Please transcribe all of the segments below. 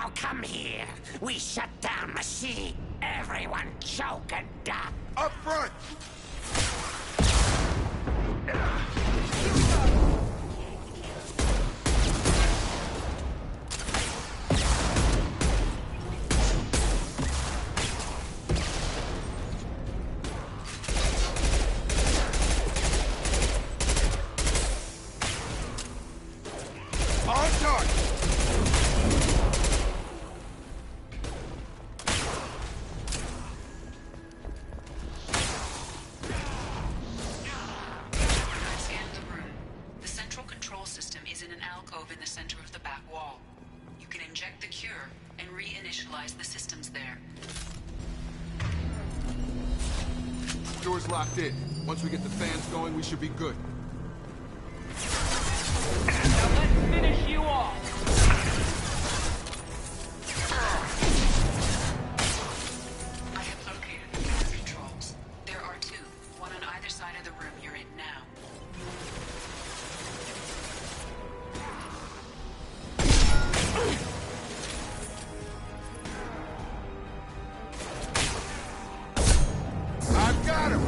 Now come here. We shut down machine. Everyone choke and die. Up front! On target! Scan the room. The central control system is in an alcove in the center of the back wall. You can inject the cure and reinitialize the systems there. Door's locked in. Once we get the fans going, we should be good. Now let's finish you off! I have located the gas controls. There are two, one on either side of the room you're in now. I've got him!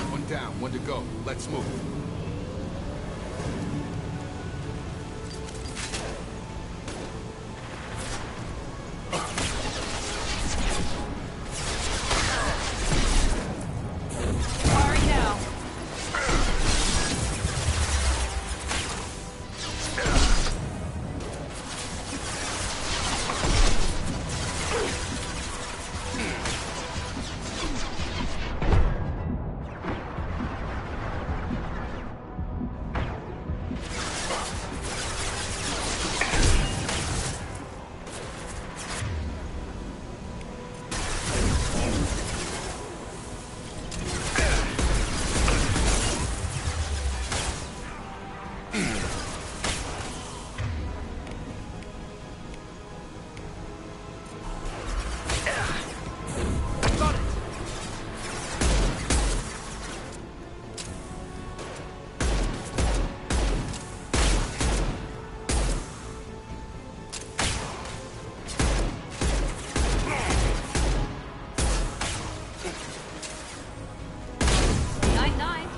One down, one to go. Let's move. Sorry now. Night-night.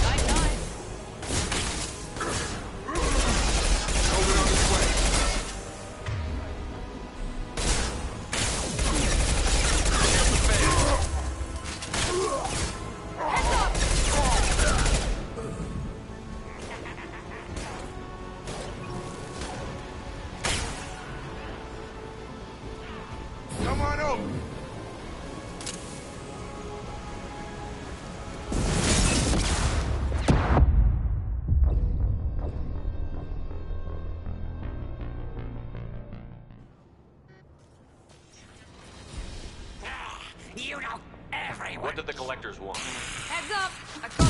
Night-night. Over on this way. Come on over. You know, everyone. What did the collectors want? Heads up! I caught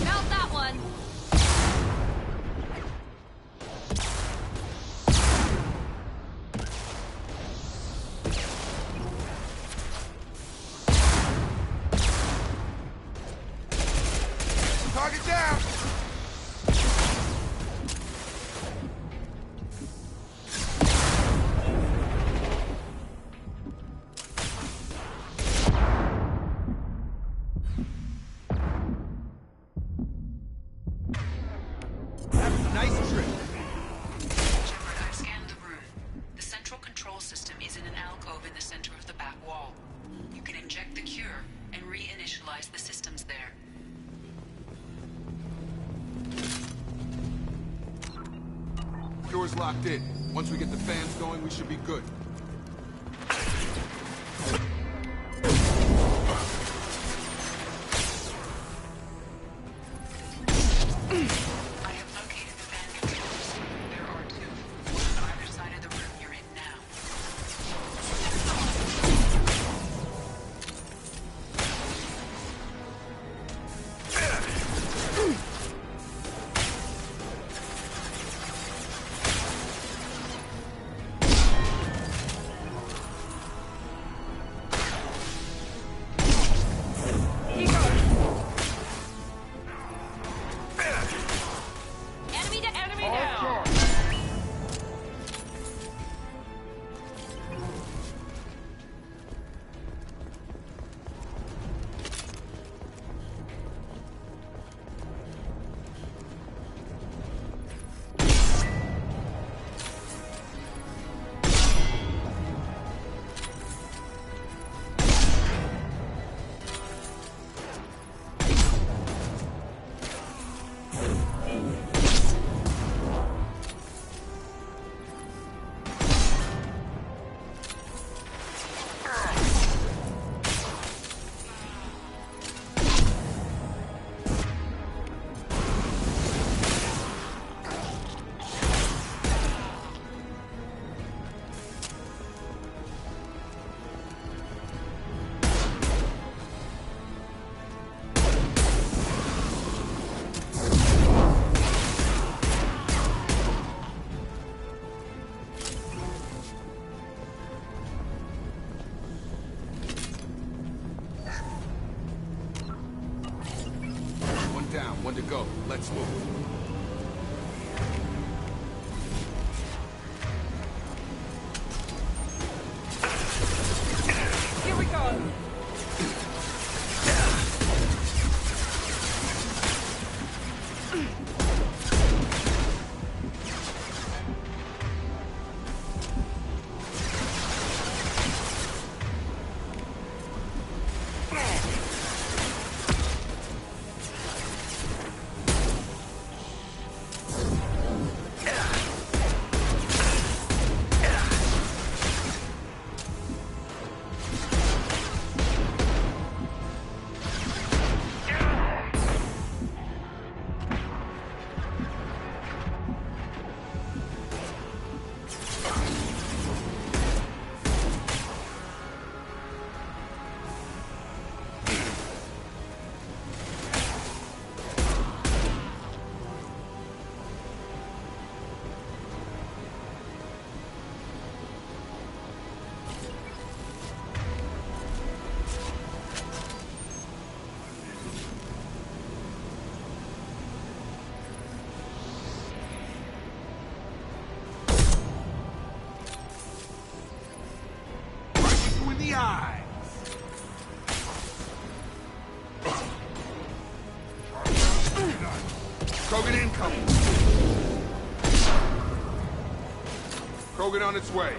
Mount that one. Target down! Nice trip. Shepard, I've scanned the room. The central control system is in an alcove in the center of the back wall. You can inject the cure and reinitialize the systems there. Door's locked in. Once we get the fans going, we should be good. I have located the fan controls. There are two. One on either side of the room you're in now. Keep going. Enemy down. One down, one to go. Let's move. Here we go. eyes! Krogan incoming! Krogan on its way.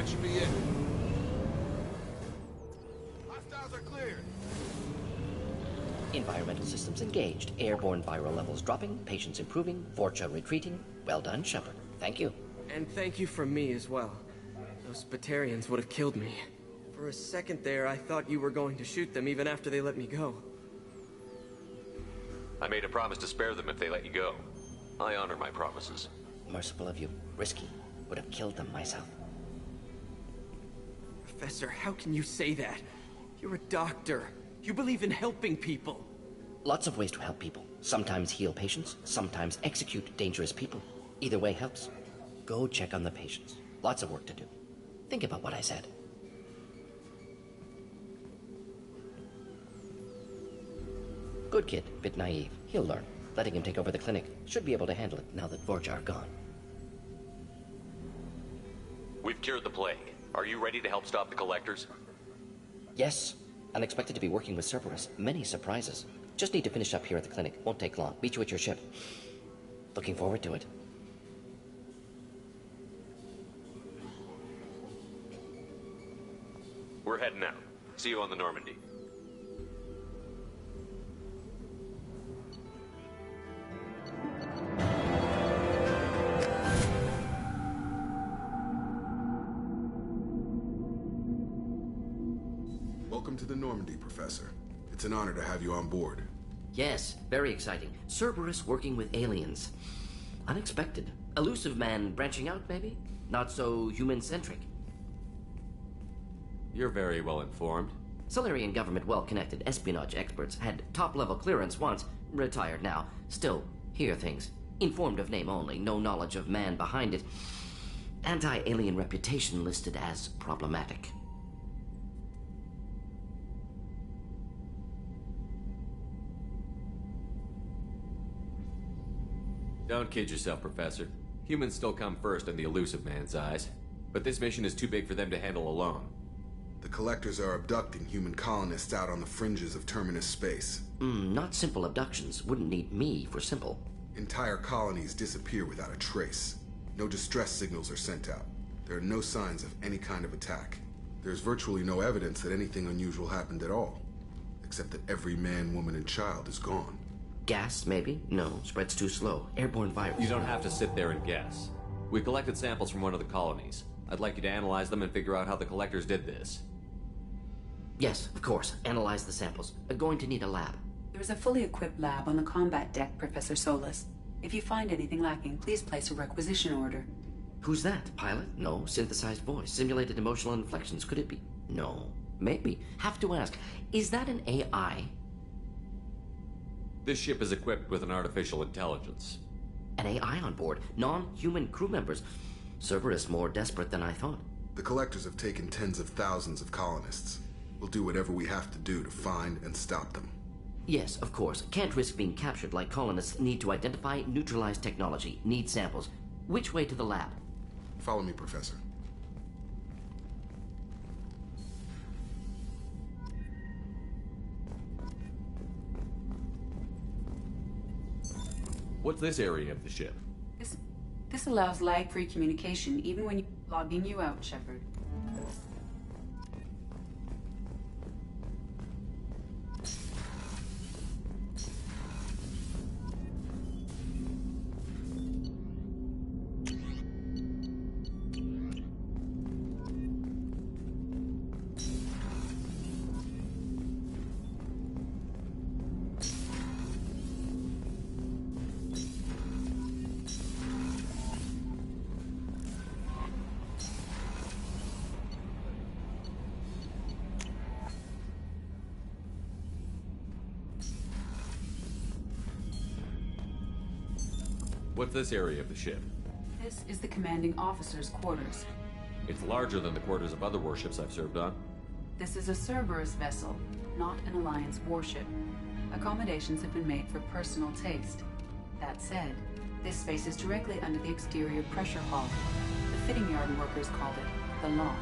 should be it. Hostiles are cleared. Environmental systems engaged. Airborne viral levels dropping. Patients improving. Vorcha retreating. Well done, Shepard. Thank you. And thank you from me as well. Those Batarians would have killed me. For a second there, I thought you were going to shoot them even after they let me go. I made a promise to spare them if they let you go. I honor my promises. Merciful of you. Risky. Would have killed them myself. Professor, how can you say that? You're a doctor. You believe in helping people. Lots of ways to help people. Sometimes heal patients, sometimes execute dangerous people. Either way helps. Go check on the patients. Lots of work to do. Think about what I said. Good kid, bit naive. He'll learn. Letting him take over the clinic. Should be able to handle it now that Vorcha are gone. We've cured the plague. Are you ready to help stop the Collectors? Yes. Unexpected to be working with Cerberus. Many surprises. Just need to finish up here at the clinic. Won't take long. Meet you at your ship. Looking forward to it. We're heading out. See you on the Normandy. Welcome to the Normandy, Professor. It's an honor to have you on board. Yes, very exciting. Cerberus working with aliens. Unexpected. Elusive man branching out, maybe? Not so human-centric. You're very well informed. Solarian government well-connected espionage experts had top-level clearance once, retired now. Still, hear things. Informed of name only, no knowledge of man behind it. Anti-alien reputation listed as problematic. Don't kid yourself, Professor. Humans still come first in the Elusive Man's eyes. But this mission is too big for them to handle alone. The Collectors are abducting human colonists out on the fringes of Terminus space. Not simple abductions. Wouldn't need me for simple. Entire colonies disappear without a trace. No distress signals are sent out. There are no signs of any kind of attack. There's virtually no evidence that anything unusual happened at all. Except that every man, woman, and child is gone. Gas, maybe? No, spreads too slow. Airborne virus. You don't have to sit there and guess. We collected samples from one of the colonies. I'd like you to analyze them and figure out how the Collectors did this. Yes, of course. Analyze the samples. Going to need a lab. There's a fully equipped lab on the combat deck, Professor Solis. If you find anything lacking, please place a requisition order. Who's that? Pilot? No. Synthesized voice. Simulated emotional inflections. Could it be? No. Maybe. Have to ask. Is that an AI? This ship is equipped with an artificial intelligence. An AI on board. Non-human crew members. Cerberus more desperate than I thought. The Collectors have taken tens of thousands of colonists. We'll do whatever we have to do to find and stop them. Yes, of course. Can't risk being captured like colonists need to identify, neutralize technology, need samples. Which way to the lab? Follow me, Professor. What's this area of the ship? This allows lag-free communication even when you're logging you out, Shepard. What's this area of the ship? This is the commanding officer's quarters. It's larger than the quarters of other warships I've served on. This is a Cerberus vessel, not an Alliance warship. Accommodations have been made for personal taste. That said, this space is directly under the exterior pressure hull. The fitting yard workers called it the loft.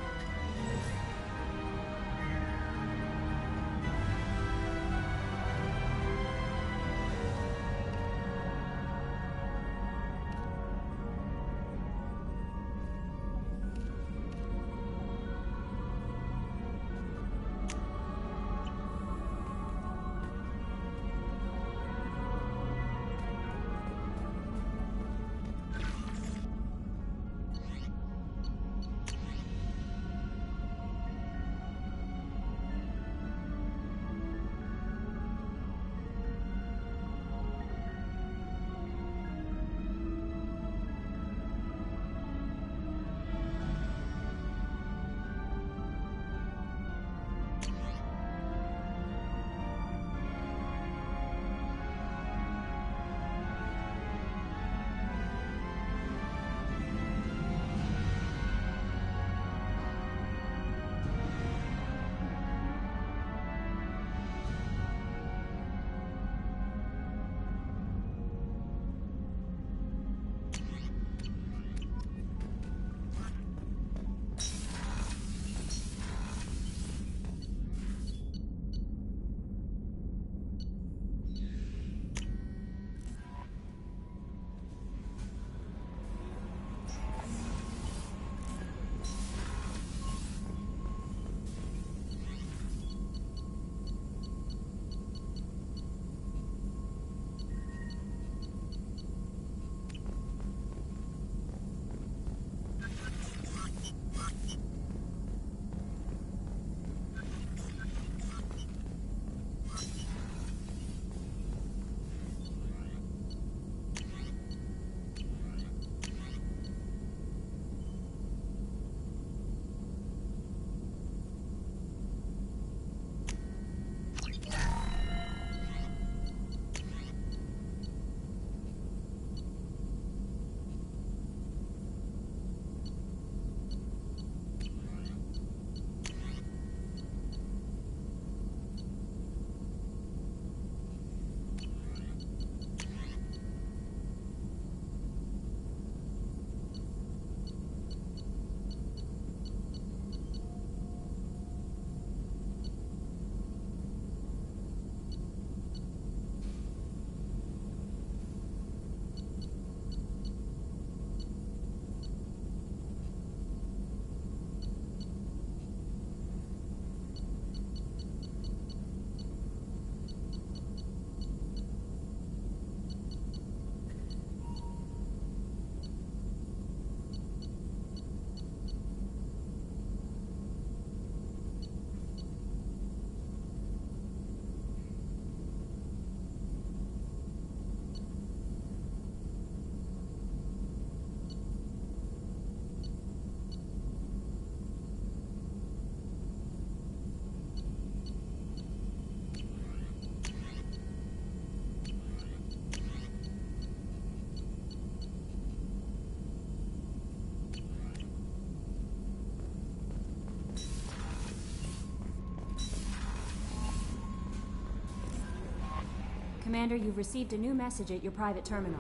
Commander, you've received a new message at your private terminal.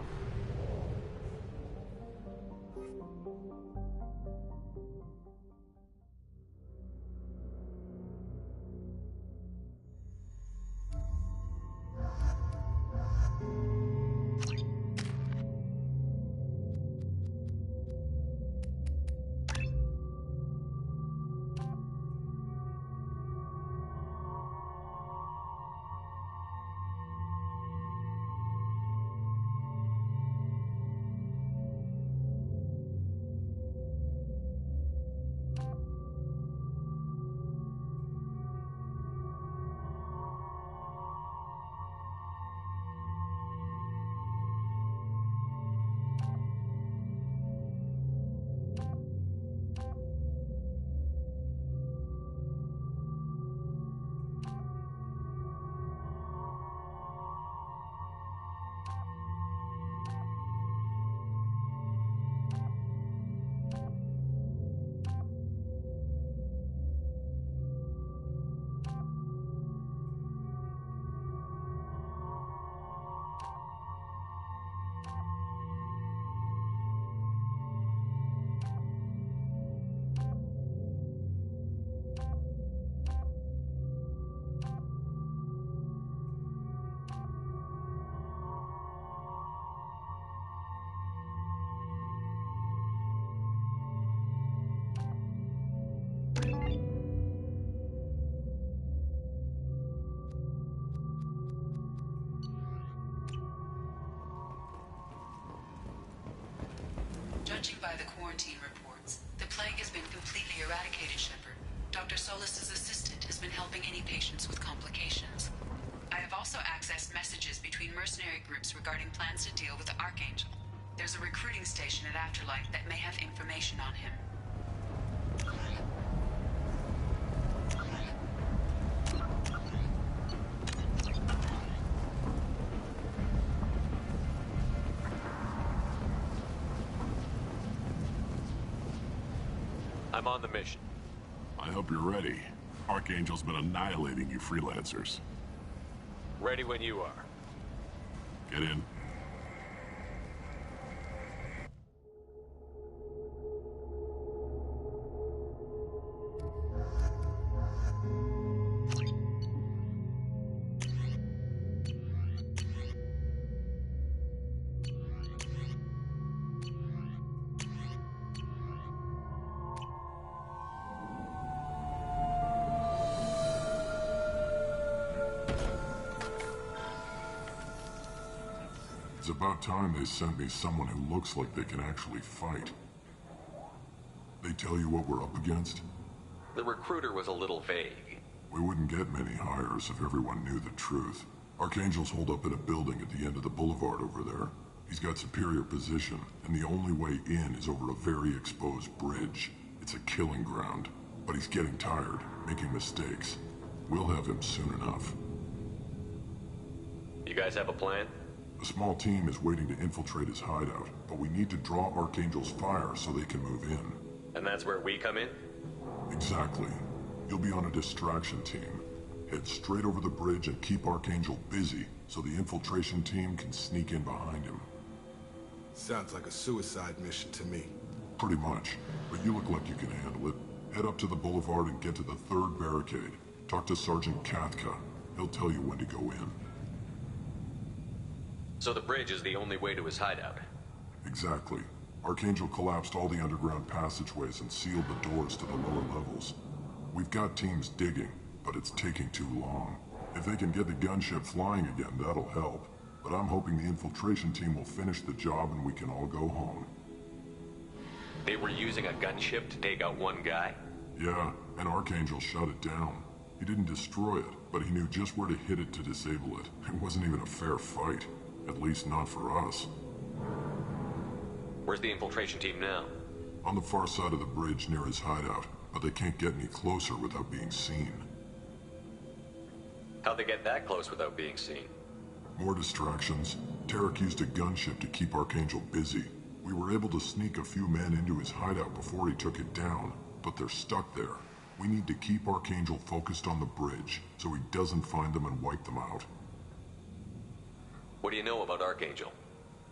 Judging by the quarantine reports, the plague has been completely eradicated, Shepard. Dr. Solis' assistant has been helping any patients with complications. I have also accessed messages between mercenary groups regarding plans to deal with the Archangel. There's a recruiting station at Afterlife that may have information on him. I'm on the mission. I hope you're ready. Archangel's been annihilating you freelancers. Ready when you are. Get in. It's about time they sent me someone who looks like they can actually fight. They tell you what we're up against? The recruiter was a little vague. We wouldn't get many hires if everyone knew the truth. Archangel's holed up in a building at the end of the boulevard over there. He's got superior position, and the only way in is over a very exposed bridge. It's a killing ground. But he's getting tired, making mistakes. We'll have him soon enough. You guys have a plan? A small team is waiting to infiltrate his hideout, but we need to draw Archangel's fire so they can move in. And that's where we come in? Exactly. You'll be on a distraction team. Head straight over the bridge and keep Archangel busy so the infiltration team can sneak in behind him. Sounds like a suicide mission to me. Pretty much, but you look like you can handle it. Head up to the boulevard and get to the third barricade. Talk to Sergeant Katka. He'll tell you when to go in. So the bridge is the only way to his hideout? Exactly. Archangel collapsed all the underground passageways and sealed the doors to the lower levels. We've got teams digging, but it's taking too long. If they can get the gunship flying again, that'll help. But I'm hoping the infiltration team will finish the job and we can all go home. They were using a gunship to take out one guy? Yeah, and Archangel shut it down. He didn't destroy it, but he knew just where to hit it to disable it. It wasn't even a fair fight. At least not for us. Where's the infiltration team now? On the far side of the bridge near his hideout, but they can't get any closer without being seen. How'd they get that close without being seen? More distractions. Tarek used a gunship to keep Archangel busy. We were able to sneak a few men into his hideout before he took it down, but they're stuck there. We need to keep Archangel focused on the bridge, so he doesn't find them and wipe them out. What do you know about Archangel?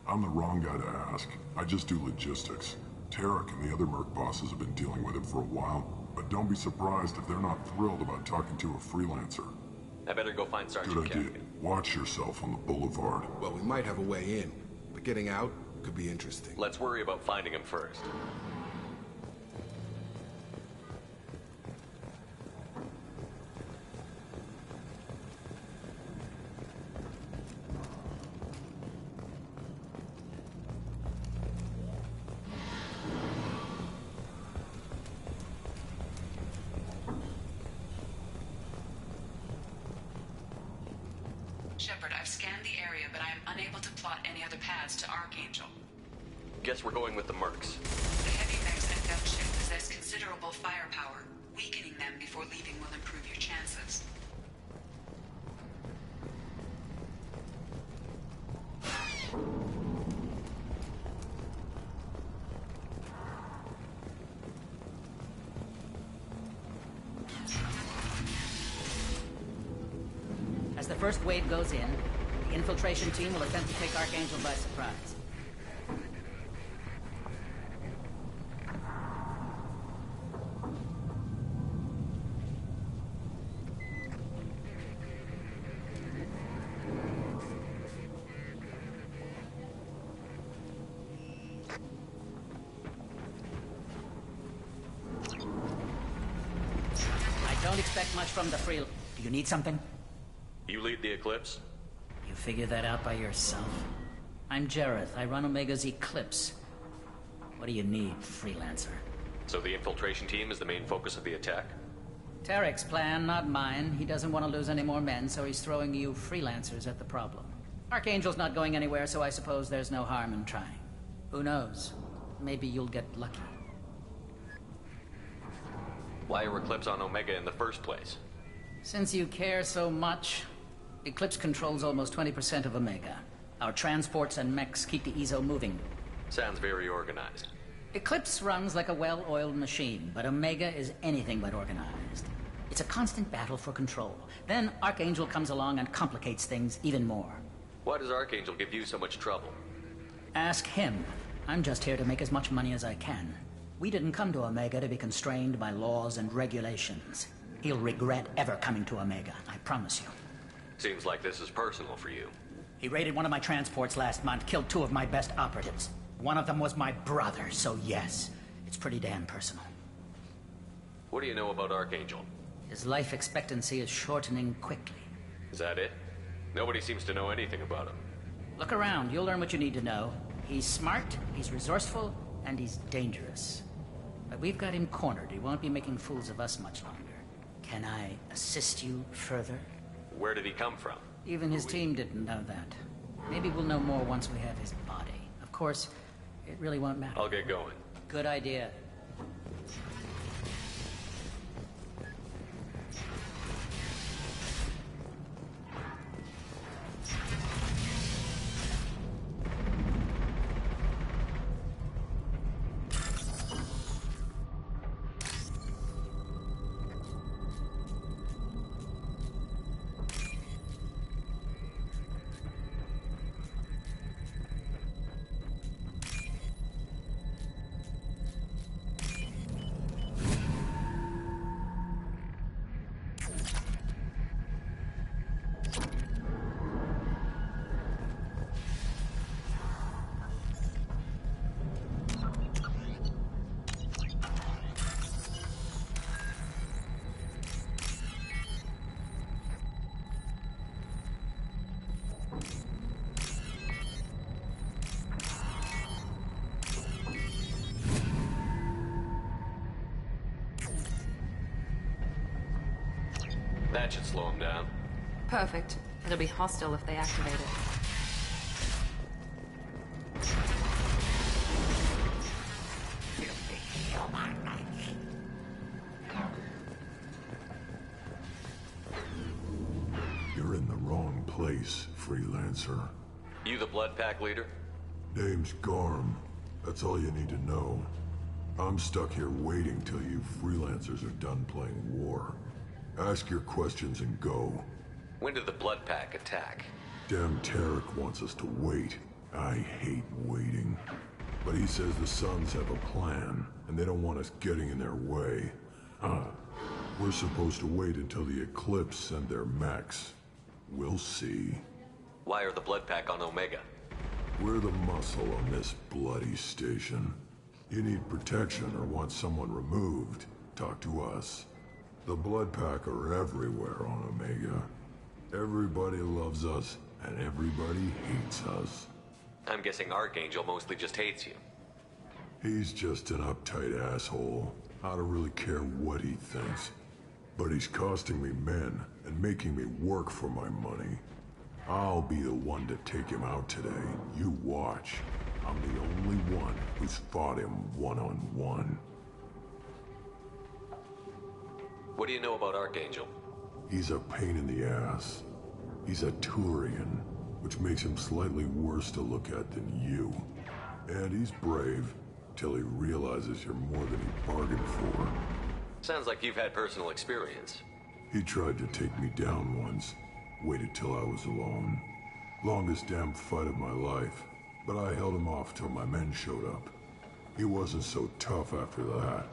I'm the wrong guy to ask. I just do logistics. Tarek and the other merc bosses have been dealing with him for a while, but don't be surprised if they're not thrilled about talking to a freelancer. I better go find Sergeant Good idea. Cassidy. Watch yourself on the boulevard. Well, we might have a way in, but getting out could be interesting. Let's worry about finding him first. Shepard, I've scanned the area, but I am unable to plot any other paths to Archangel. Guess we're going with the mercs. The heavy mechs and gunship possess considerable firepower. Weakening them before leaving will improve your chances. As the first wave goes in, the infiltration team will attempt to take Archangel by surprise. I don't expect much from the free... Do you need something? You lead the Eclipse? You figure that out by yourself? I'm Jareth. I run Omega's Eclipse. What do you need, freelancer? So the infiltration team is the main focus of the attack? Tarek's plan, not mine. He doesn't want to lose any more men, so he's throwing you freelancers at the problem. Archangel's not going anywhere, so I suppose there's no harm in trying. Who knows? Maybe you'll get lucky. Why are Eclipse on Omega in the first place? Since you care so much, Eclipse controls almost 20% of Omega. Our transports and mechs keep the EZO moving. Sounds very organized. Eclipse runs like a well-oiled machine, but Omega is anything but organized. It's a constant battle for control. Then Archangel comes along and complicates things even more. Why does Archangel give you so much trouble? Ask him. I'm just here to make as much money as I can. We didn't come to Omega to be constrained by laws and regulations. He'll regret ever coming to Omega, I promise you. Seems like this is personal for you. He raided one of my transports last month, killed 2 of my best operatives. One of them was my brother, so yes, it's pretty damn personal. What do you know about Archangel? His life expectancy is shortening quickly. Is that it? Nobody seems to know anything about him. Look around, you'll learn what you need to know. He's smart, he's resourceful, and he's dangerous. But we've got him cornered. He won't be making fools of us much longer. Can I assist you further? Where did he come from? Even his team didn't know that. Maybe we'll know more once we have his body. Of course, it really won't matter. I'll get going. Good idea. That should slow him down. Perfect. It'll be hostile if they activate it. You're in the wrong place, freelancer. You the Blood Pack leader? Name's Garm. That's all you need to know. I'm stuck here waiting till you freelancers are done playing war. Ask your questions and go. When did the Blood Pack attack? Damn Tarek wants us to wait. I hate waiting. But he says the Suns have a plan, and they don't want us getting in their way. We're supposed to wait until the Eclipse send their mechs. We'll see. Why are the Blood Pack on Omega? We're the muscle on this bloody station. You need protection or want someone removed, talk to us. The Blood Pack are everywhere on Omega. Everybody loves us, and everybody hates us. I'm guessing Archangel mostly just hates you. He's just an uptight asshole. I don't really care what he thinks. But he's costing me men and making me work for my money. I'll be the one to take him out today. You watch. I'm the only one who's fought him one-on-one. What do you know about Archangel? He's a pain in the ass. He's a Turian, which makes him slightly worse to look at than you. And he's brave, till he realizes you're more than he bargained for. Sounds like you've had personal experience. He tried to take me down once. Waited till I was alone. Longest damn fight of my life. But I held him off till my men showed up. He wasn't so tough after that.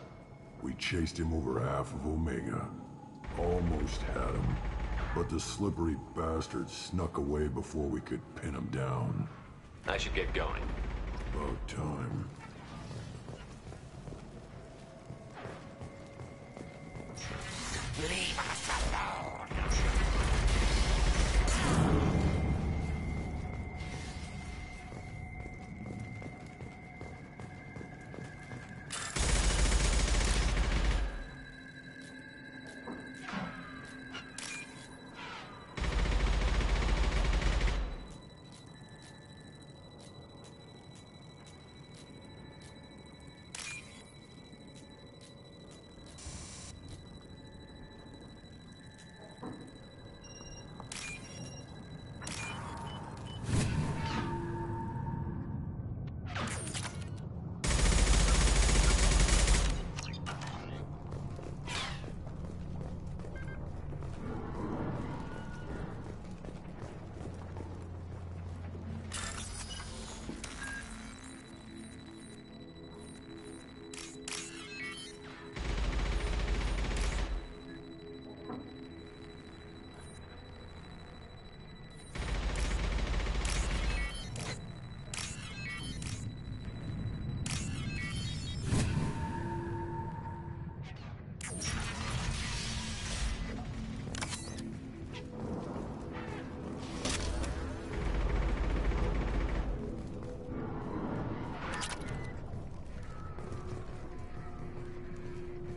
We chased him over half of Omega. Almost had him. But the slippery bastard snuck away before we could pin him down. I should get going. About time. Leave us alone!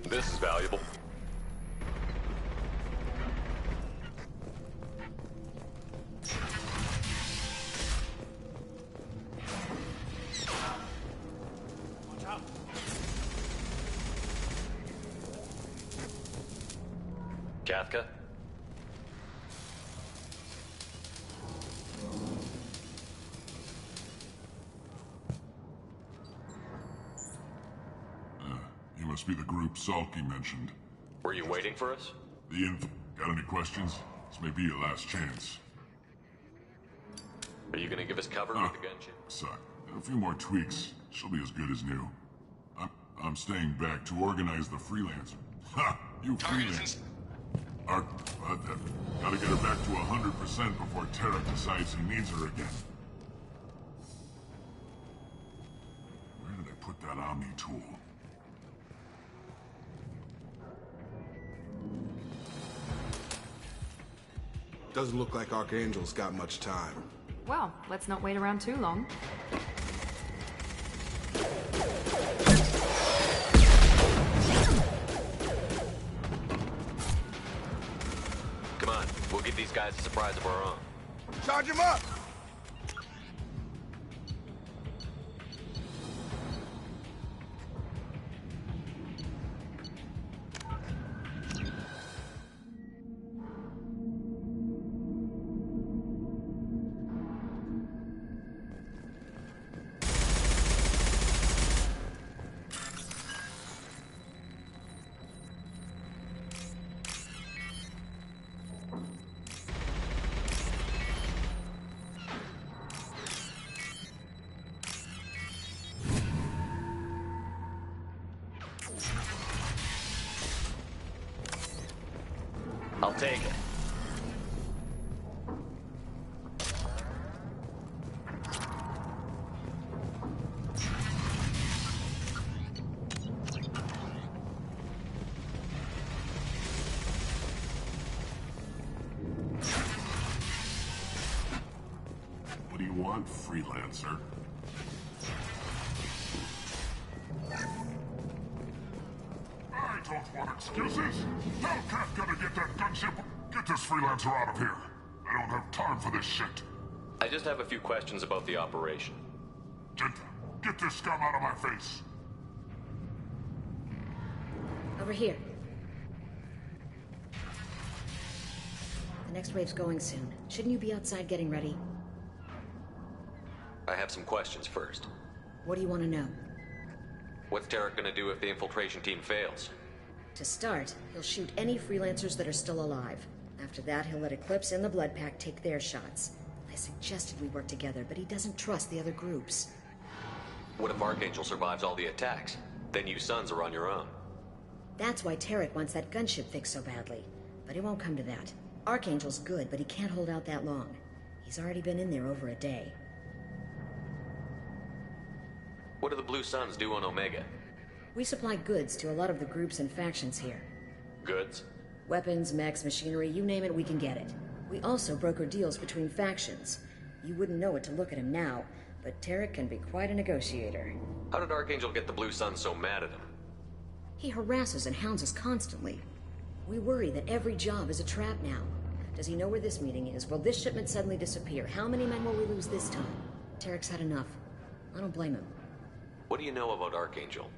This is valuable. Watch out! Kathka? You must be the group Salky mentioned. Were you waiting for us? The info. Got any questions? This may be your last chance. Are you gonna give us cover with the gunship? Suck. A few more tweaks. She'll be as good as new. I'm staying back to organize the freelancer. Ha! You freelance. Gotta get her back to 100% before Tarek decides he needs her again. Where did I put that Omni tool? Doesn't look like Archangel's got much time. Well, let's not wait around too long. Come on, we'll give these guys a surprise of our own. Charge him up! take it. What do you want, freelancer? I don't want excuses. Tell Kafka to get that gunship. Get this freelancer out of here. I don't have time for this shit. I just have a few questions about the operation. Get this scum out of my face. Over here. The next wave's going soon. Shouldn't you be outside getting ready? I have some questions first. What do you want to know? What's Tarek gonna do if the infiltration team fails? To start, he'll shoot any freelancers that are still alive. After that, he'll let Eclipse and the Blood Pack take their shots. I suggested we work together, but he doesn't trust the other groups. What if Archangel survives all the attacks? Then you Sons are on your own. That's why Tarek wants that gunship fixed so badly. But it won't come to that. Archangel's good, but he can't hold out that long. He's already been in there over a day. What do the Blue Suns do on Omega? We supply goods to a lot of the groups and factions here. Goods? Weapons, mechs, machinery, you name it, we can get it. We also broker deals between factions. You wouldn't know it to look at him now, but Tarek can be quite a negotiator. How did Archangel get the Blue Suns so mad at him? He harasses and hounds us constantly. We worry that every job is a trap now. Does he know where this meeting is? Will this shipment suddenly disappear? How many men will we lose this time? Tarek's had enough. I don't blame him. What do you know about Archangel?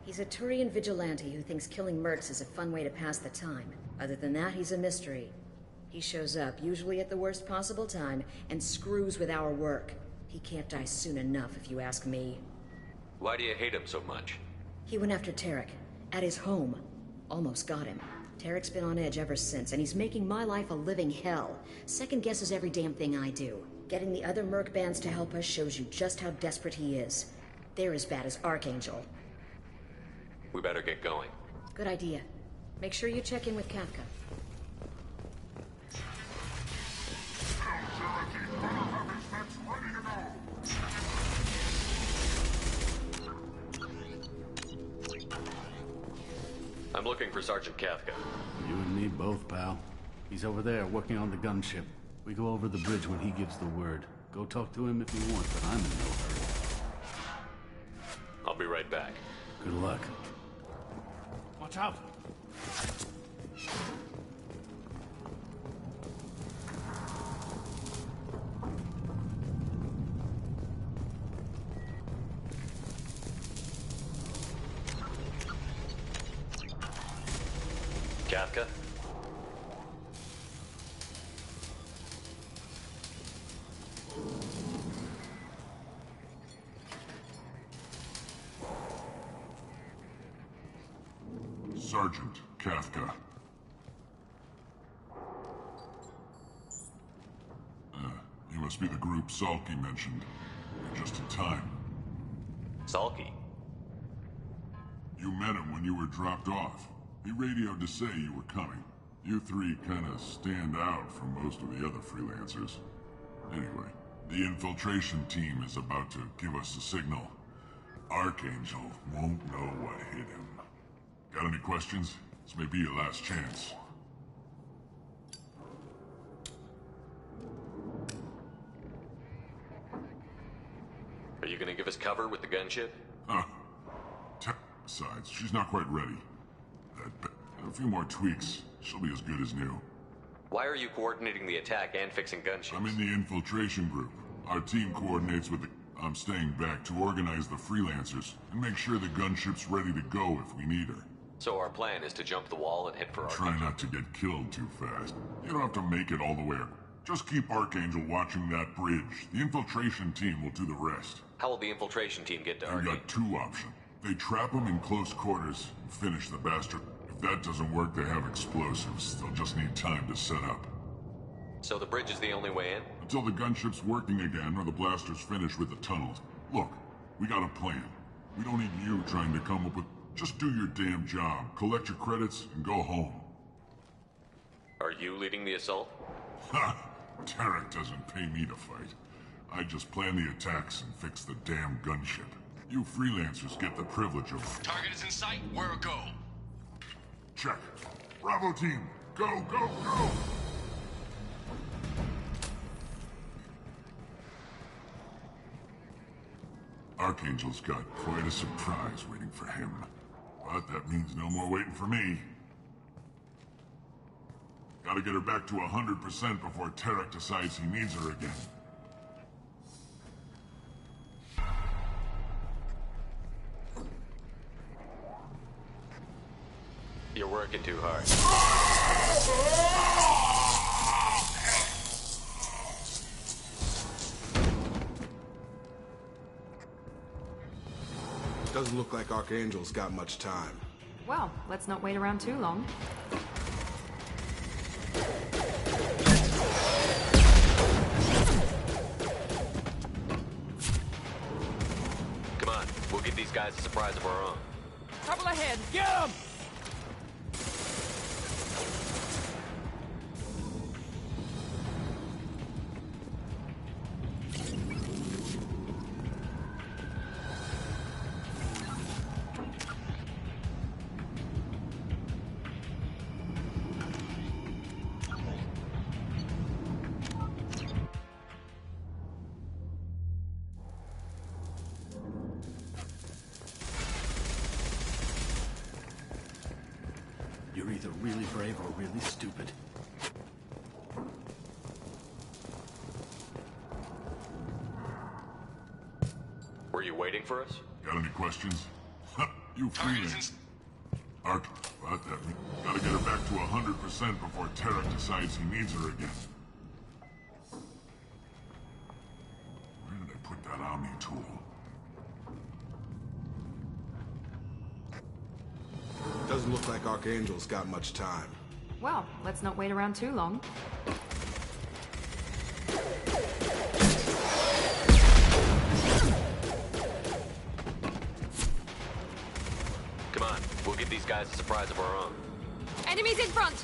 He's a Turian vigilante who thinks killing mercs is a fun way to pass the time. Other than that, he's a mystery. He shows up, usually at the worst possible time, and screws with our work. He can't die soon enough, if you ask me. Why do you hate him so much? He went after Tarek. At his home. Almost got him. Tarek's been on edge ever since, and he's making my life a living hell. Second guesses every damn thing I do. Getting the other merc bands to help us shows you just how desperate he is. They're as bad as Archangel. We better get going. Good idea. Make sure you check in with Kafka. I'm looking for Sergeant Kafka. You and me both, pal. He's over there working on the gunship. We go over the bridge when he gives the word. Go talk to him if you want, but I'm in no hurry. I'll be right back. Good luck. Watch out! Kafka? Sergeant Kafka. You must be the group Salky mentioned. You're just in time. Salky? You met him when you were dropped off. He radioed to say you were coming. You three kind of stand out from most of the other freelancers. Anyway, the infiltration team is about to give us a signal. Archangel won't know what hit him. Got any questions? This may be your last chance. Are you gonna give us cover with the gunship? Huh. Besides, she's not quite ready. A few more tweaks, she'll be as good as new. Why are you coordinating the attack and fixing gunships? I'm in the infiltration group. Our team coordinates with the... I'm staying back to organize the freelancers and make sure the gunship's ready to go if we need her. So our plan is to jump the wall and hit for Archangel. Try not to get killed too fast. You don't have to make it all the way. Just keep Archangel watching that bridge. The infiltration team will do the rest. How will the infiltration team get to Archangel? I've got two options. They trap him in close quarters and finish the bastard. If that doesn't work, they have explosives. They'll just need time to set up. So the bridge is the only way in? Until the gunship's working again or the blasters finish with the tunnels. Look, we got a plan. We don't need you trying to come up with... Just do your damn job, collect your credits, and go home. Are you leading the assault? Ha! Tarek doesn't pay me to fight. I just plan the attacks and fix the damn gunship. You freelancers get the privilege of... Target is in sight. Where go? Check. Bravo team, go, go, go! Archangel's got quite a surprise waiting for him. But that means no more waiting for me. Gotta get her back to 100% before Tarek decides he needs her again. You're working too hard. Doesn't look like Archangel's got much time. Well, let's not wait around too long. Come on, we'll give these guys a surprise of our own. Trouble ahead! Get him! You're either really brave or really stupid. Were you waiting for us? Got any questions? You freelance. What that mean? Gotta get her back to 100% before Tarek decides he needs her again. Where did I put that Omni tool? Doesn't look like Archangel's got much time. Well, let's not wait around too long. Come on, we'll give these guys a surprise of our own. Enemies in front!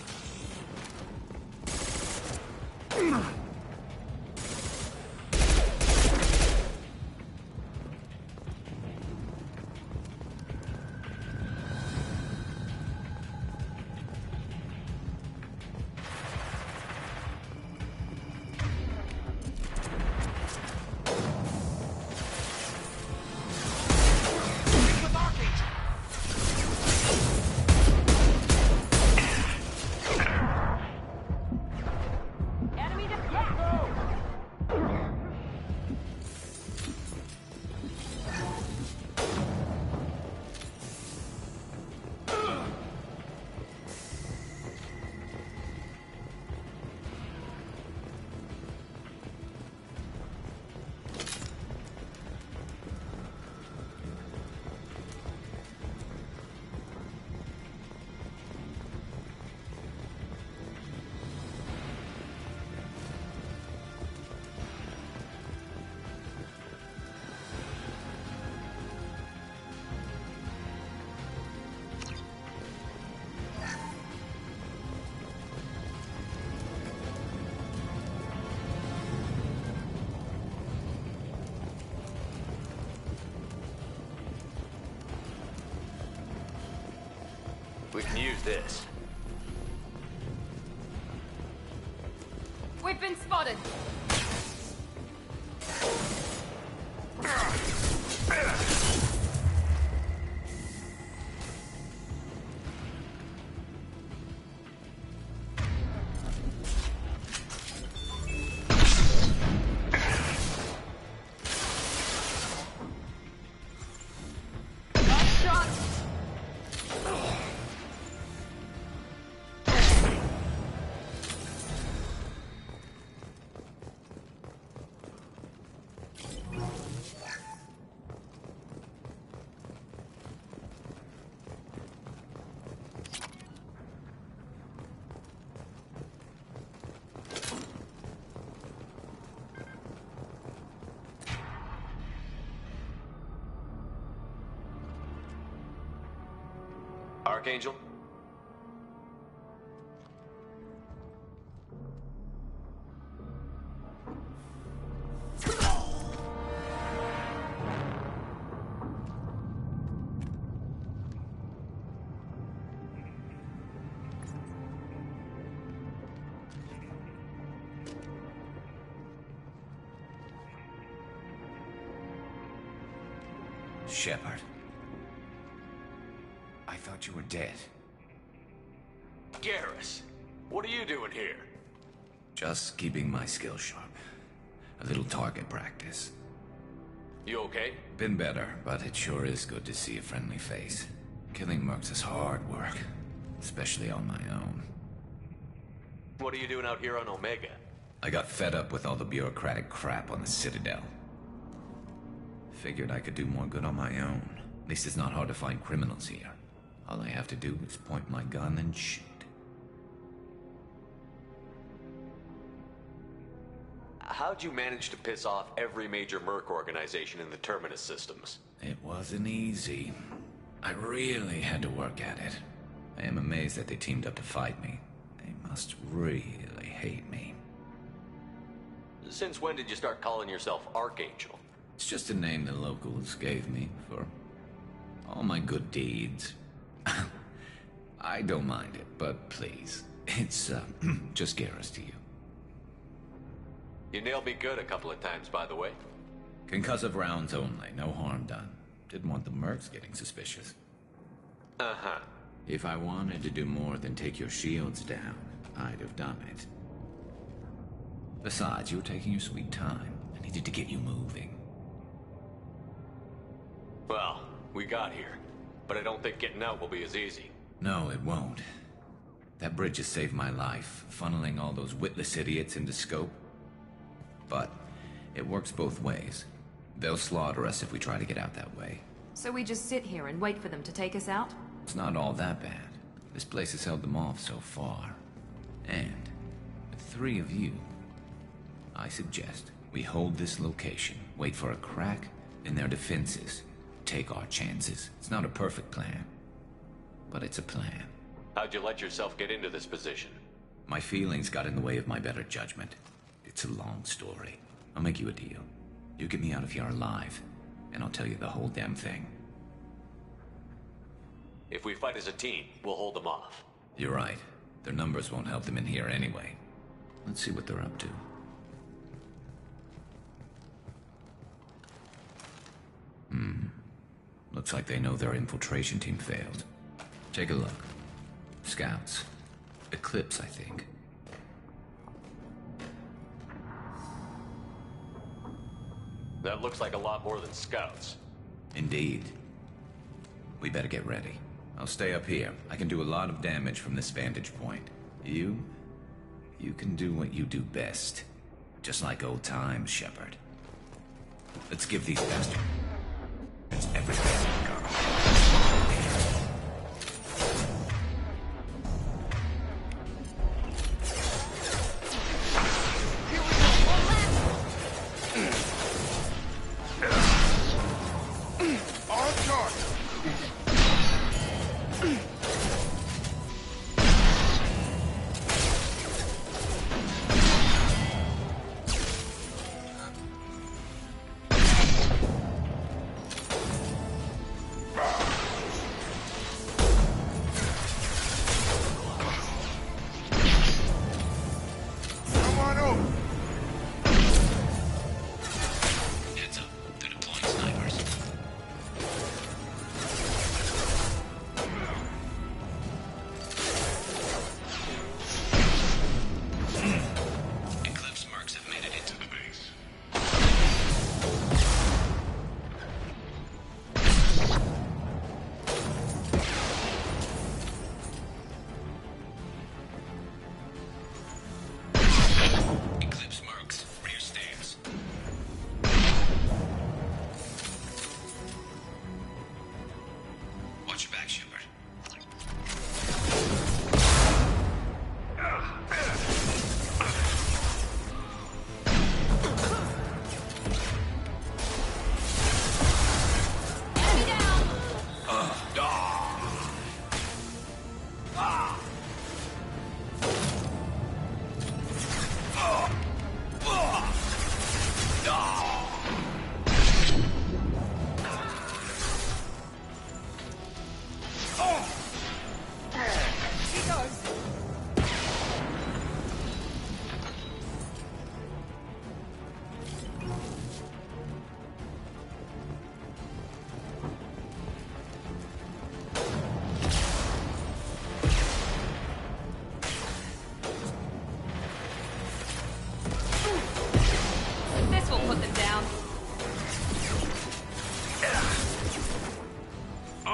We can use this. We've been spotted! Archangel? Shepard. I thought you were dead. Garrus, what are you doing here? Just keeping my skills sharp. A little target practice. You okay? Been better, but it sure is good to see a friendly face. Killing mercs is hard work, especially on my own. What are you doing out here on Omega? I got fed up with all the bureaucratic crap on the Citadel. Figured I could do more good on my own. At least it's not hard to find criminals here. All I have to do is point my gun and shoot. How'd you manage to piss off every major merc organization in the Terminus systems? It wasn't easy. I really had to work at it. I am amazed that they teamed up to fight me. They must really hate me. Since when did you start calling yourself Archangel? It's just a name the locals gave me for all my good deeds. I don't mind it, but please, it's just Garrus to you. You nailed me good a couple of times, by the way. Concussive rounds only, no harm done. Didn't want the mercs getting suspicious. Uh-huh. If I wanted to do more than take your shields down, I'd have done it. Besides, you were taking your sweet time. I needed to get you moving. Well, we got here. But I don't think getting out will be as easy. No, it won't. That bridge has saved my life, funneling all those witless idiots into scope. But it works both ways. They'll slaughter us if we try to get out that way. So we just sit here and wait for them to take us out? It's not all that bad. This place has held them off so far. And with 3 of you, I suggest we hold this location, wait for a crack in their defenses, take our chances. It's not a perfect plan, but it's a plan. How'd you let yourself get into this position? My feelings got in the way of my better judgment. It's a long story. I'll make you a deal. You get me out of here alive, and I'll tell you the whole damn thing. If we fight as a team, we'll hold them off. You're right. Their numbers won't help them in here anyway. Let's see what they're up to. Looks like they know their infiltration team failed. Take a look. Scouts. Eclipse, I think. That looks like a lot more than scouts. Indeed. We better get ready. I'll stay up here. I can do a lot of damage from this vantage point. You can do what you do best. Just like old times, Shepard. Let's give these bastards everything we got.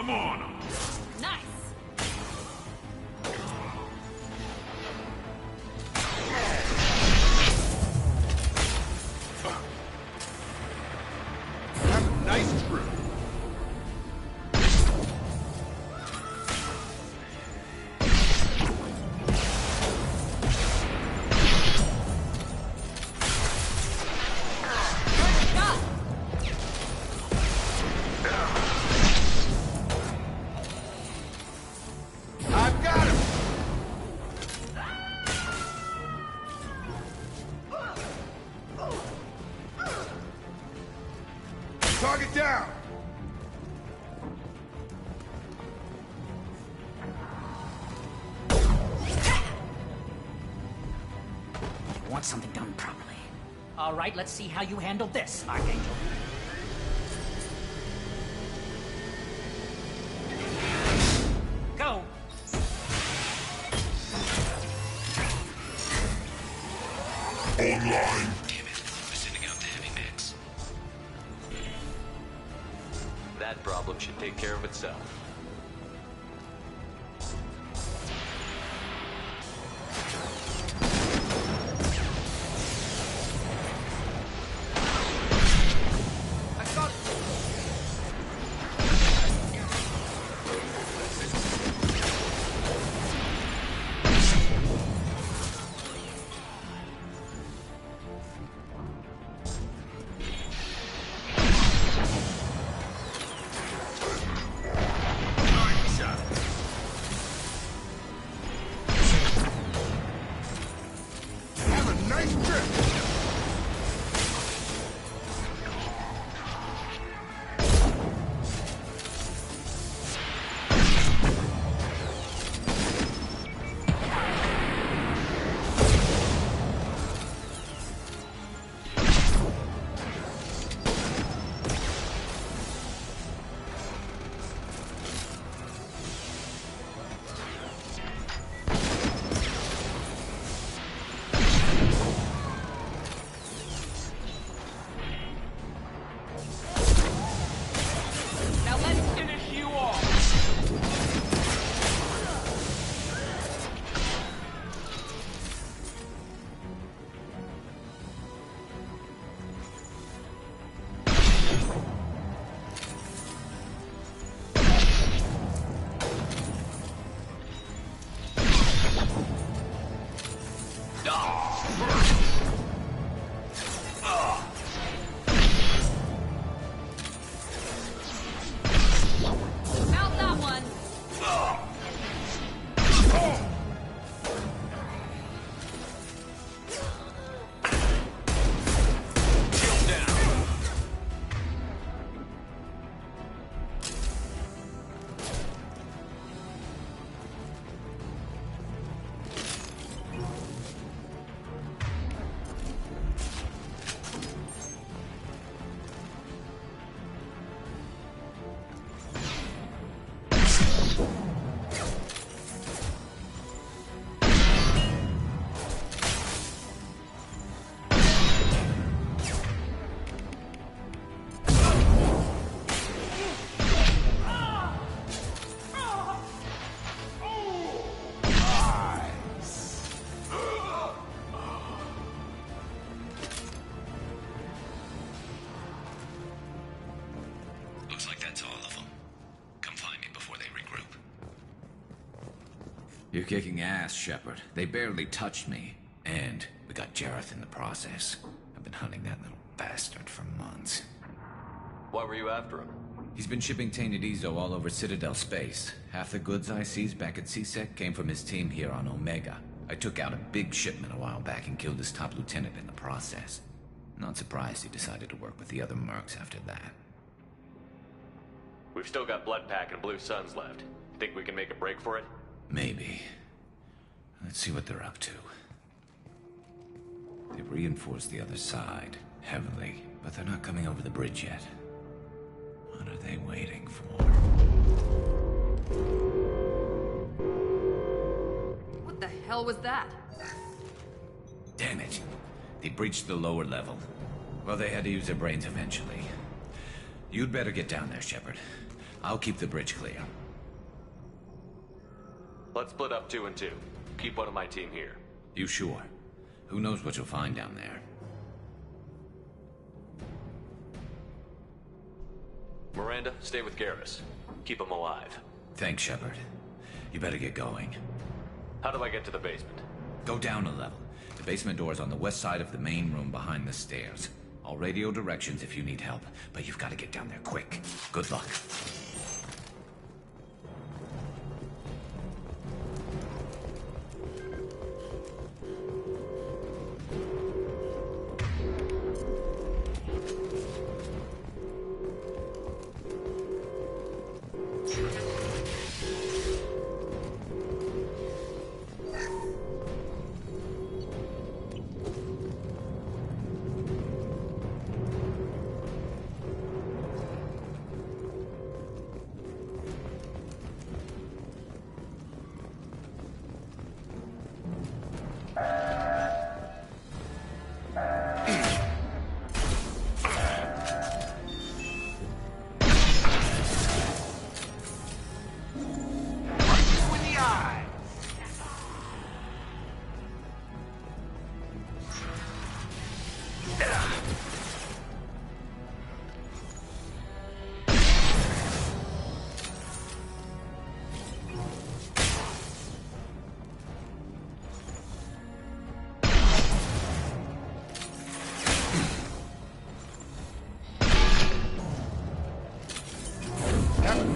I'm on 'em. Nice. Have a nice trip. I've got him! Target down! You want something done properly. All right, let's see how you handle this, Archangel. Go! Online. Damn it. We're sending out the heavy mix. That problem should take care of itself. Have a nice trip! Now let's finish you off. Mount that one. Looks like that's all of them. Come find me before they regroup. You're kicking ass, Shepard. They barely touched me. And we got Jareth in the process. I've been hunting that little bastard for months. Why were you after him? He's been shipping tainted Ezo all over Citadel space. Half the goods I seized back at CSEC came from his team here on Omega. I took out a big shipment a while back and killed his top lieutenant in the process. Not surprised he decided to work with the other mercs after that. We've still got Bloodpack and Blue Suns left. Think we can make a break for it? Maybe. Let's see what they're up to. They've reinforced the other side, heavily, but they're not coming over the bridge yet. What are they waiting for? What the hell was that? Damn it. They breached the lower level. Well, they had to use their brains eventually. You'd better get down there, Shepard. I'll keep the bridge clear. Let's split up 2 and 2. Keep one of my team here. You sure? Who knows what you'll find down there? Miranda, stay with Garrus. Keep him alive. Thanks, Shepard. You better get going. How do I get to the basement? Go down a level. The basement door is on the west side of the main room behind the stairs. I'll radio directions if you need help, but you've got to get down there quick. Good luck.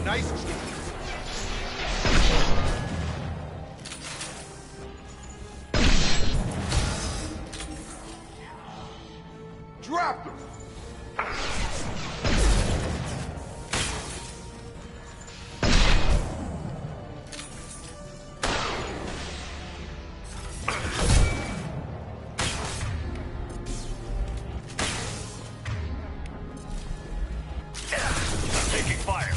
Nice. Drop them. Taking fire.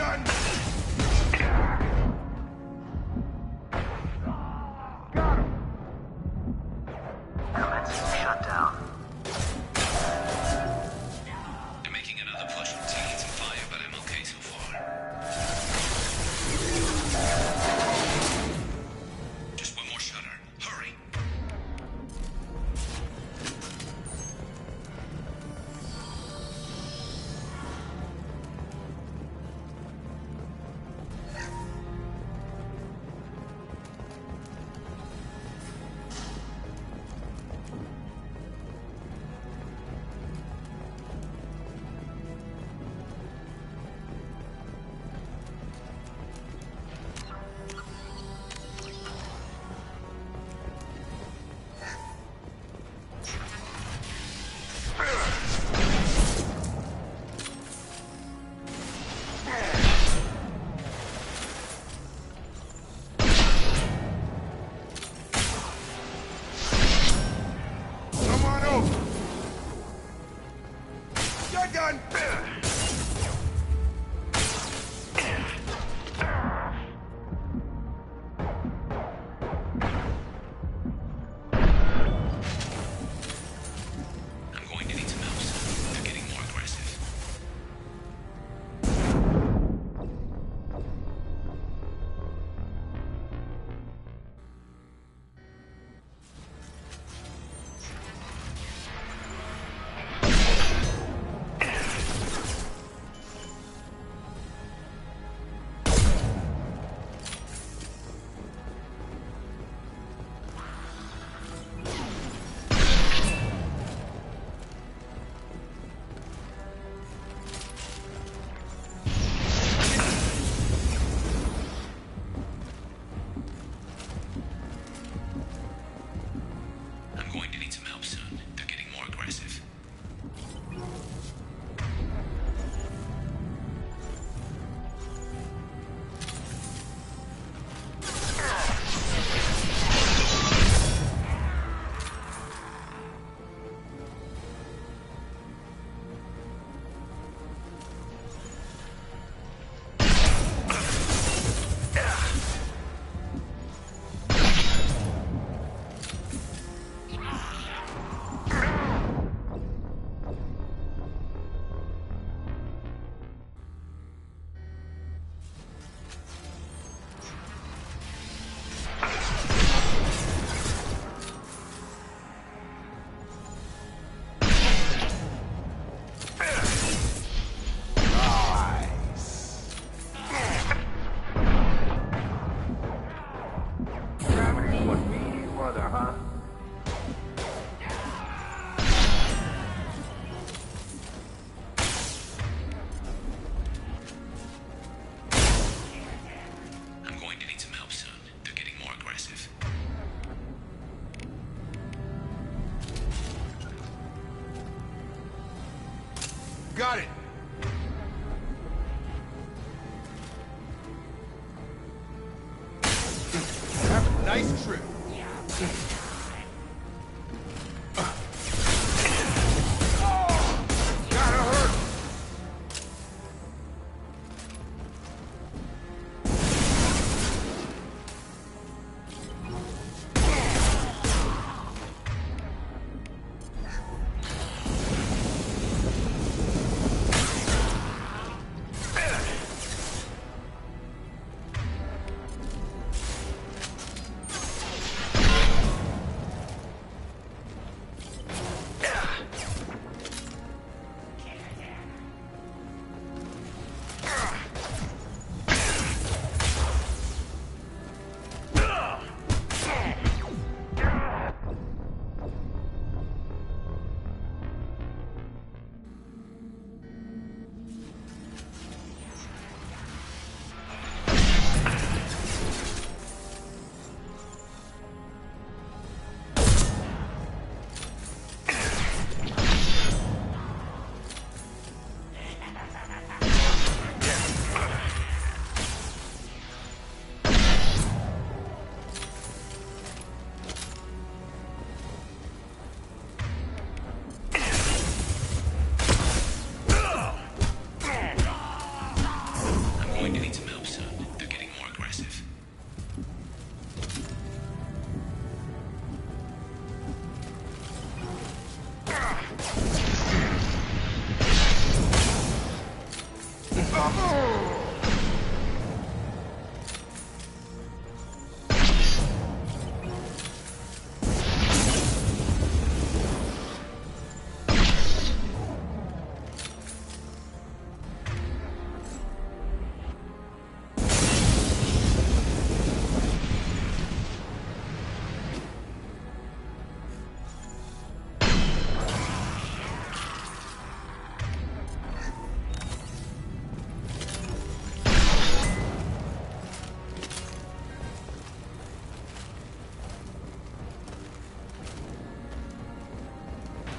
gun! Shut down. They're making another push. I'm taking some fire, but I'm okay so far. Just one more shutter. Hurry! Come on over! You're done! I'm going to need some help soon. They're getting more aggressive. I'm going to need some help soon. They're getting more aggressive. Gravity would be further, huh? I'm going to need some help soon. They're getting more aggressive. Got it! Have a nice trip. Gotta hurt!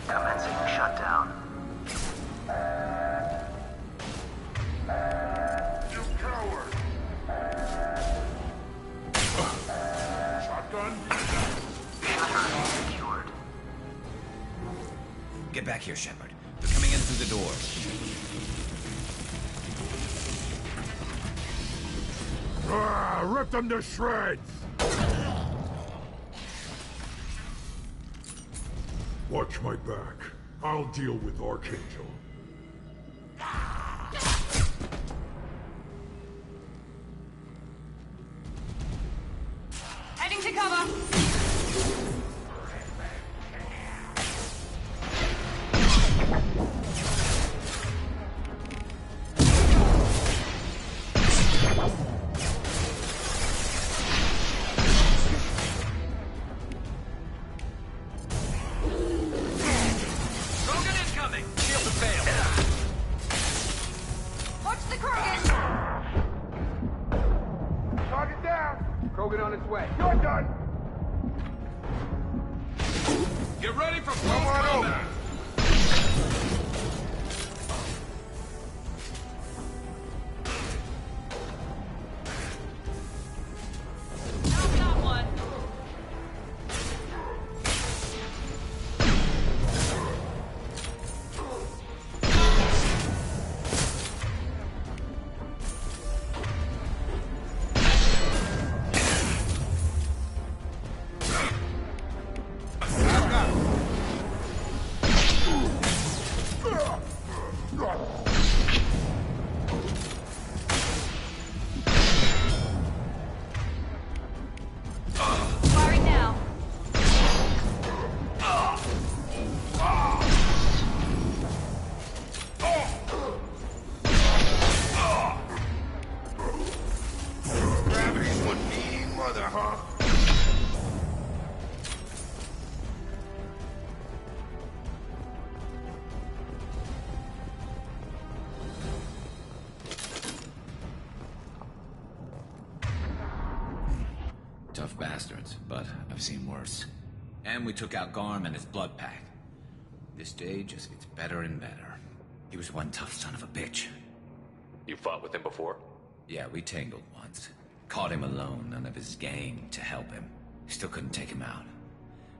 Commencing shutdown. You coward! Shotgun? Shutter secured. Get back here, Shepard. They're coming in through the doors. Rip them to shreds! Watch my back. I'll deal with Archangel. Heading to cover. Krogan incoming! Shield to fail! Watch the Krogan! Target down! Krogan on its way. You're done! Get ready for Come close on combat! over! Found that one. Firing now. Gravity's one mean mother, huh? Tough bastards, but I've seen worse. And we took out Garm and his blood pack. This day just gets better and better. He was one tough son of a bitch. You fought with him before? Yeah, we tangled once. Caught him alone, none of his gang to help him. Still couldn't take him out.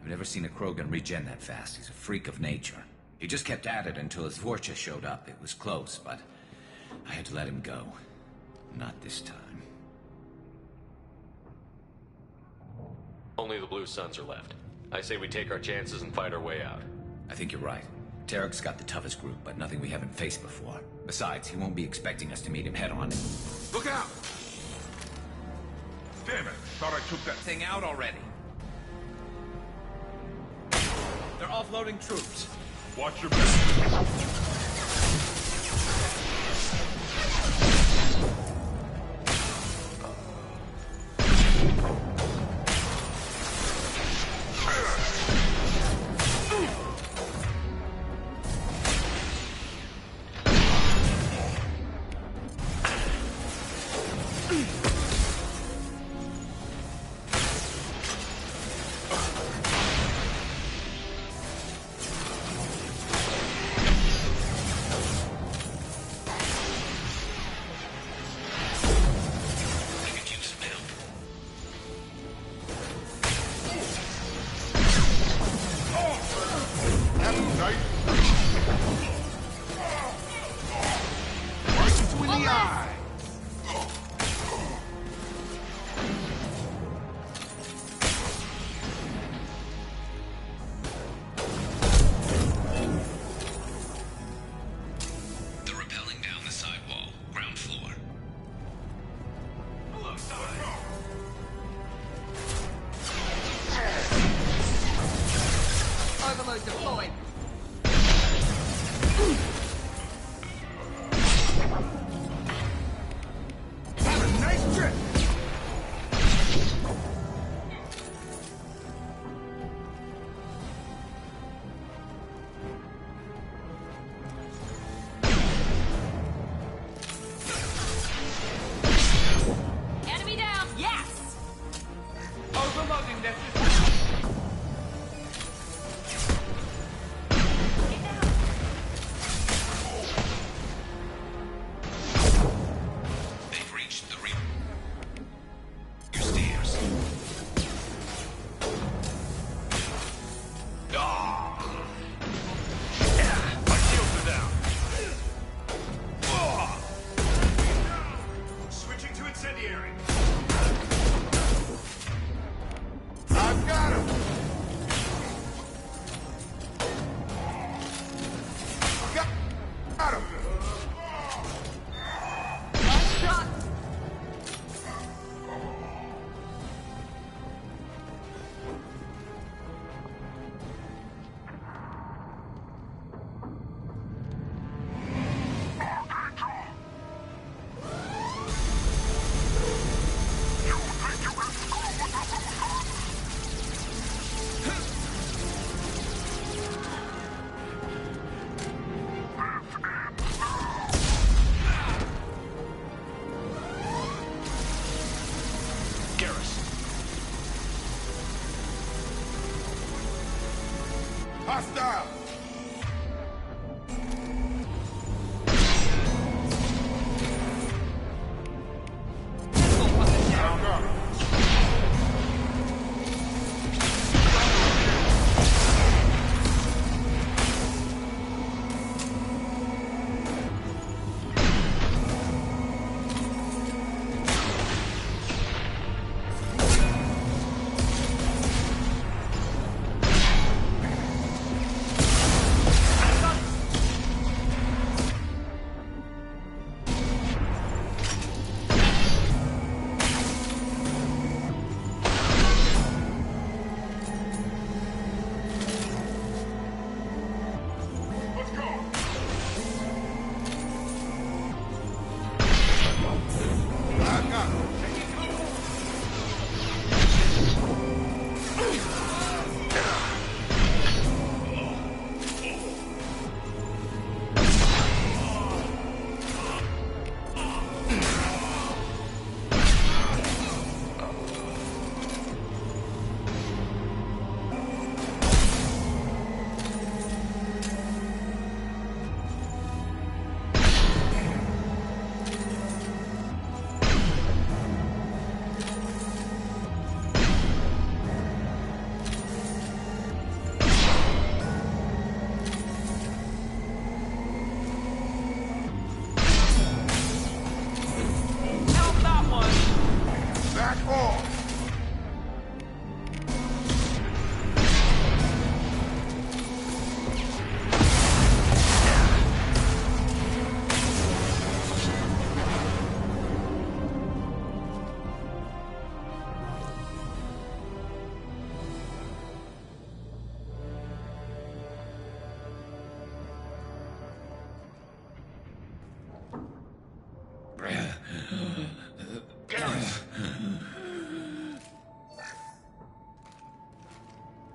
I've never seen a Krogan regen that fast. He's a freak of nature. He just kept at it until his Vorcha showed up. It was close, but I had to let him go. Not this time. Only the Blue Suns are left. I say we take our chances and fight our way out. I think you're right. Tarek's got the toughest group, but nothing we haven't faced before. Besides, he won't be expecting us to meet him head-on. Look out! Damn it! Thought I took that Thing out already. They're offloading troops. Watch your back. They're rappelling down the sidewall. Ground Hostile!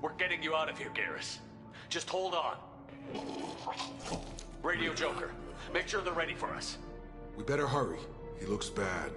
We're getting you out of here, Garrus. Just hold on. Radio Joker, make sure they're ready for us. We better hurry. He looks bad.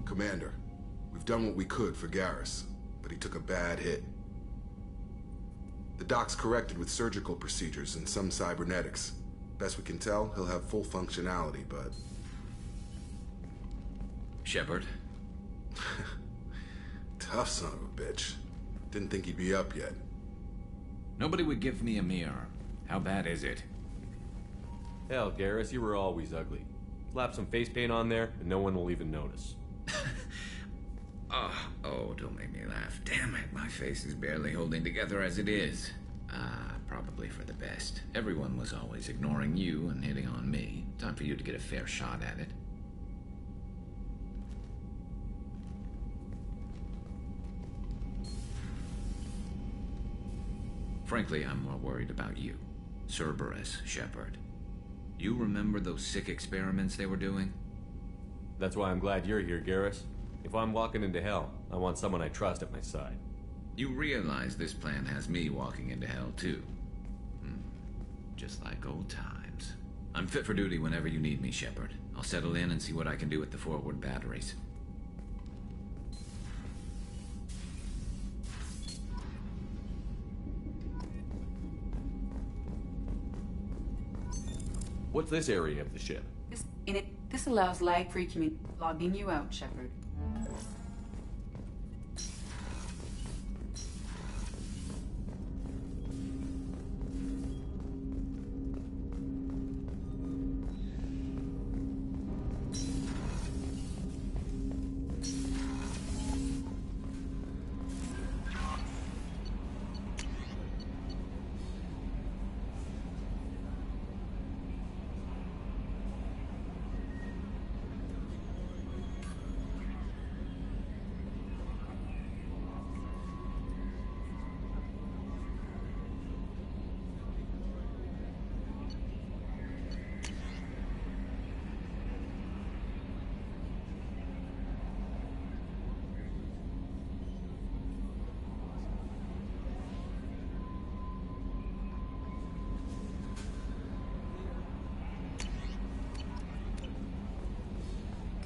Commander, we've done what we could for Garrus, but he took a bad hit. The doc's corrected with surgical procedures and some cybernetics. Best we can tell, he'll have full functionality, but... Shepard? Tough son of a bitch. Didn't think he'd be up yet. Nobody would give me a mirror. How bad is it? Hell, Garrus, you were always ugly. Slap some face paint on there, and no one will even notice. Oh, don't make me laugh. Damn it, my face is barely holding together as it is. Probably for the best. Everyone was always ignoring you and hitting on me. Time for you to get a fair shot at it. Frankly, I'm more worried about you. Cerberus, Shepard. You remember those sick experiments they were doing? That's why I'm glad you're here, Garrus. If I'm walking into hell, I want someone I trust at my side. You realize this plan has me walking into hell, too. Just like old times. I'm fit for duty whenever you need me, Shepard. I'll settle in and see what I can do with the forward batteries. What's this area of the ship? This allows lag-free logging you out, Shepard.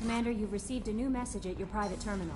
Commander, you've received a new message at your private terminal.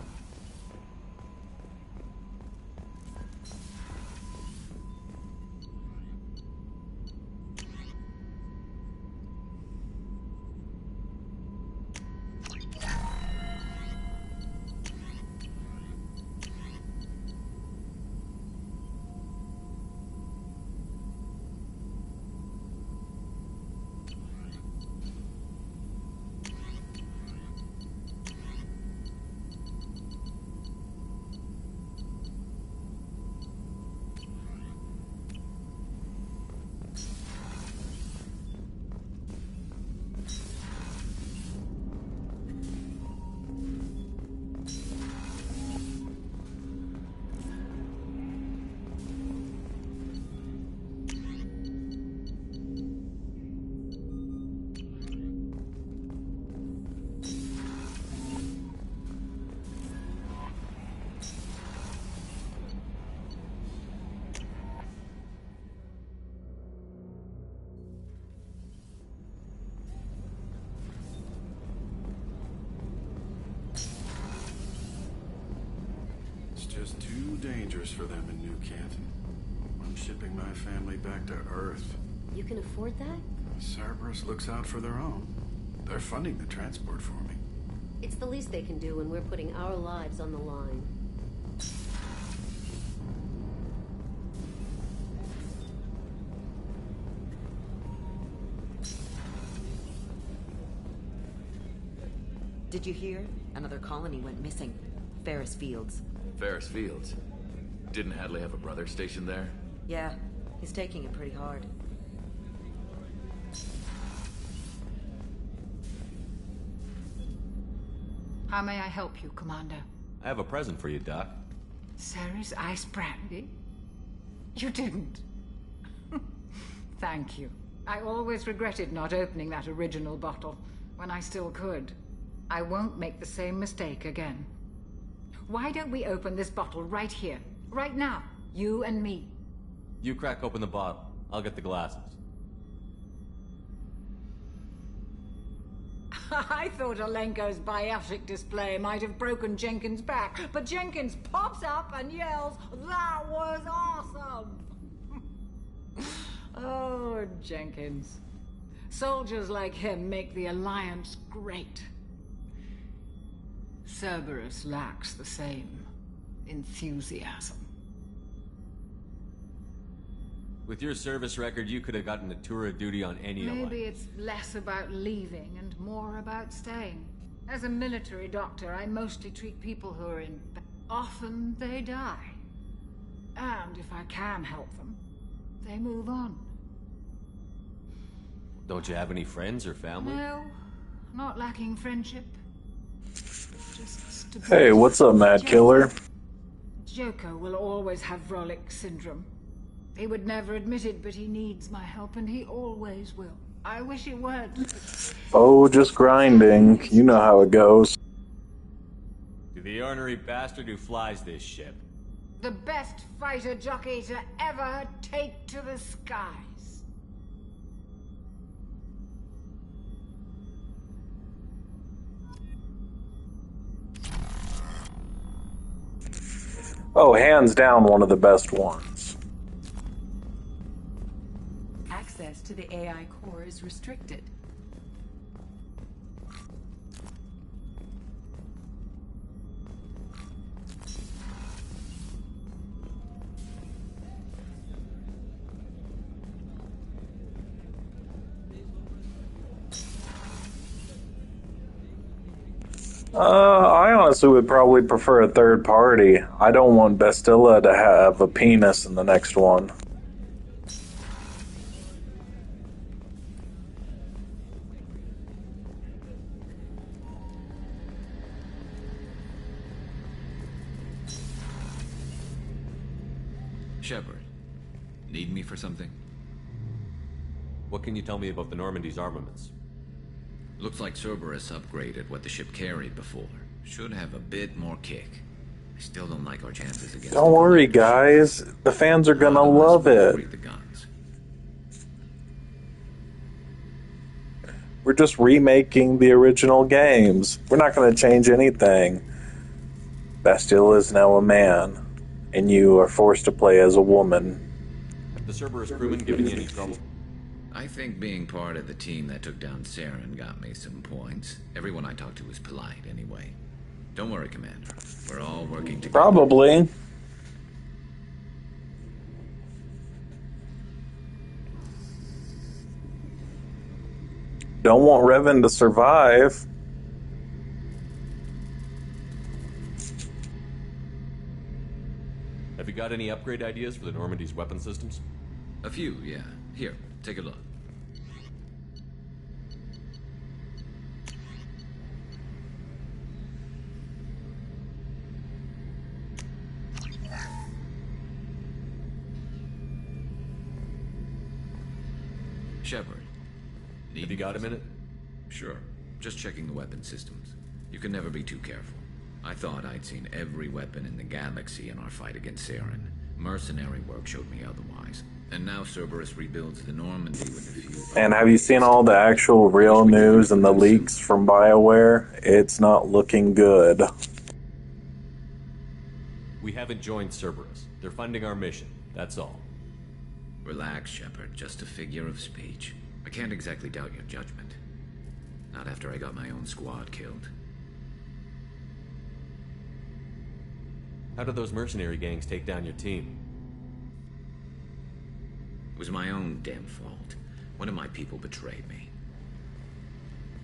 Just too dangerous for them in New Canton. I'm shipping my family back to Earth. You can afford that? Cerberus looks out for their own. They're funding the transport for me. It's the least they can do when we're putting our lives on the line. Did you hear? Another colony went missing. Ferris Fields. Ferris Fields? Didn't Hadley have a brother stationed there? Yeah, he's taking it pretty hard. How may I help you, Commander? I have a present for you, Doc. Ceres ice brandy? You didn't. Thank you. I always regretted not opening that original bottle when I still could. I won't make the same mistake again. Why don't we open this bottle right here, right now, you and me? You crack open the bottle. I'll get the glasses. I thought Alenko's biotic display might have broken Jenkins' back, but Jenkins pops up and yells, "That was awesome!" Oh, Jenkins. Soldiers like him make the Alliance great. Cerberus lacks the same enthusiasm. With your service record, you could have gotten a tour of duty on any alliance. Maybe it's less about leaving and more about staying. As a military doctor, I mostly treat people who are in... Often they die. And if I can help them, they move on. Don't you have any friends or family? No, not lacking friendship. Hey, what's up, Mad Killer? Joker will always have Vrolic syndrome. He would never admit it, but he needs my help, and he always will. I wish he weren't. Oh, just grinding. You know how it goes. To the ornery bastard who flies this ship. The best fighter jockey to ever take to the skies. Oh, hands down one of the best ones. Access to the AI core is restricted. I honestly would probably prefer a third party. I don't want Bastilla to have a penis in the next one. Shepard, need me for something? What can you tell me about the Normandy's armaments? Looks like Cerberus upgraded what the ship carried before. Should have a bit more kick. I still don't like our chances against... Don't worry, guys. The fans are gonna love it. The guns. We're just remaking the original games. We're not going to change anything. Bastille is now a man, and you are forced to play as a woman. Have the Cerberus crewmen given you any trouble? I think being part of the team that took down Saren got me some points. Everyone I talked to was polite anyway. Don't worry, Commander. We're all working together. Probably. Don't want Revan to survive. Have you got any upgrade ideas for the Normandy's weapon systems? A few, yeah. Here, take a look. Shepard. Have you got a minute? Sure. Just checking the weapon systems. You can never be too careful. I thought I'd seen every weapon in the galaxy in our fight against Saren. Mercenary work showed me otherwise. And now Cerberus rebuilds the Normandy with a few... And have you seen all the actual real news and the leaks from BioWare? It's not looking good. We haven't joined Cerberus. They're funding our mission. That's all. Relax, Shepard. Just a figure of speech. I can't exactly doubt your judgment. Not after I got my own squad killed. How did those mercenary gangs take down your team? It was my own damn fault. One of my people betrayed me.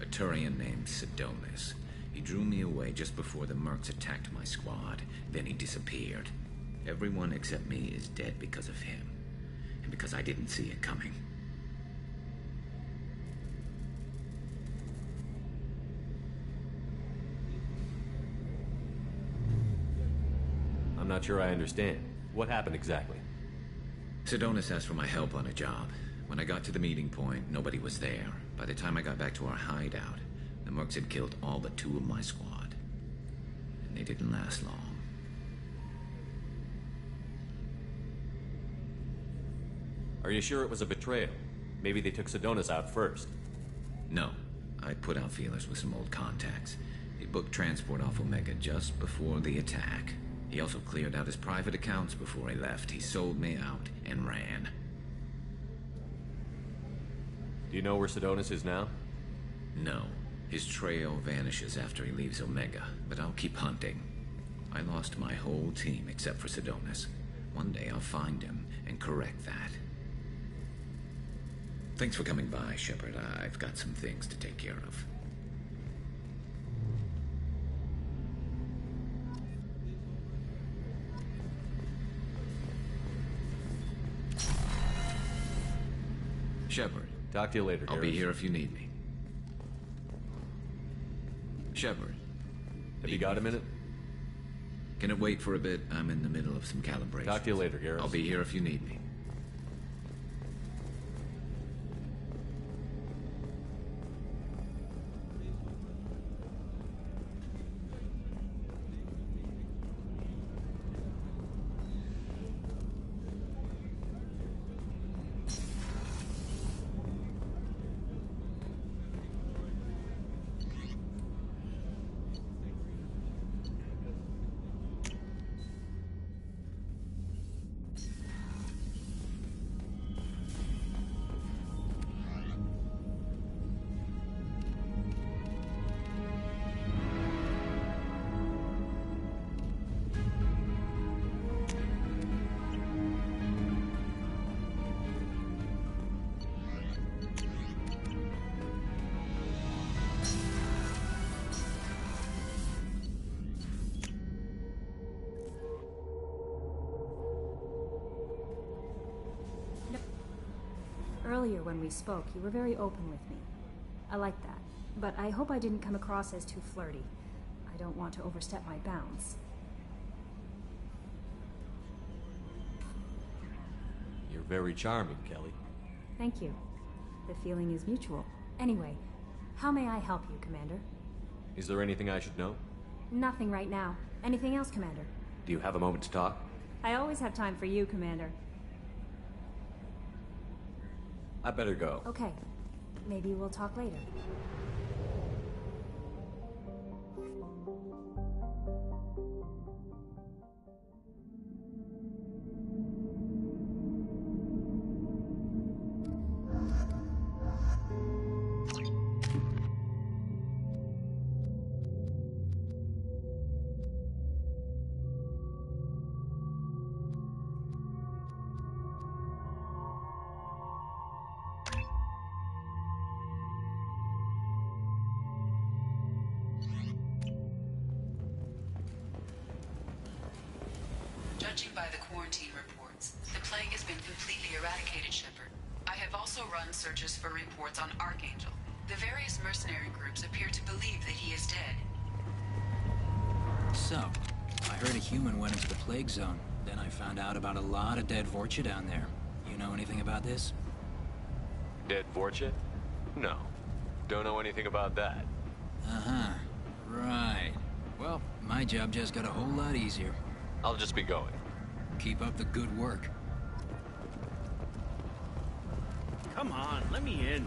A Turian named Sidonis. He drew me away just before the Mercs attacked my squad. Then he disappeared. Everyone except me is dead because of him. And because I didn't see it coming. I'm not sure I understand. What happened exactly? Sidonis asked for my help on a job. When I got to the meeting point, nobody was there. By the time I got back to our hideout, the Mercs had killed all but 2 of my squad. And they didn't last long. Are you sure it was a betrayal? Maybe they took Sidonis out first. No. I put out feelers with some old contacts. He booked transport off Omega just before the attack. He also cleared out his private accounts before he left. He sold me out and ran. Do you know where Sidonis is now? No. His trail vanishes after he leaves Omega, but I'll keep hunting. I lost my whole team except for Sidonis. One day I'll find him and correct that. Thanks for coming by, Shepard. I've got some things to take care of. Shepard. Talk to you later, I'll Garrus. be here if you need me. Shepard. Have you got a minute? Can it wait for a bit? I'm in the middle of some calibration. Talk to you later, Garrus. I'll be here if you need me. Earlier when we spoke, you were very open with me. I like that, but I hope I didn't come across as too flirty. I don't want to overstep my bounds. You're very charming, Kelly. Thank you. The feeling is mutual. Anyway, how may I help you, Commander? Is there anything I should know? Nothing right now. Anything else, Commander? Do you have a moment to talk? I always have time for you, Commander. I better go. Okay. Maybe we'll talk later. Judging by the quarantine reports, the plague has been completely eradicated, Shepard. I have also run searches for reports on Archangel. The various mercenary groups appear to believe that he is dead. So, I heard a human went into the plague zone. Then I found out about a lot of dead Vorcha down there. You know anything about this? Dead Vorcha? No. Don't know anything about that. Uh-huh. Right. Well, my job just got a whole lot easier. I'll just be going. Keep up the good work. Come on, let me in.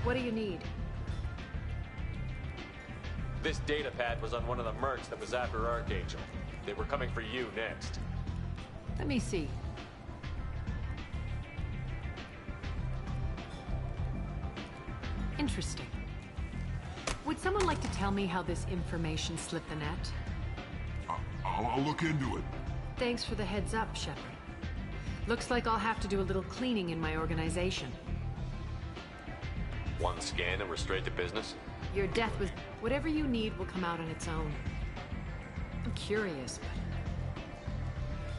What do you need? This data pad was on one of the mercs that was after Archangel. They were coming for you next. Let me see. Interesting. Would someone like to tell me how this information slipped the net? I'll look into it. Thanks for the heads up, Shepard. Looks like I'll have to do a little cleaning in my organization. One scan and we're straight to business? Your death was... Whatever you need will come out on its own. I'm curious, but...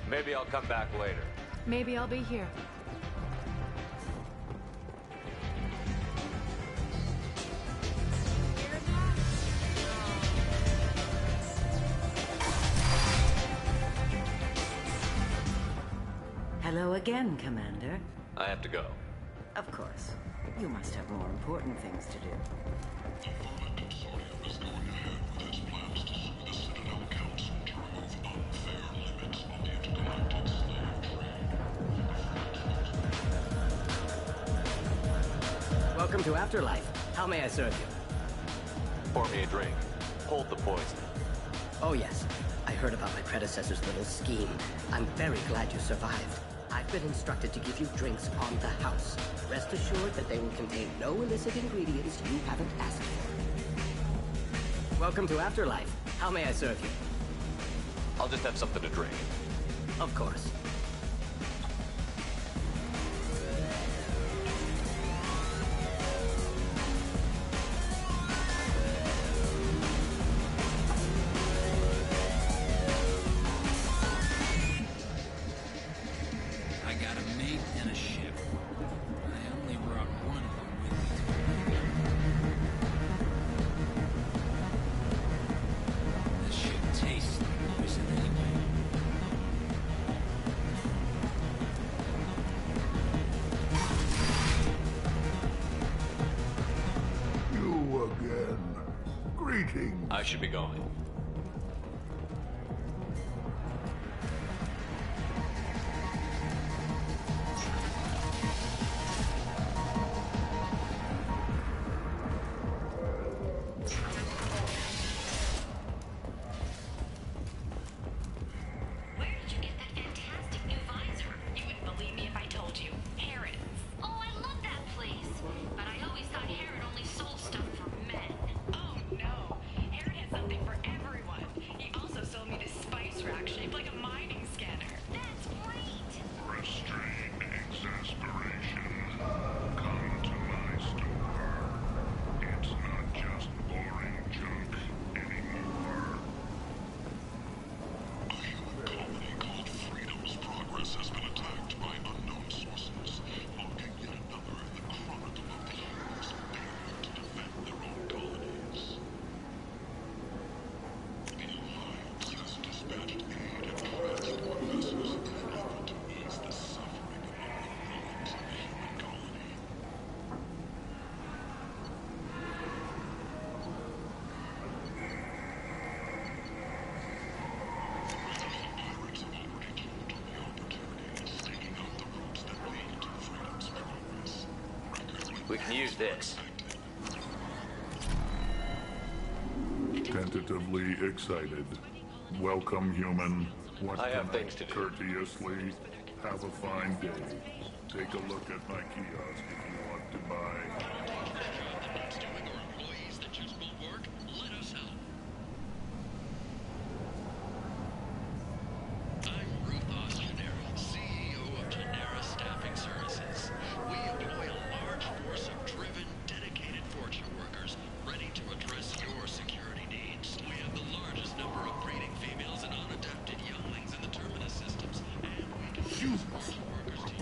Maybe I'll come back later. maybe I'll be here. Hello again, Commander. I have to go. Of course. You must have more important things to do. The Vermin Consortium is going ahead with its plans to sue the Citadel Council to remove unfair limits on the intergalactic slave trade. Welcome to Afterlife. How may I serve you? Pour me a drink. Hold the poison. Oh yes, I heard about my predecessor's little scheme. I'm very glad you survived. I've been instructed to give you drinks on the house. Rest assured that they will contain no illicit ingredients you haven't asked for. Welcome to Afterlife. How may I serve you? I'll just have something to drink. Of course. I got a mate and a ship. I only brought one of them with me. This ship tastes like poison anyway. You again. Greetings. I should be going. Where did you get that fantastic new visor? You wouldn't believe me if I told you. Herod. Oh, I love that place. But I always thought Herod only sold stuff for men. Oh, no. Herod has something for everyone. can use this. Tentatively excited. Welcome, human. What I can have things to do. Courteously. Have a fine day. Take a look at my kiosk if you want to buy.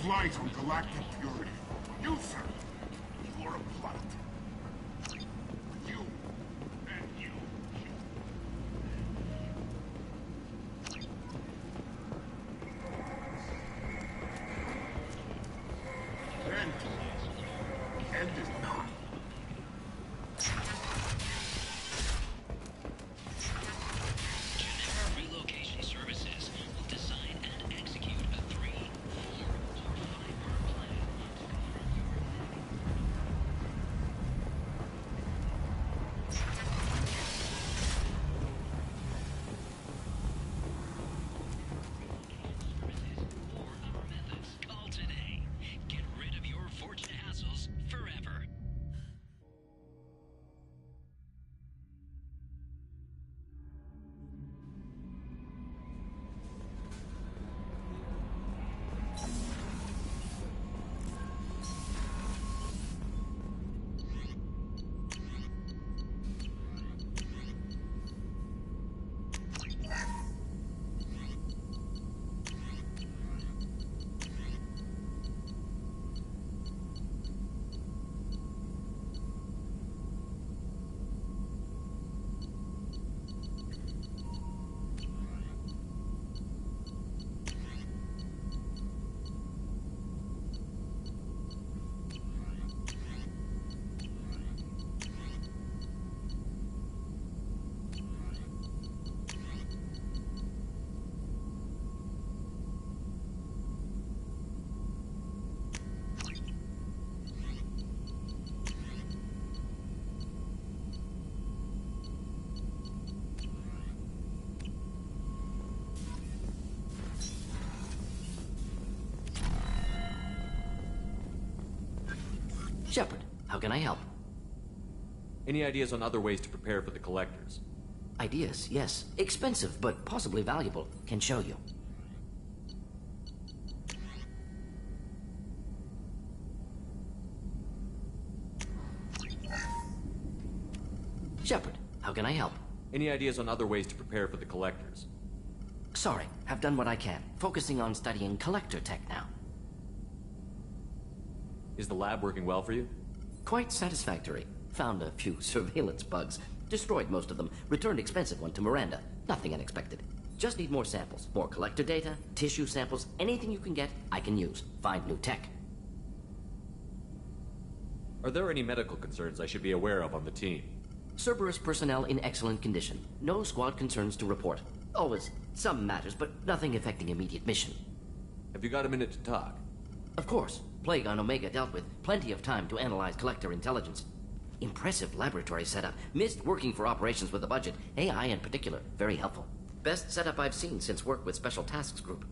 Blight on galactic purity. You, sir, you are a blight. You and you. End is not. Genera Relocation Services will design and execute a 3, 4, or 5-year plan. Call today. Get rid of your fortune hassles forever. Shepard, how can I help? Any ideas on other ways to prepare for the Collectors? Ideas, yes. Expensive, but possibly valuable. Can show you. Shepard, how can I help? Any ideas on other ways to prepare for the Collectors? Sorry, have done what I can. Focusing on studying Collector tech now. Is the lab working well for you? Quite satisfactory. Found a few surveillance bugs. Destroyed most of them. Returned expensive one to Miranda. Nothing unexpected. Just need more samples. More Collector data, tissue samples, anything you can get, I can use. Find new tech. Are there any medical concerns I should be aware of on the team? Cerberus personnel in excellent condition. No squad concerns to report. Always some matters, but nothing affecting immediate mission. Have you got a minute to talk? Of course. Plague on Omega dealt with. Plenty of time to analyze Collector intelligence. Impressive laboratory setup. Missed working for operations with a budget. AI in particular. Very helpful. Best setup I've seen since work with Special Tasks Group.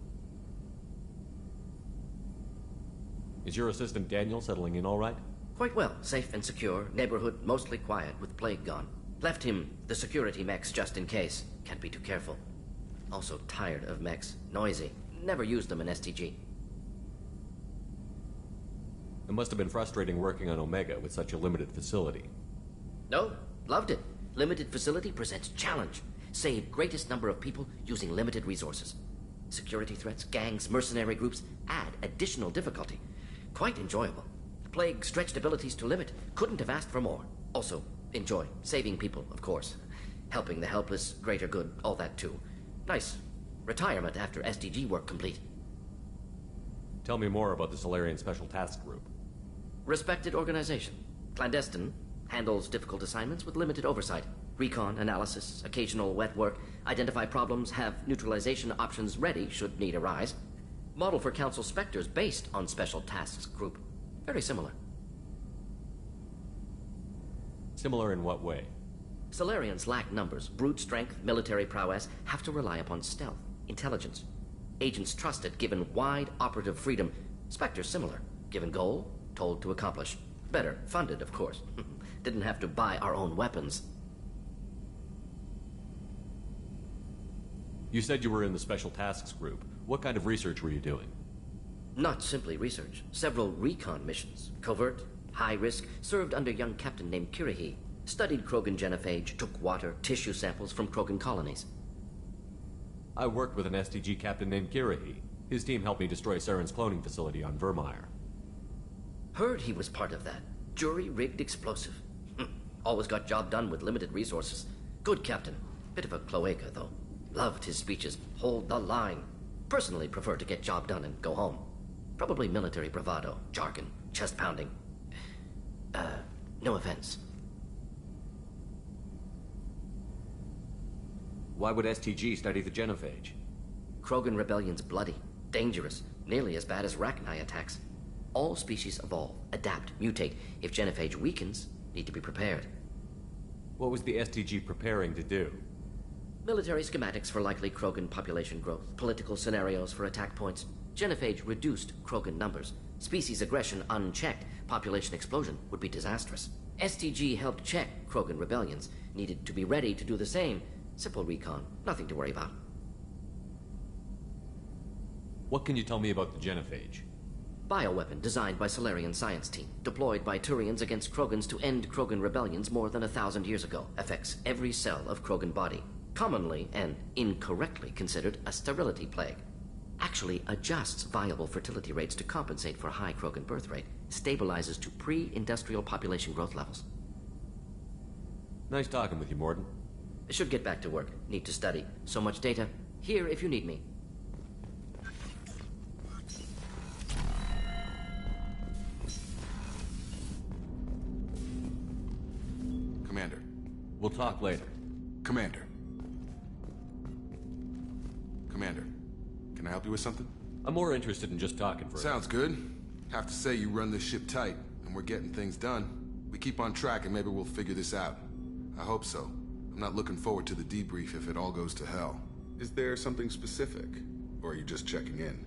Is your assistant Daniel settling in all right? Quite well. Safe and secure. Neighborhood mostly quiet with Plague gone. Left him the security mechs just in case. Can't be too careful. Also tired of mechs. Noisy. Never used them in STG. It must have been frustrating working on Omega with such a limited facility. No, loved it. Limited facility presents challenge. Save greatest number of people using limited resources. Security threats, gangs, mercenary groups add additional difficulty. Quite enjoyable. Plague stretched abilities to limit. Couldn't have asked for more. Also, enjoy. Saving people, of course. Helping the helpless, greater good, all that too. Nice. Retirement after SDG work complete. Tell me more about the Solarian Special Task Group. Respected organization. Clandestine. Handles difficult assignments with limited oversight. Recon, analysis, occasional wet work. Identify problems, have neutralization options ready should need arise. Model for Council Spectres based on Special Tasks Group. Very similar. Similar in what way? Salarians lack numbers, brute strength, military prowess, have to rely upon stealth, intelligence. Agents trusted, given wide operative freedom. Spectres similar, given goal, told to accomplish. Better funded, of course. Didn't have to buy our own weapons. You said you were in the Special Tasks Group. What kind of research were you doing? Not simply research. Several recon missions. Covert, high risk, served under a young captain named Kirihi. Studied Krogan genophage, took water, tissue samples from Krogan colonies. I worked with an STG captain named Kirihi. His team helped me destroy Saren's cloning facility on Vermeer. Heard he was part of that. Jury-rigged explosive. Always got job done with limited resources. Good captain. Bit of a cloaca, though. Loved his speeches. Hold the line. Personally prefer to get job done and go home. Probably military bravado, jargon, chest pounding. No offense. Why would STG study the genophage? Krogan rebellion's bloody, dangerous, nearly as bad as Rachni attacks. All species evolve, adapt, mutate. If genophage weakens, need to be prepared. What was the STG preparing to do? Military schematics for likely Krogan population growth, political scenarios for attack points. Genophage reduced Krogan numbers. Species aggression unchecked, population explosion would be disastrous. STG helped check Krogan rebellions, needed to be ready to do the same. Simple recon, nothing to worry about. What can you tell me about the genophage? Bioweapon designed by Salarian science team, deployed by Turians against Krogans to end Krogan rebellions more than 1,000 years ago. Affects every cell of Krogan body. Commonly and incorrectly considered a sterility plague. Actually adjusts viable fertility rates to compensate for high Krogan birth rate. Stabilizes to pre-industrial population growth levels. Nice talking with you, Mordin. Should get back to work. Need to study. So much data. Here if you need me. Commander. We'll talk later. Commander. Commander, can I help you with something? I'm more interested in just talking for Sounds good. Have to say you run this ship tight, and we're getting things done. We keep on track and maybe we'll figure this out. I hope so. I'm not looking forward to the debrief if it all goes to hell. Is there something specific? Or are you just checking in?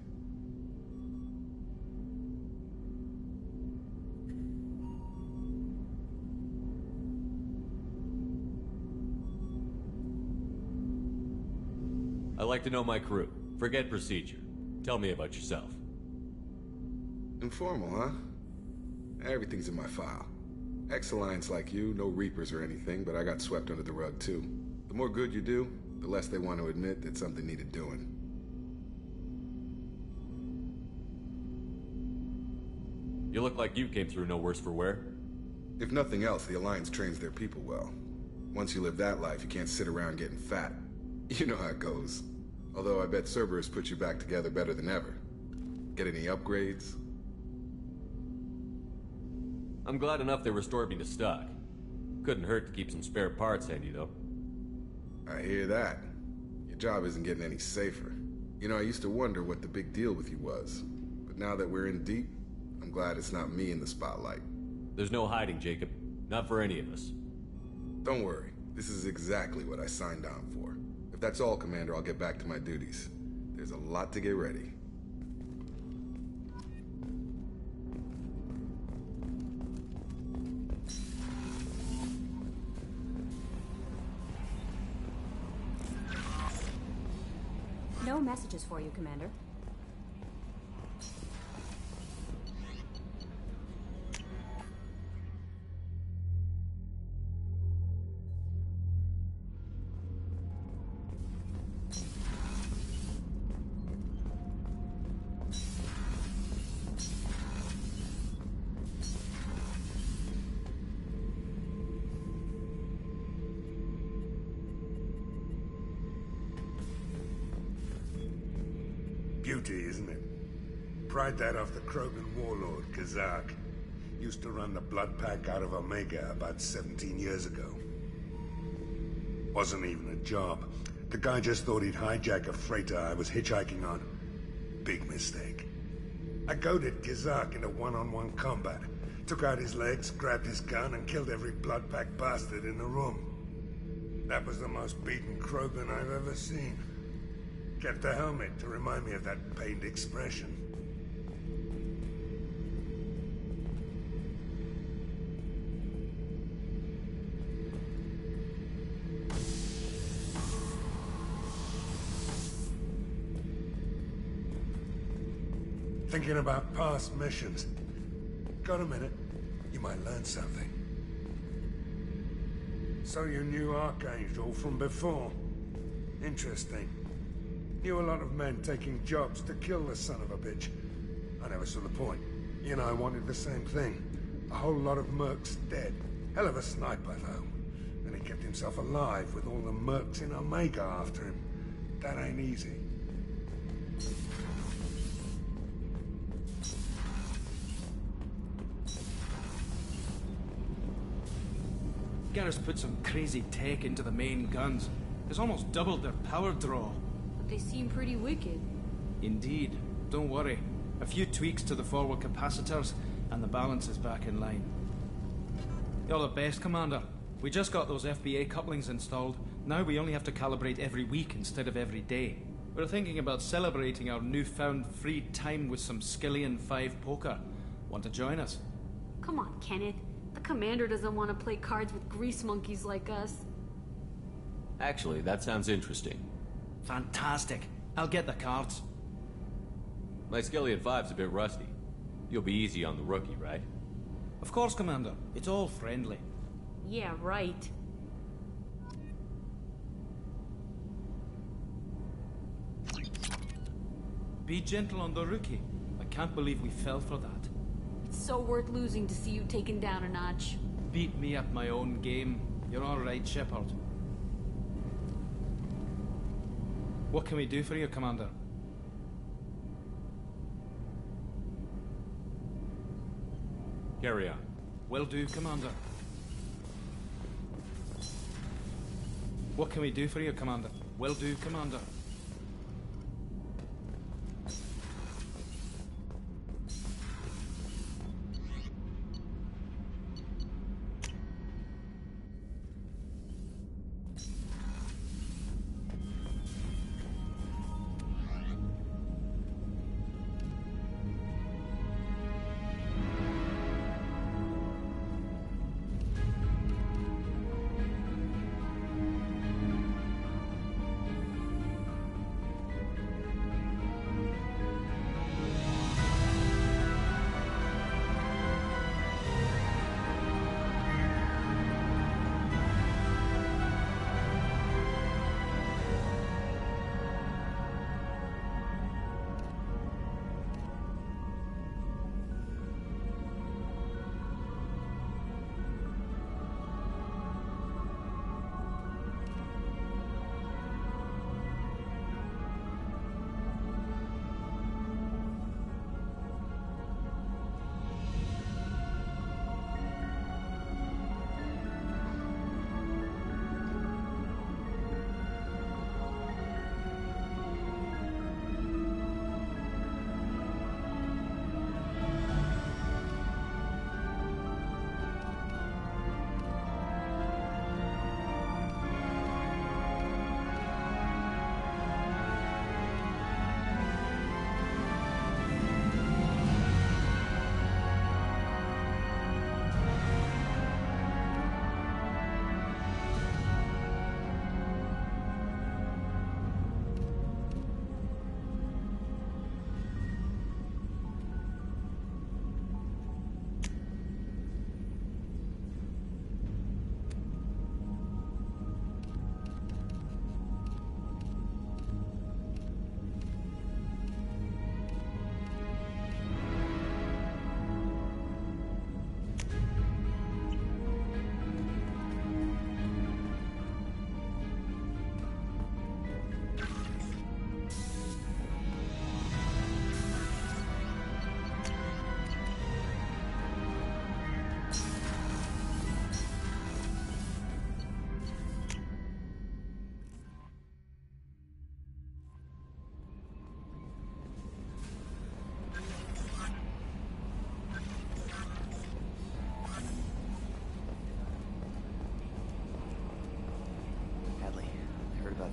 I like to know my crew. Forget procedure. Tell me about yourself. Informal, huh? Everything's in my file. Ex-Alliance like you, no Reapers or anything, but I got swept under the rug too. The more good you do, the less they want to admit that something needed doing. You look like you came through no worse for wear. If nothing else, the Alliance trains their people well. Once you live that life, you can't sit around getting fat. You know how it goes. Although I bet Cerberus put you back together better than ever. Get any upgrades? I'm glad enough they restored me to stock. Couldn't hurt to keep some spare parts handy, though. I hear that. Your job isn't getting any safer. You know, I used to wonder what the big deal with you was. But now that we're in deep, I'm glad it's not me in the spotlight. There's no hiding, Jacob. Not for any of us. Don't worry. This is exactly what I signed on for. If that's all, Commander, I'll get back to my duties. There's a lot to get ready. No messages for you, Commander. Beauty, isn't it? Pried that off the Krogan warlord, Kazak. Used to run the blood pack out of Omega about 17 years ago. Wasn't even a job. The guy just thought he'd hijack a freighter I was hitchhiking on. Big mistake. I goaded Kazak into one-on-one combat. Took out his legs, grabbed his gun, and killed every blood-pack bastard in the room. That was the most beaten Krogan I've ever seen. Kept a helmet to remind me of that pained expression. Thinking about past missions. Got a minute? You might learn something. So you knew Archangel from before? Interesting. Knew a lot of men taking jobs to kill the son of a bitch. I never saw the point. You and I wanted the same thing. A whole lot of mercs dead. Hell of a sniper, though. And he kept himself alive with all the mercs in Omega after him. That ain't easy. Garrus put some crazy tech into the main guns. It's almost doubled their power draw. But they seem pretty wicked. Indeed. Don't worry. A few tweaks to the forward capacitors, and the balance is back in line. You're the best, Commander. We just got those FBA couplings installed. Now we only have to calibrate every week instead of every day. We're thinking about celebrating our newfound free time with some Skillian 5 poker. Want to join us? Come on, Kenneth. The Commander doesn't want to play cards with grease monkeys like us. Actually, that sounds interesting. Fantastic. I'll get the cards. My Skillian 5's a bit rusty. You'll be easy on the rookie, right? Of course, Commander. It's all friendly. Yeah, right. Be gentle on the rookie. I can't believe we fell for that. It's so worth losing to see you taken down a notch. Beat me at my own game. You're all right, Shepard. What can we do for you, Commander? Carry on. Will do, Commander. What can we do for you, Commander? Will do, Commander.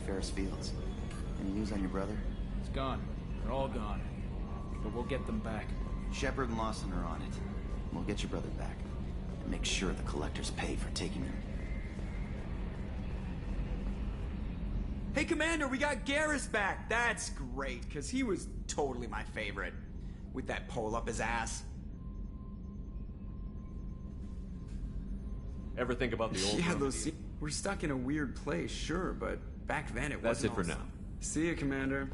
Ferris Fields. Any news on your brother? It's gone. They're all gone. But we'll get them back. Shepard and Lawson are on it. We'll get your brother back. And make sure the collectors pay for taking him. Hey, Commander, we got Garrus back. That's great, because he was totally my favorite. With that pole up his ass. Ever think about the old Yeah, Roman those... deal? We're stuck in a weird place, sure, but back then it That's wasn't it for all- now. See ya, Commander.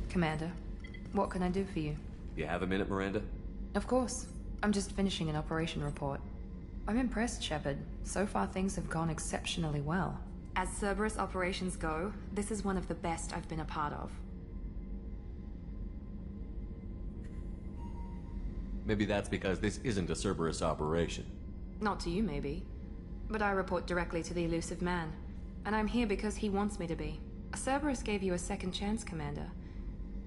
Commander, what can I do for you? You have a minute, Miranda? Of course. I'm just finishing an operation report. I'm impressed, Shepard. So far things have gone exceptionally well. As Cerberus operations go, this is one of the best I've been a part of. Maybe that's because this isn't a Cerberus operation. Not to you, maybe. But I report directly to the Elusive Man. And I'm here because he wants me to be. Cerberus gave you a second chance, Commander.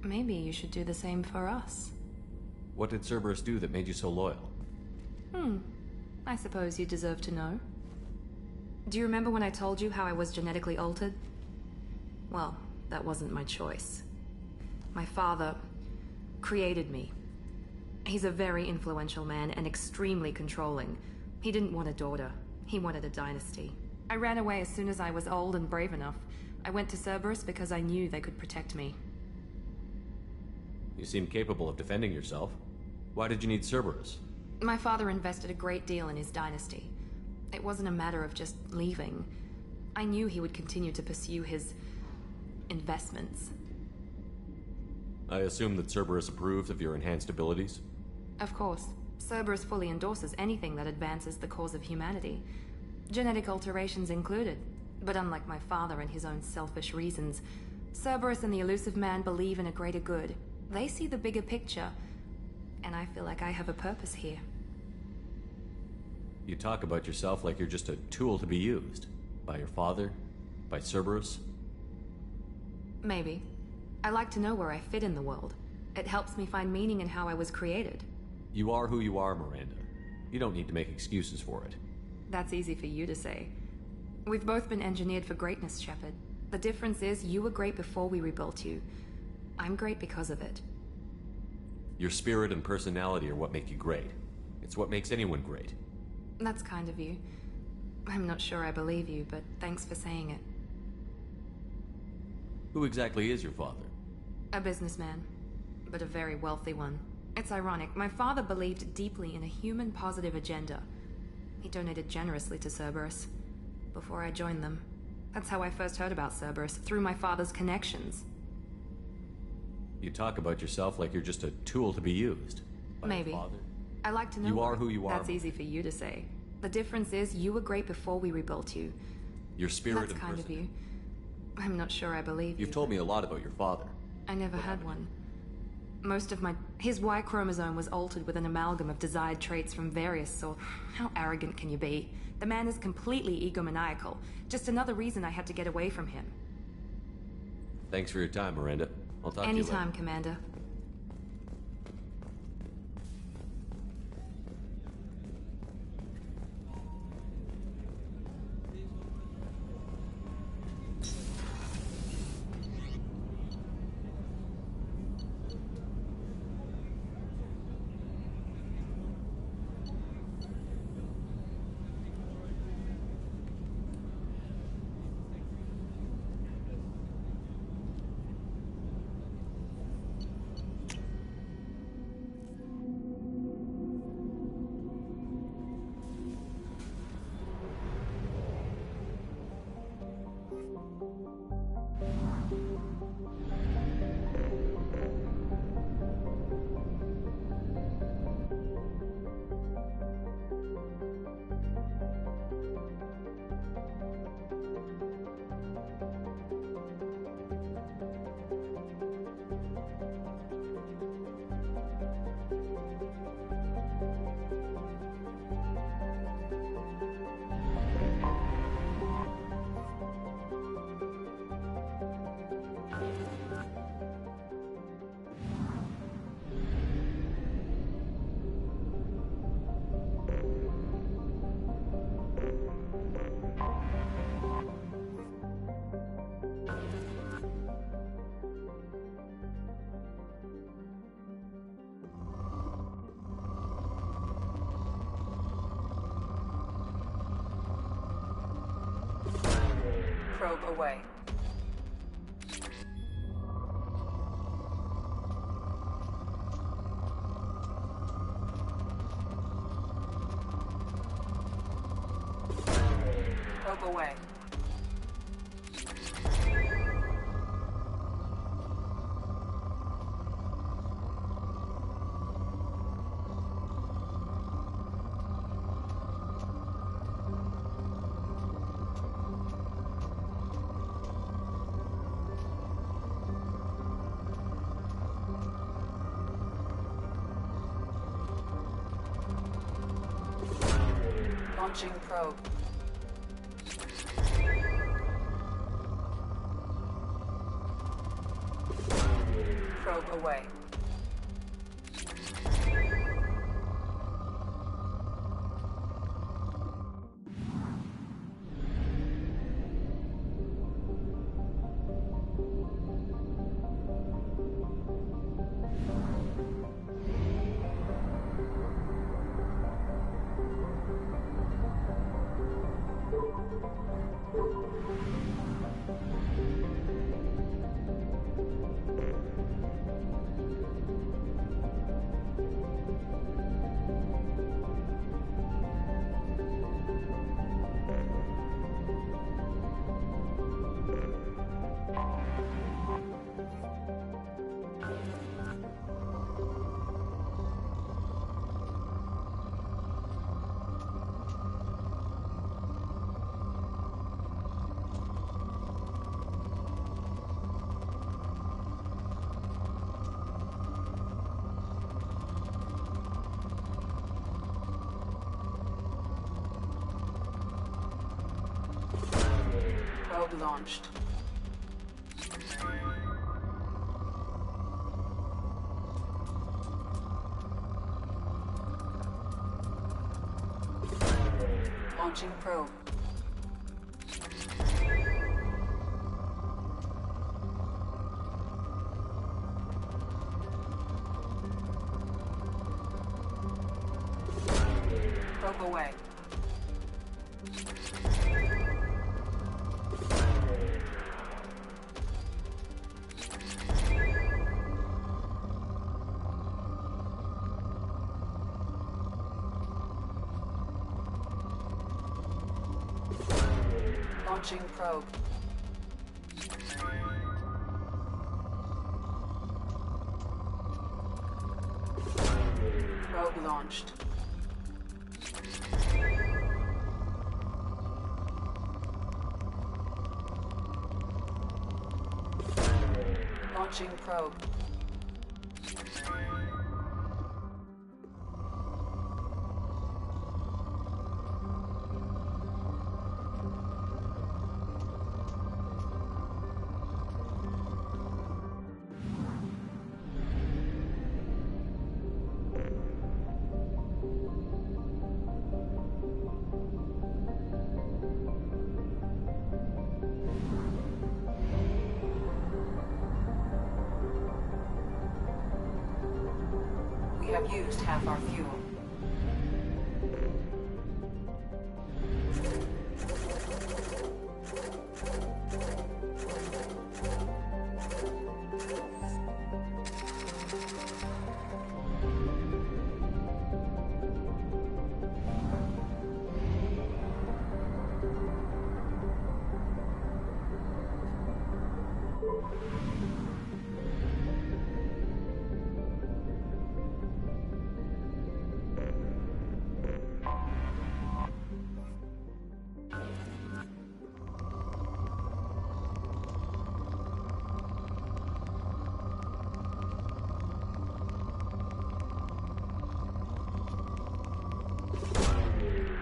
Maybe you should do the same for us. What did Cerberus do that made you so loyal? I suppose you deserve to know. Do you remember when I told you how I was genetically altered? Well, that wasn't my choice. My father created me. He's a very influential man and extremely controlling. He didn't want a daughter. He wanted a dynasty. I ran away as soon as I was old and brave enough. I went to Cerberus because I knew they could protect me. You seem capable of defending yourself. Why did you need Cerberus? My father invested a great deal in his dynasty. It wasn't a matter of just leaving. I knew he would continue to pursue his investments. I assume that Cerberus approved of your enhanced abilities? Of course. Cerberus fully endorses anything that advances the cause of humanity. Genetic alterations included. But unlike my father and his own selfish reasons, Cerberus and the Elusive Man believe in a greater good. They see the bigger picture, and I feel like I have a purpose here. You talk about yourself like you're just a tool to be used. By your father? By Cerberus? Maybe. I like to know where I fit in the world. It helps me find meaning in how I was created. You are who you are, Miranda. You don't need to make excuses for it. That's easy for you to say. We've both been engineered for greatness, Shepard. The difference is you were great before we rebuilt you. I'm great because of it. Your spirit and personality are what make you great. It's what makes anyone great. That's kind of you. I'm not sure I believe you, but thanks for saying it. Who exactly is your father? A businessman, but a very wealthy one. It's ironic. My father believed deeply in a human-positive agenda. He donated generously to Cerberus before I joined them. That's how I first heard about Cerberus, through my father's connections. You talk about yourself like you're just a tool to be used. By Maybe. your father? I like to know You are who you are. That's easy for you to say. The difference is you were great before we rebuilt you. Your spirit That's and kind of personality. you. I'm not sure I believe You've you. told me a lot about your father. I never had one. Most of his Y chromosome was altered with an amalgam of desired traits from various sorts. How arrogant can you be? The man is completely egomaniacal. Just another reason I had to get away from him. Thanks for your time, Miranda. I'll talk to you later. Anytime, Commander. Probe away. Probe away. Launching probe. Probe away. Probe launched. Launching probe. Probe away. Launching probe. Probe launched. Launching probe. We have used half our fuel.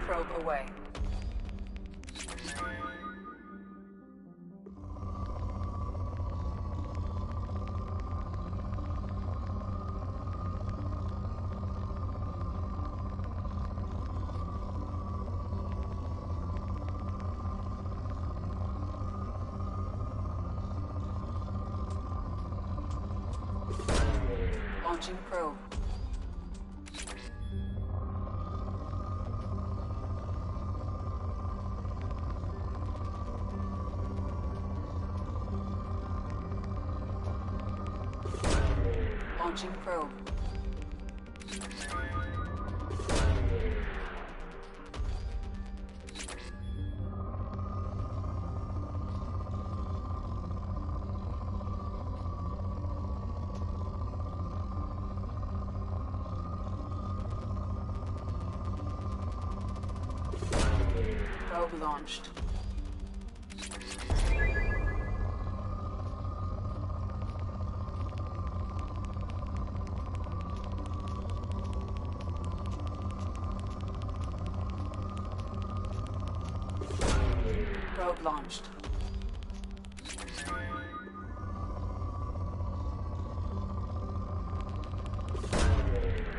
Probe away. Launching probe. Launching probe. Probe launched. Probe launched.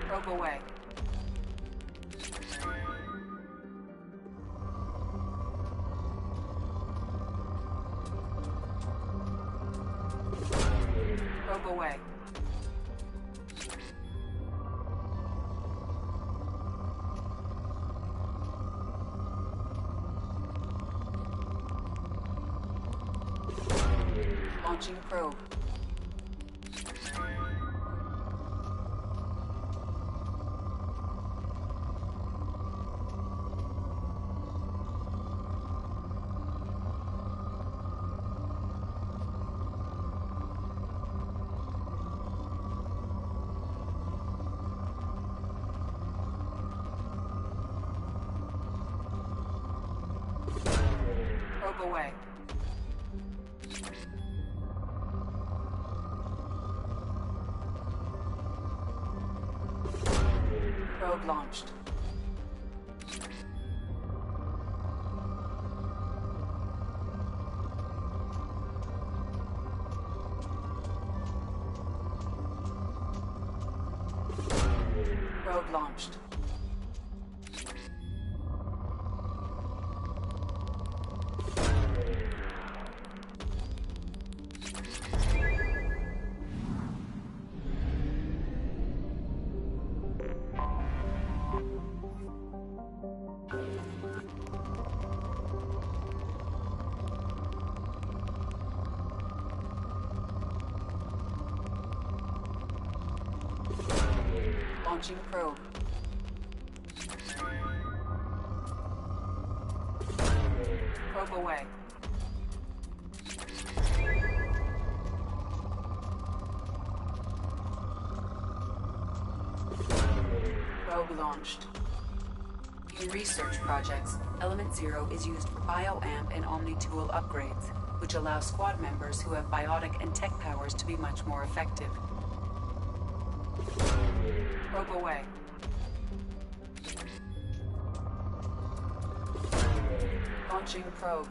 Probe away. Probe away. Launching probe. Probe away. Probe launched. Probe launched. Launching probe. Probe away. Probe launched. In research projects, Element Zero is used for bioamp and omni-tool upgrades, which allow squad members who have biotic and tech powers to be much more effective. Probe away. Launching probe.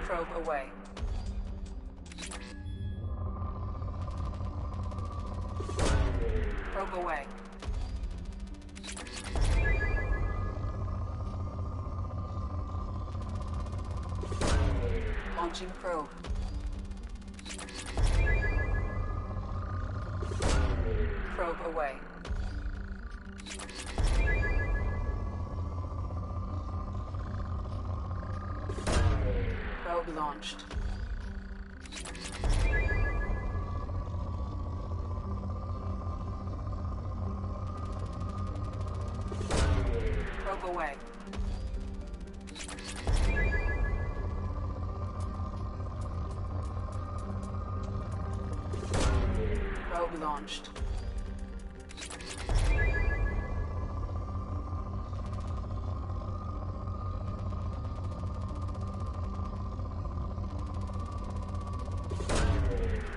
Probe away. Probe away. Launching probe. Probe away. Probe launched. Probe away. Probe launched.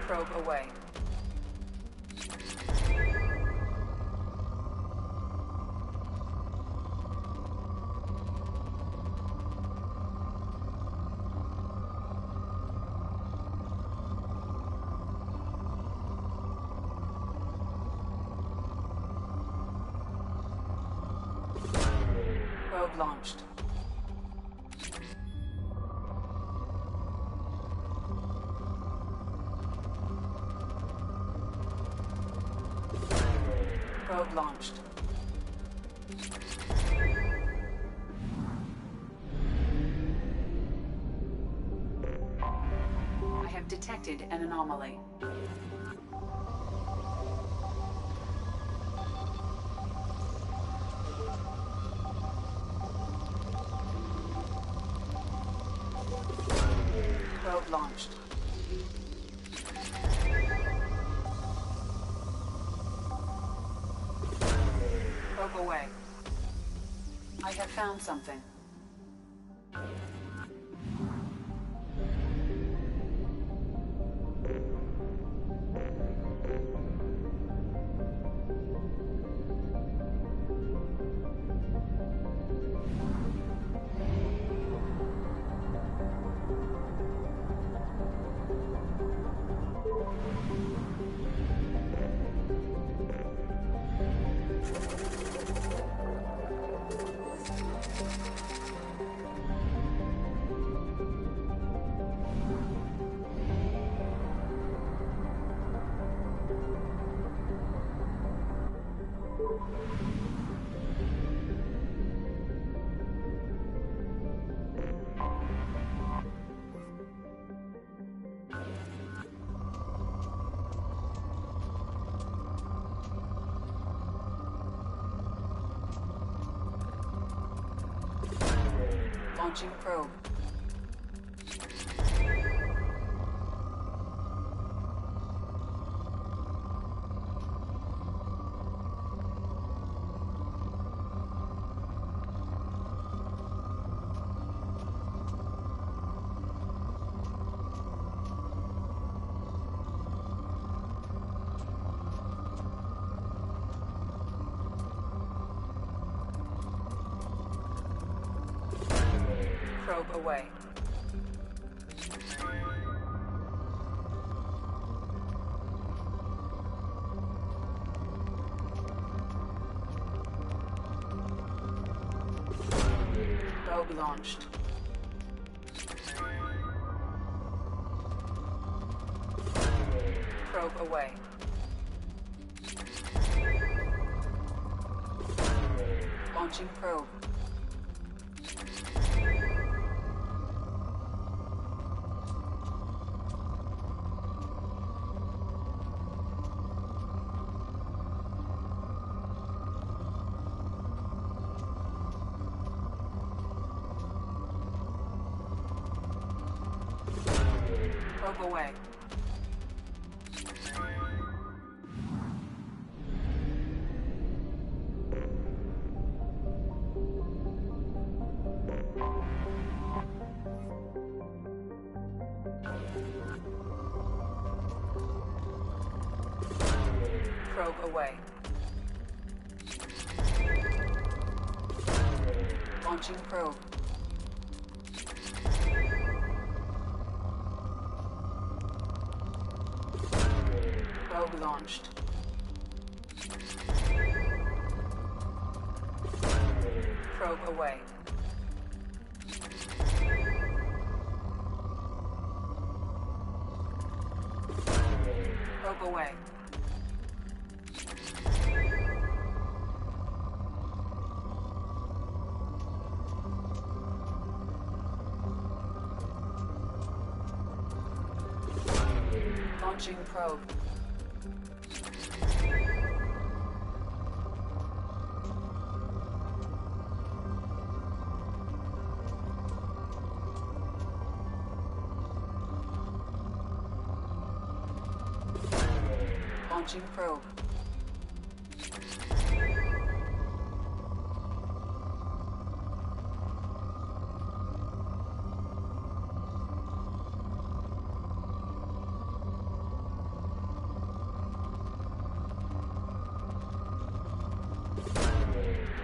Probe away. Probe launched. Probe launched. have detected an anomaly. Probe launched. Probe away. I have found something. Launching probe. Probe away. Probe launched. Probe away. Launching probe. Probe away. Probe away. Launching probe. Probe launched. Probe away. Probe away. Launching probe. Launching probe.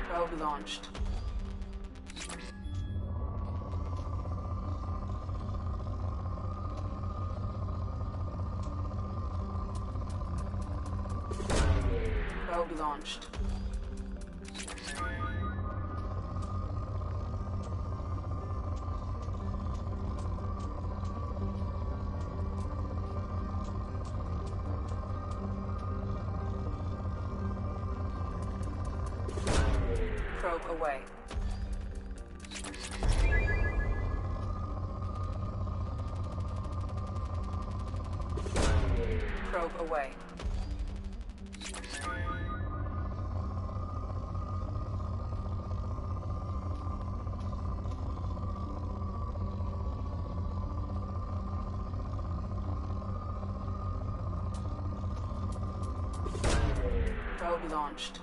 Probe launched. Probe launched. Probe away. probe away. Probe launched.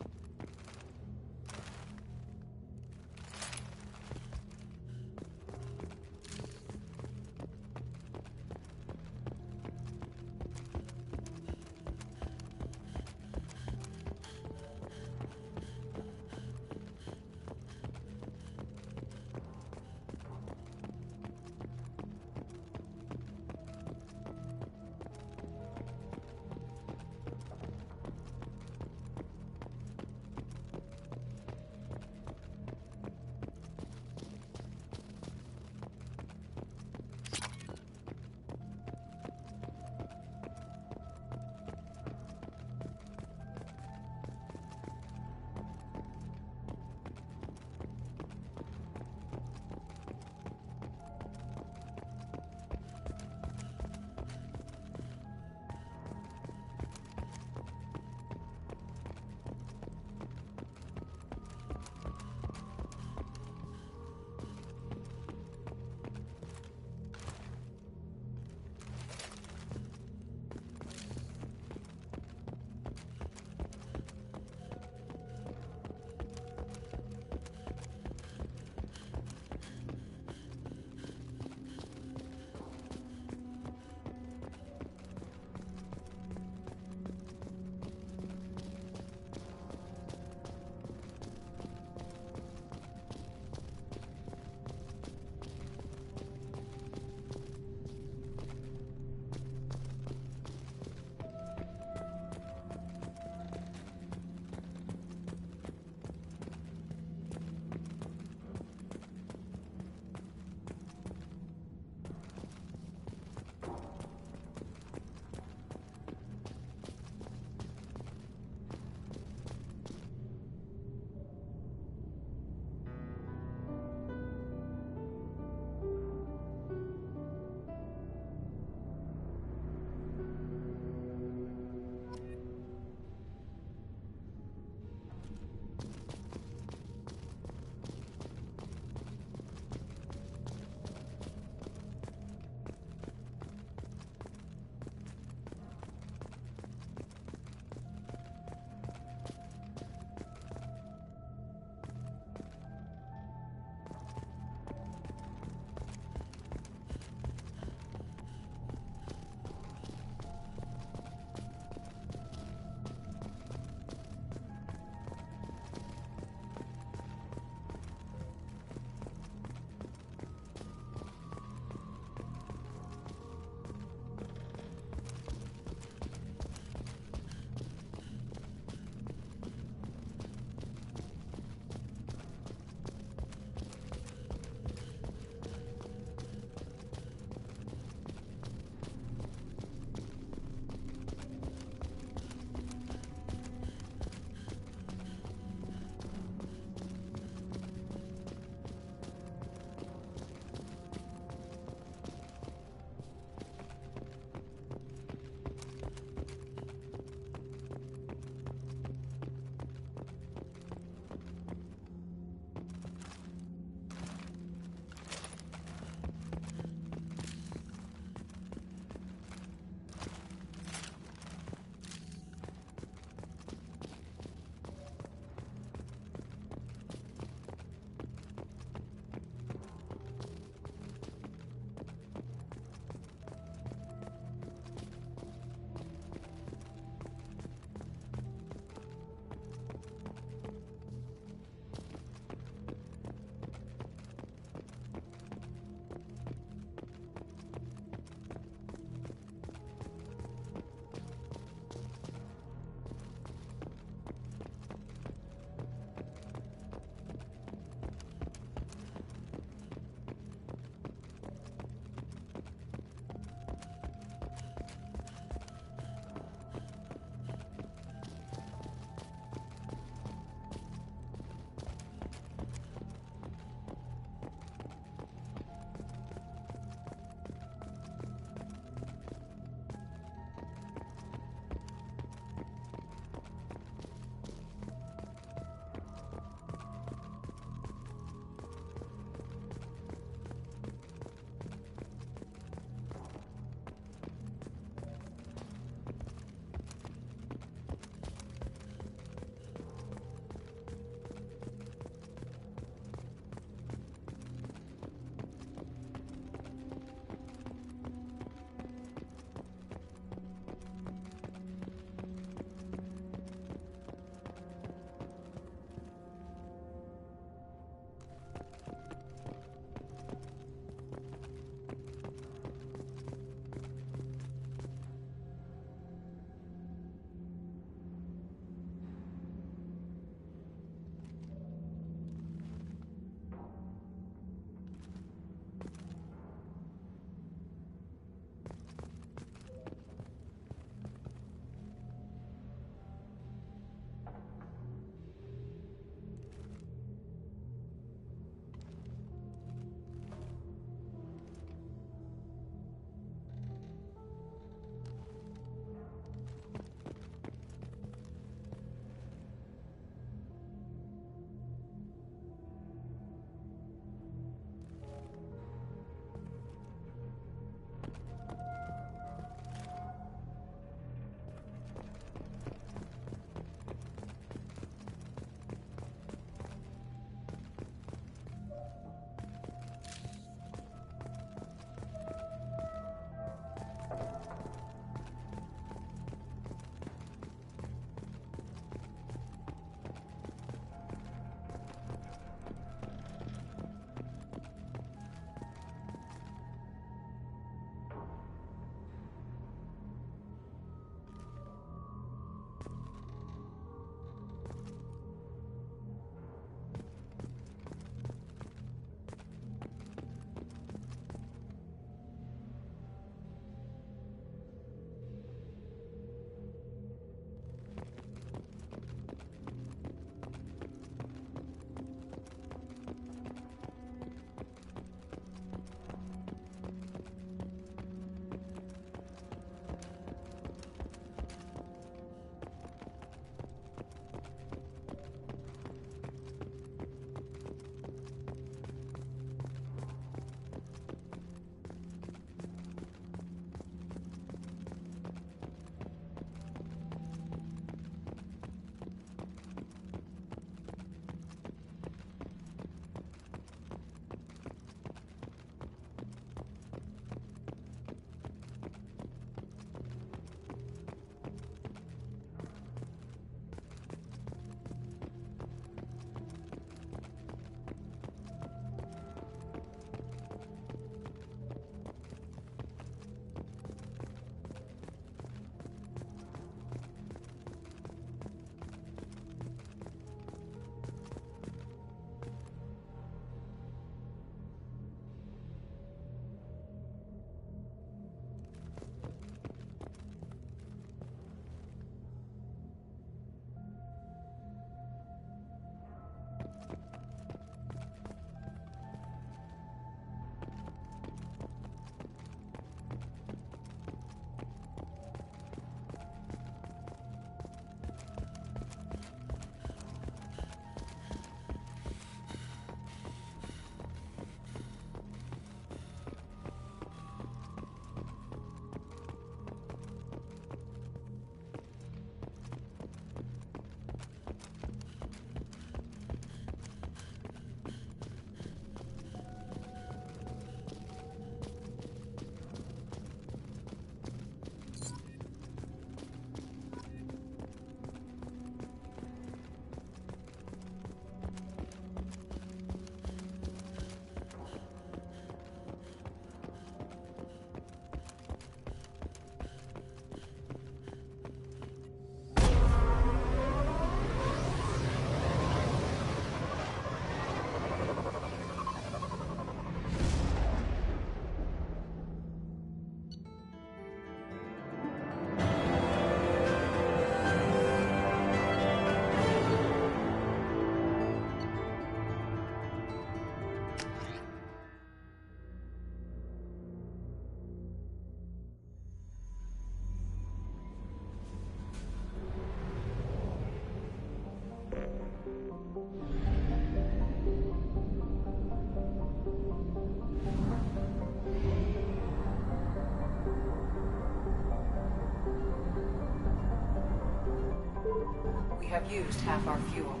have used half our fuel.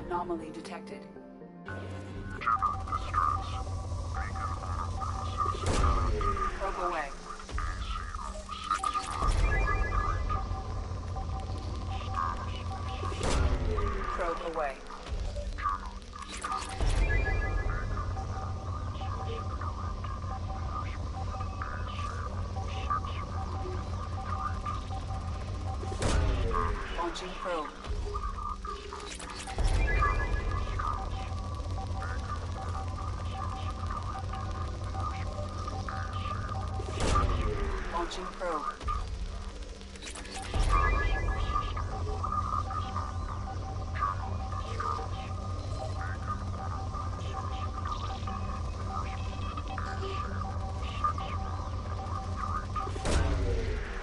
Anomaly detected. Probe away. Probe away. Launching probe. Launching probe.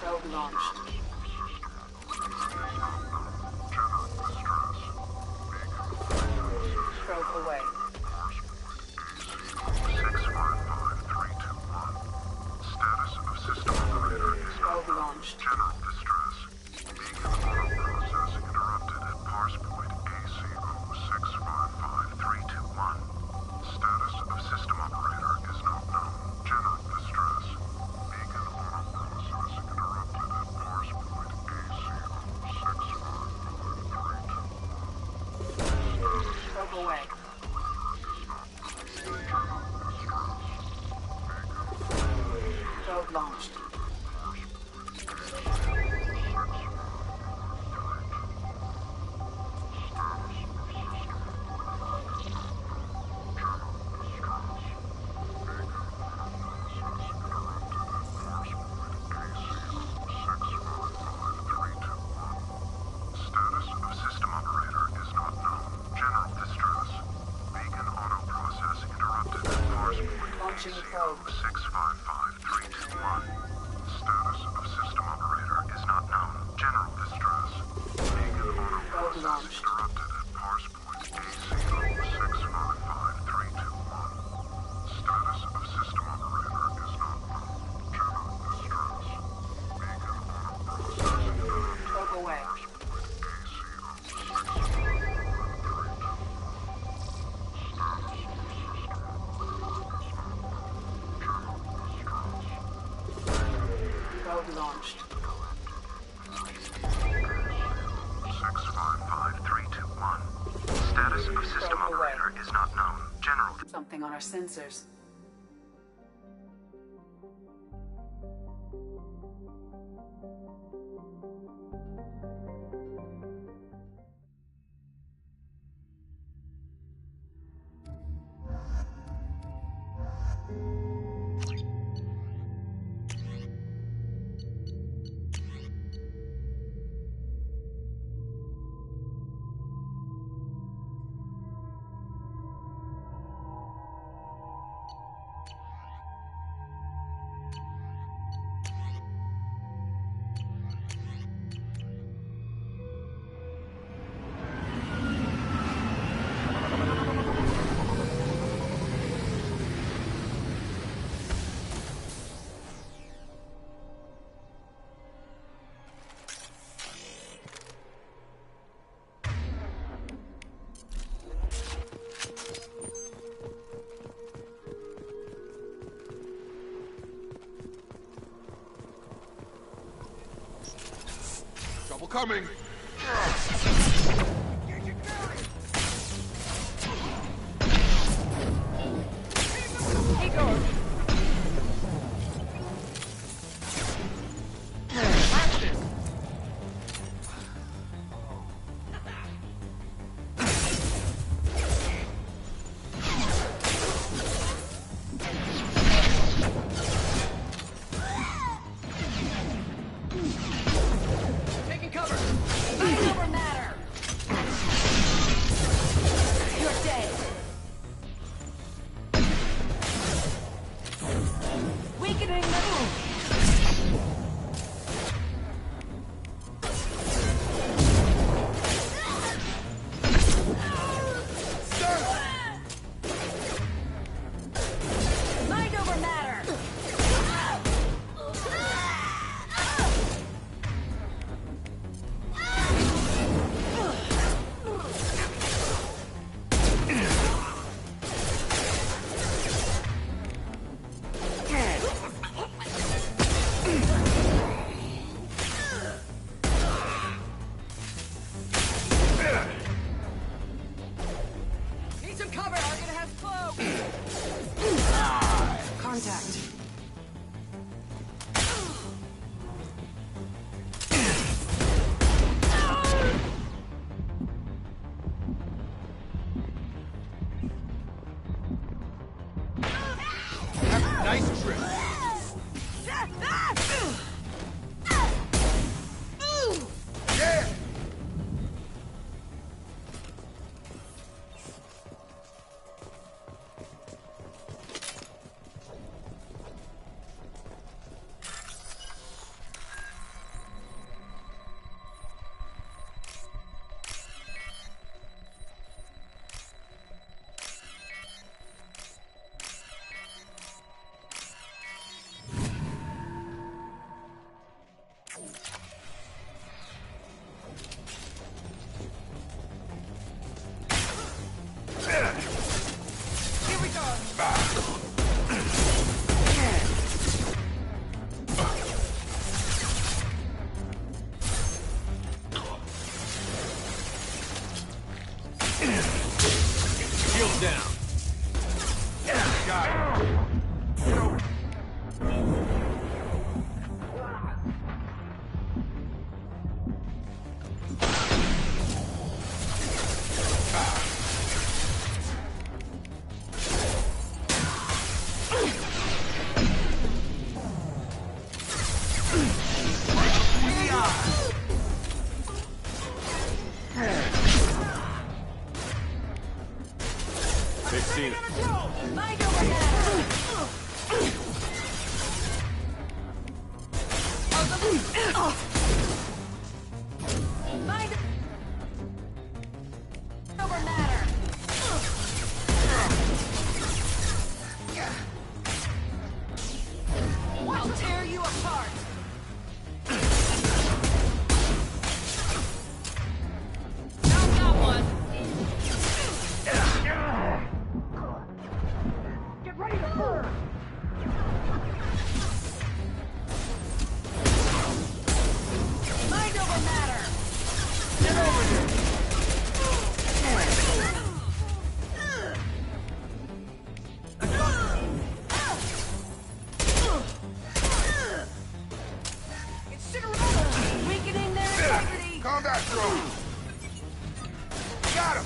Probe launched. Probe away. Probe launched. General distress. Beacon auto processing interrupted at parse point AC0655-321. Status of system operator is not known. General distress. Beacon auto processing interrupted at parse point AC0655-321. Probe away. Probe launched. Status of system operator is not known. General distress. Beacon auto processing interrupted at parse point Launching probe. AC0655-321. Status of system operator is not known. General distress. Beacon auto processing interrupted at parse point AC0655-321. Status of system operator is not known. General distress. Beacon auto processing interrupted. Probe away. Probe launched. 655-321. Status of system operator is not known. General. Something on our sensors. Trouble coming! Igor! Taking cover! Fight over matter! down. Got it. Get over. They've seen it. I'll tear you apart. Not that one. Get ready to burn. Mind over matter. Get over here. Weakening their integrity. Combat drone. Got him.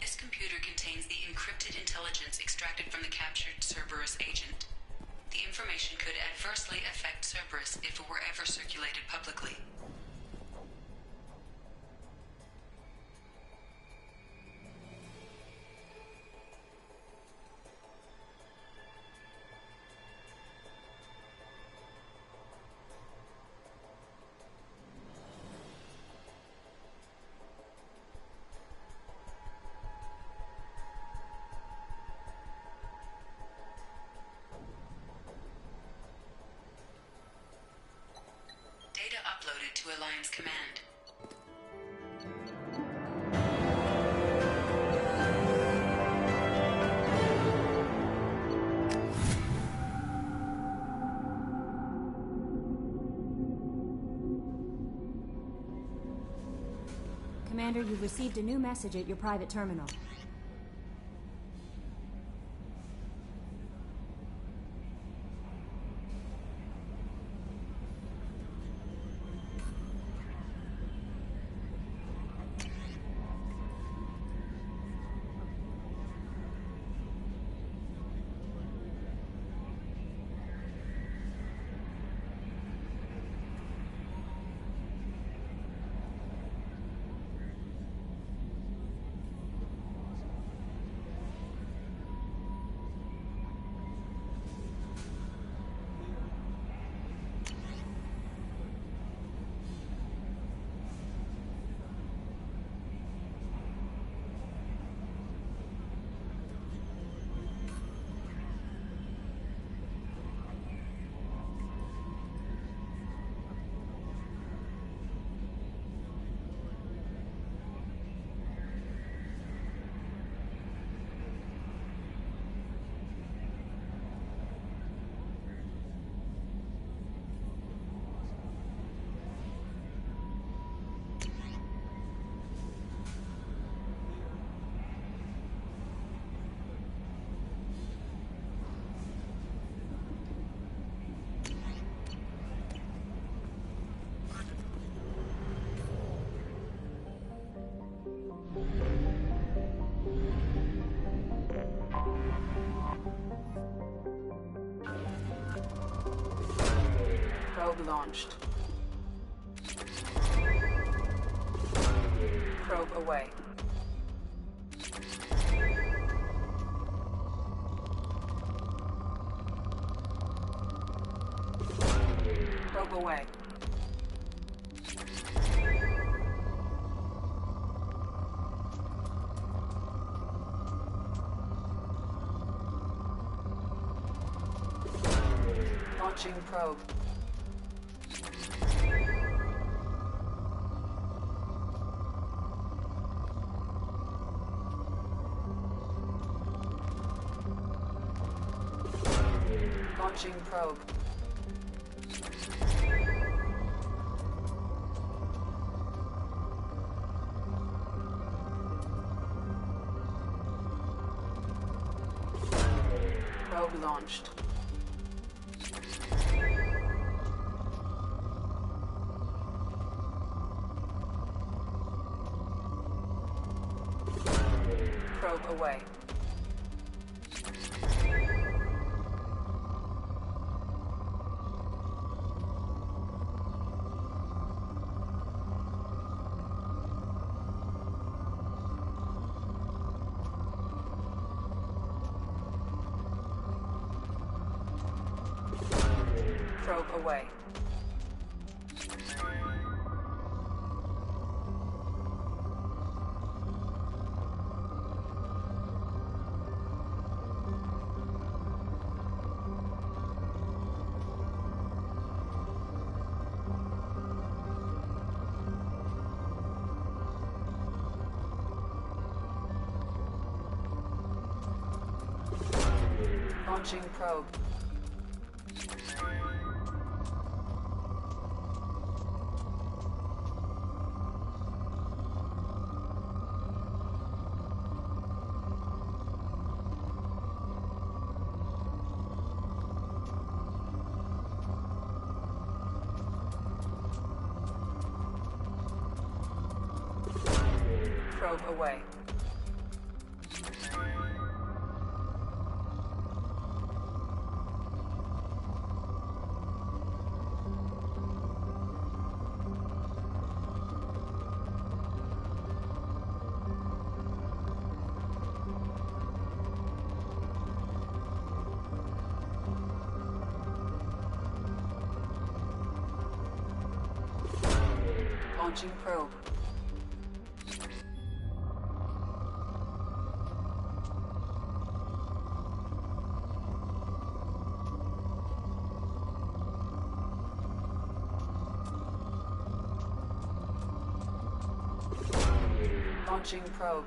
This computer contains the encrypted intelligence extracted from the captured Cerberus agent. The information could adversely affect Cerberus if it were ever circulated publicly. Data uploaded to Alliance Command. Commander, you've received a new message at your private terminal. launched. Probe away. Probe away. Launching probe. Launching probe. Probe launched. Probe away. Probe away. Launching probe. Probe away. Launching probe. Launching probe.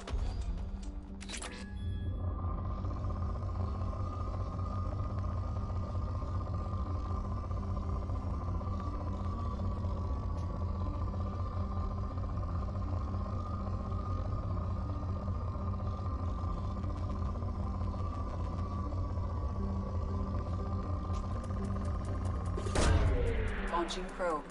Launching probe.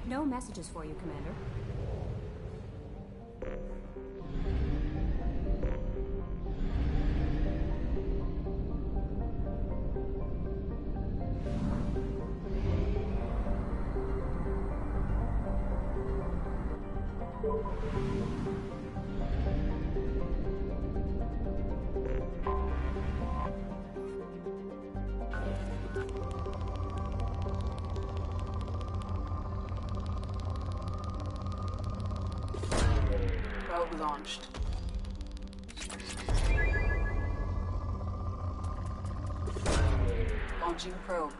No messages for you, Commander. Probe launched. Launching probe.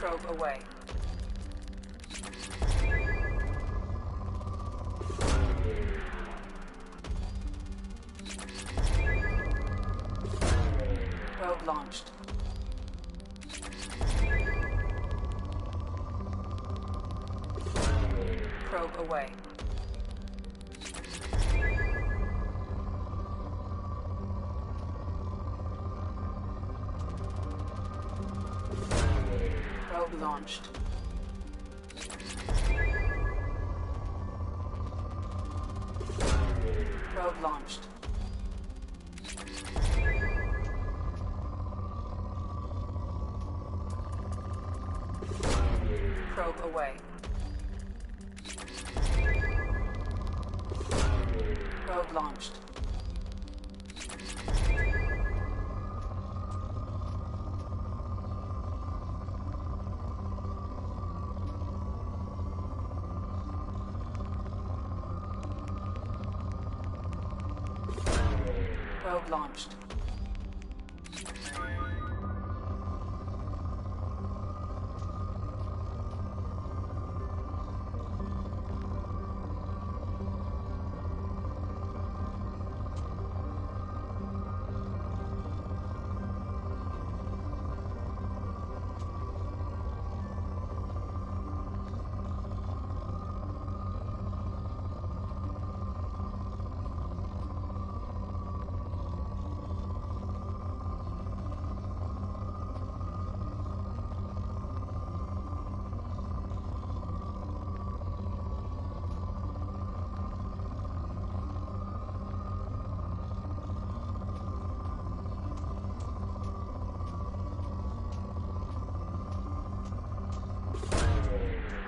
Probe away. Probe launched. Probe away. Probe launched. Probe launched. Probe away. Probe launched. Probe launched.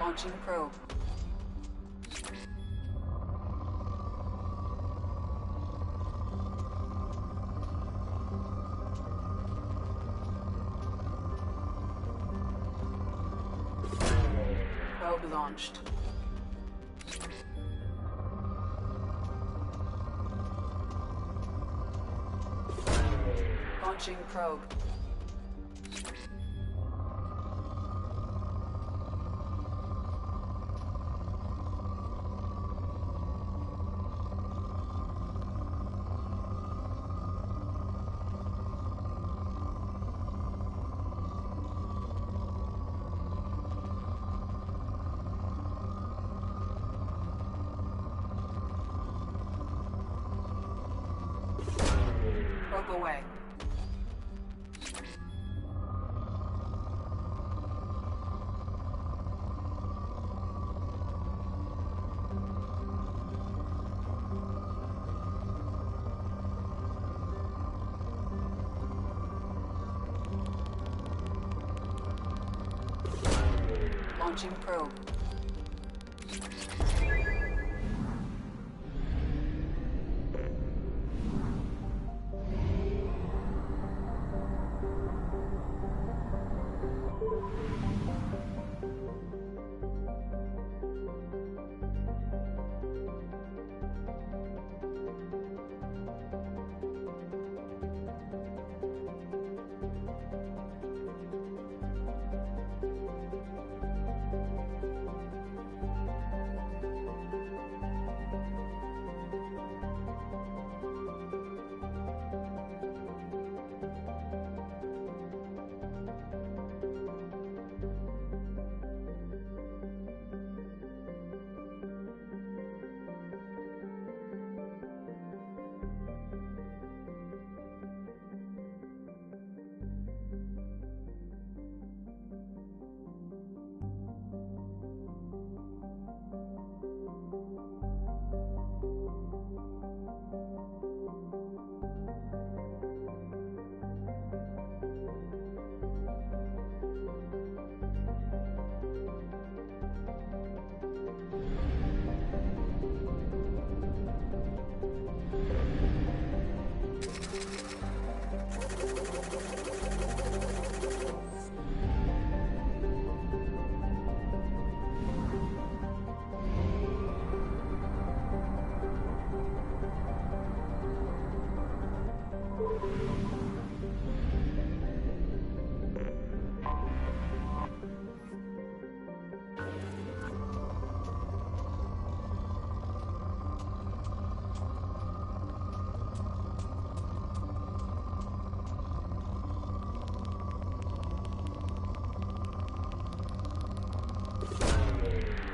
Launching probe. Probe launched. Launching probe. Probe away. Launching probe.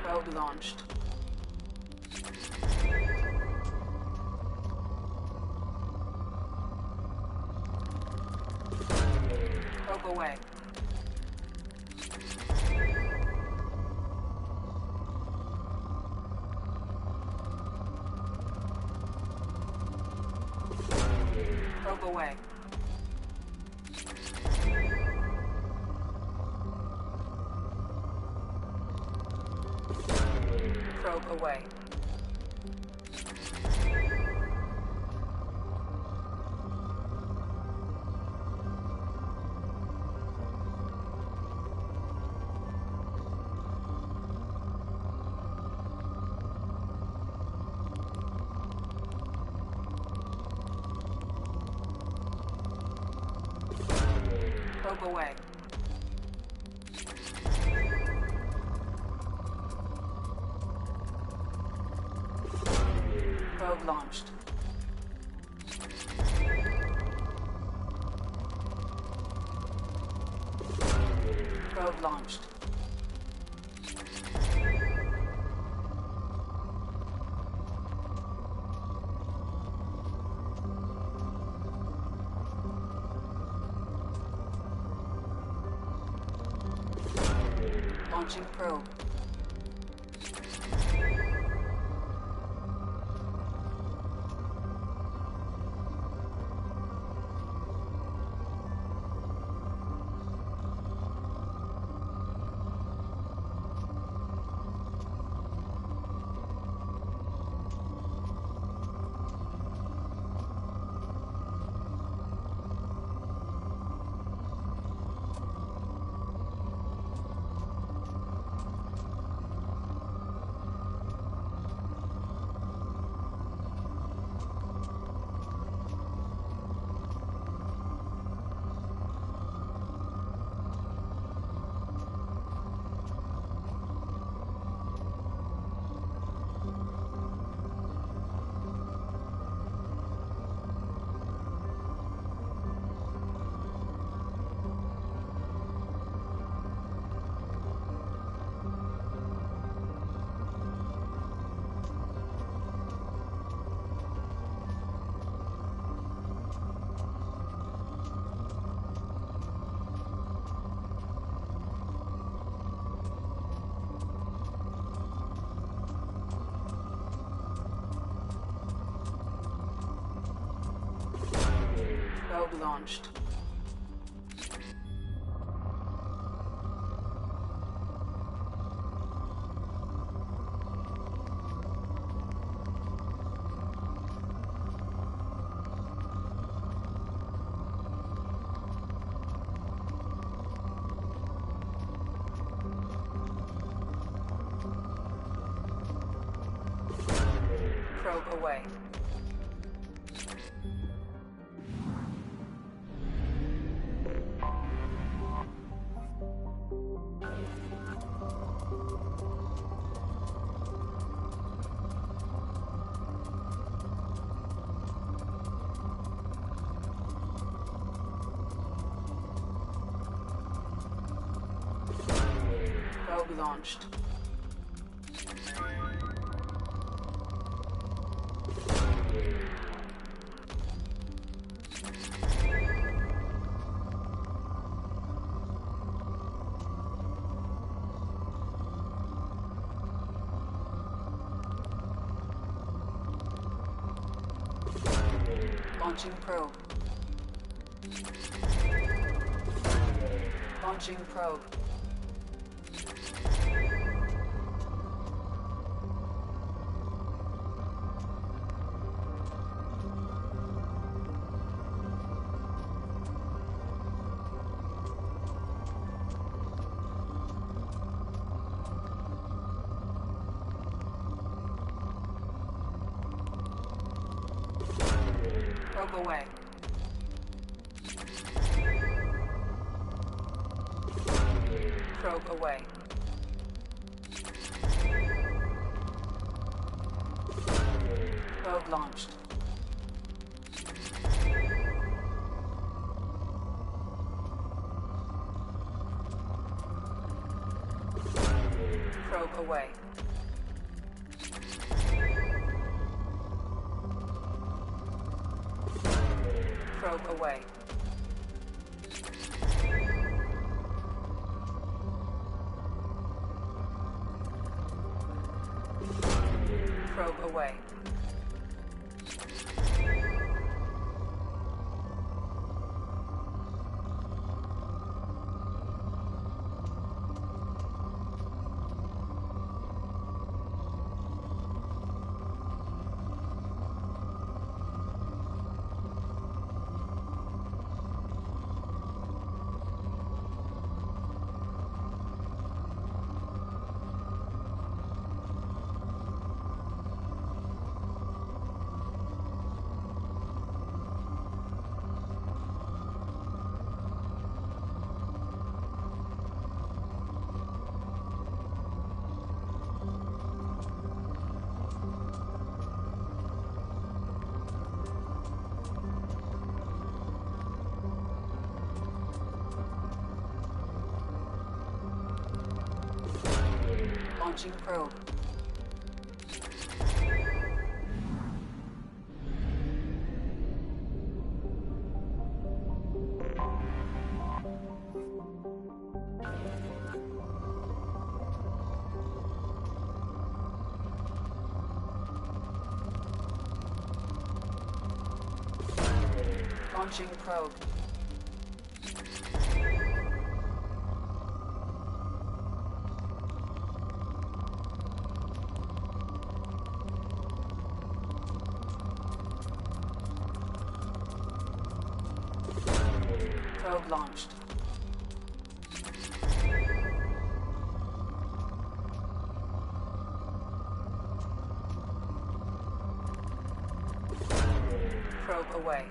Probe launched. Probe away. Probe away. Probe away. Probe away. Probe launched. Probe launched. Launching probe. Probe launched. Probe away. Probe launched. Launching probe. Launching probe. Probe away. Probe away. Probe launched. Probe away. Probe away. Probe away. Launching probe. Launching probe. Probe launched. Probe away.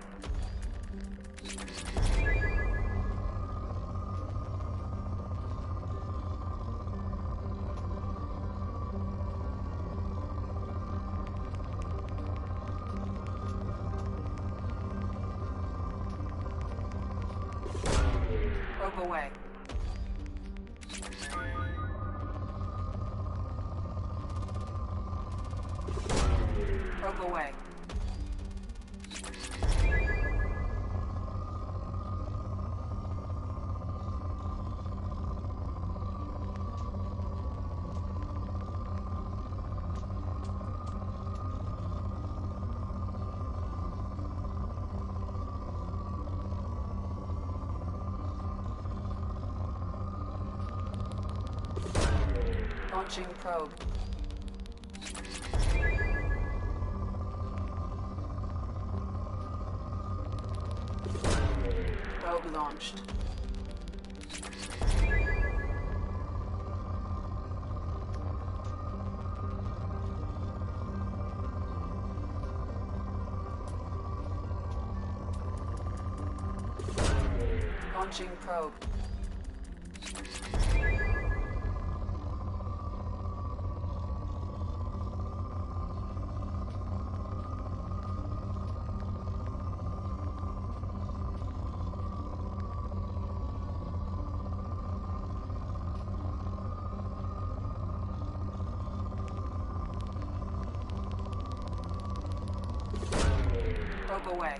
Probe away. Probe away. Launching probe. Probe launched. Launching probe. Probe away.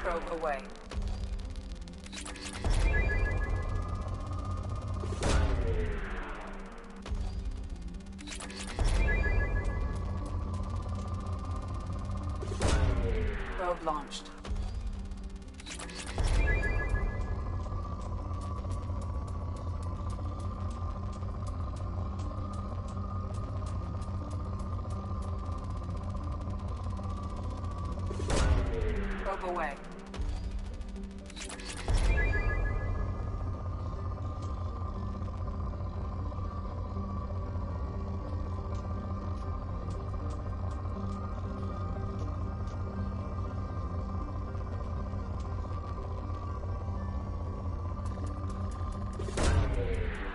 Probe away. Probe launched. Probe away.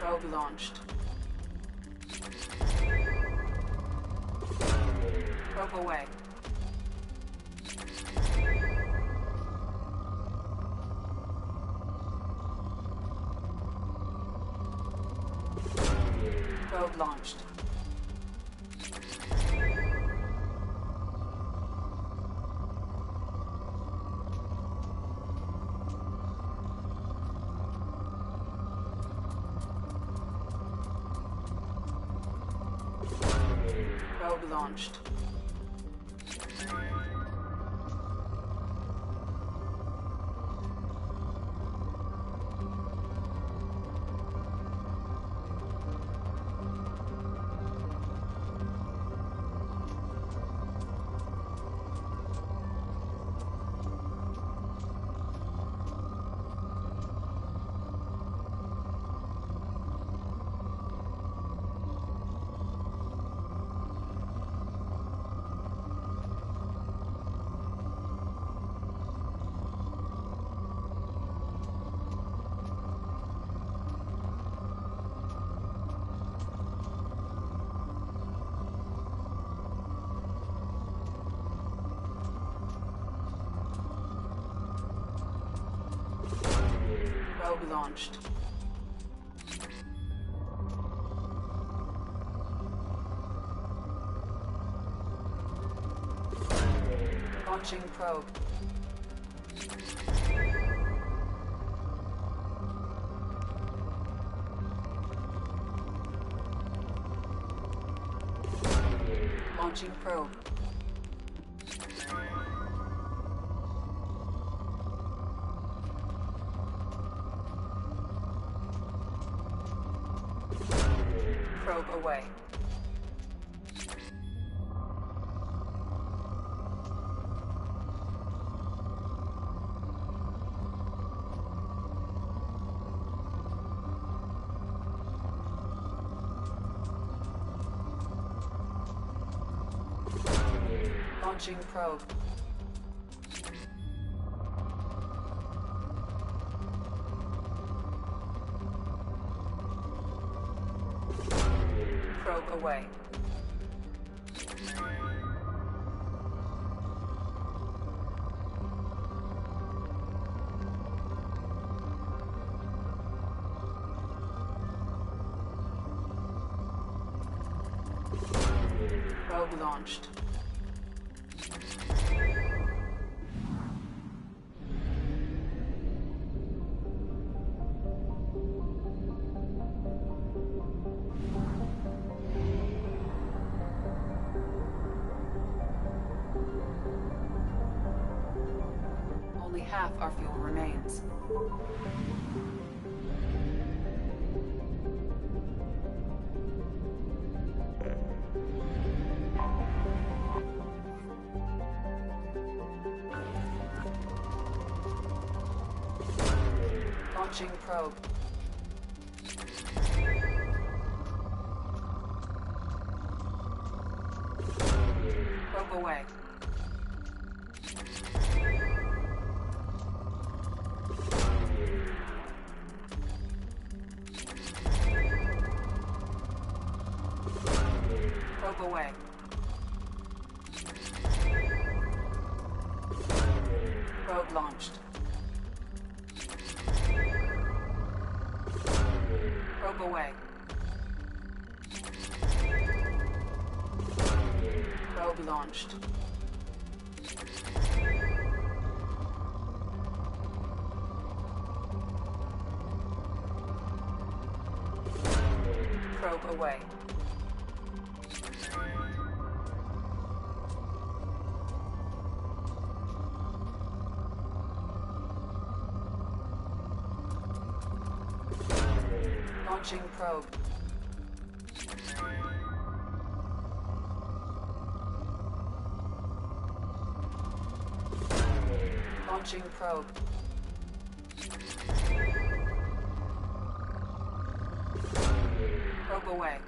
Probe launched. Probe away. Probe launched. Probe launched. Probe launched. Launching probe. Launching probe. Probe away. Launching probe. Probe away. Probe launched. Only half our fuel remains. Launching probe. Probe away. Probe away. Probe launched. Probe away. Probe launched. Probe away. Launching probe. Launching probe. Probe away.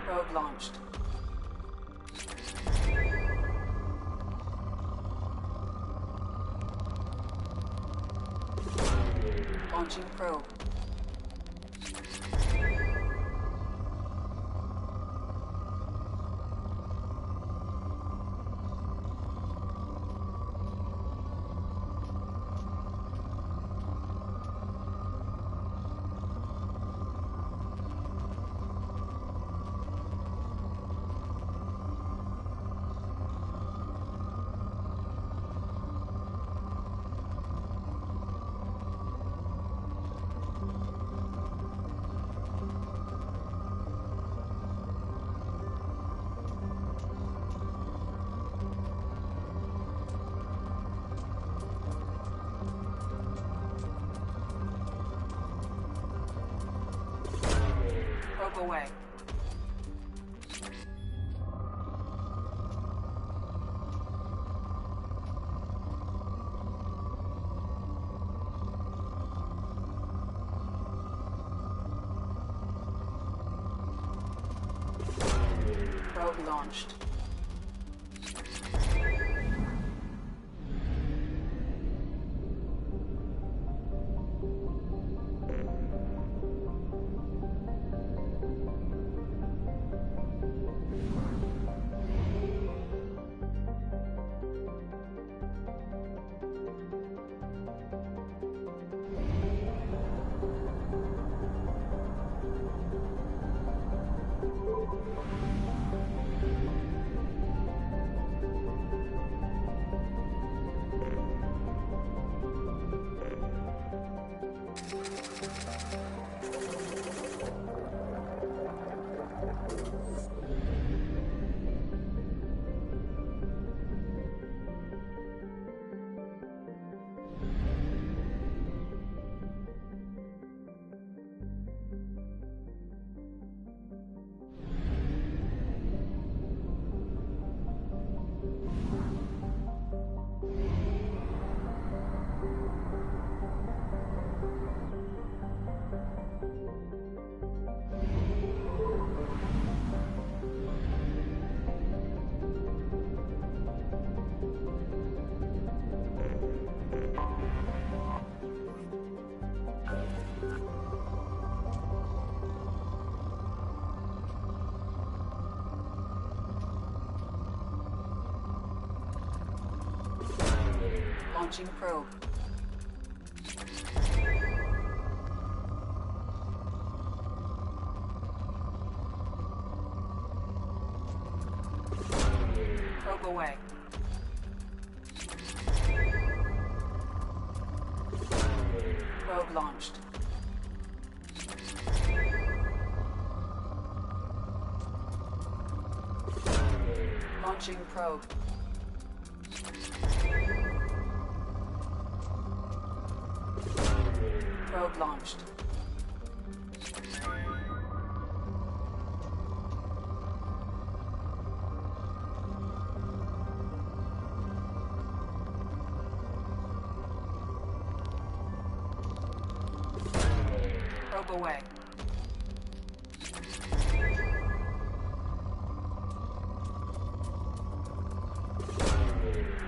Probe launched. Launching probe. Probe away. Probe launched. Launching probe. Probe away. Probe launched. Launching probe. Probe launched. Probe away.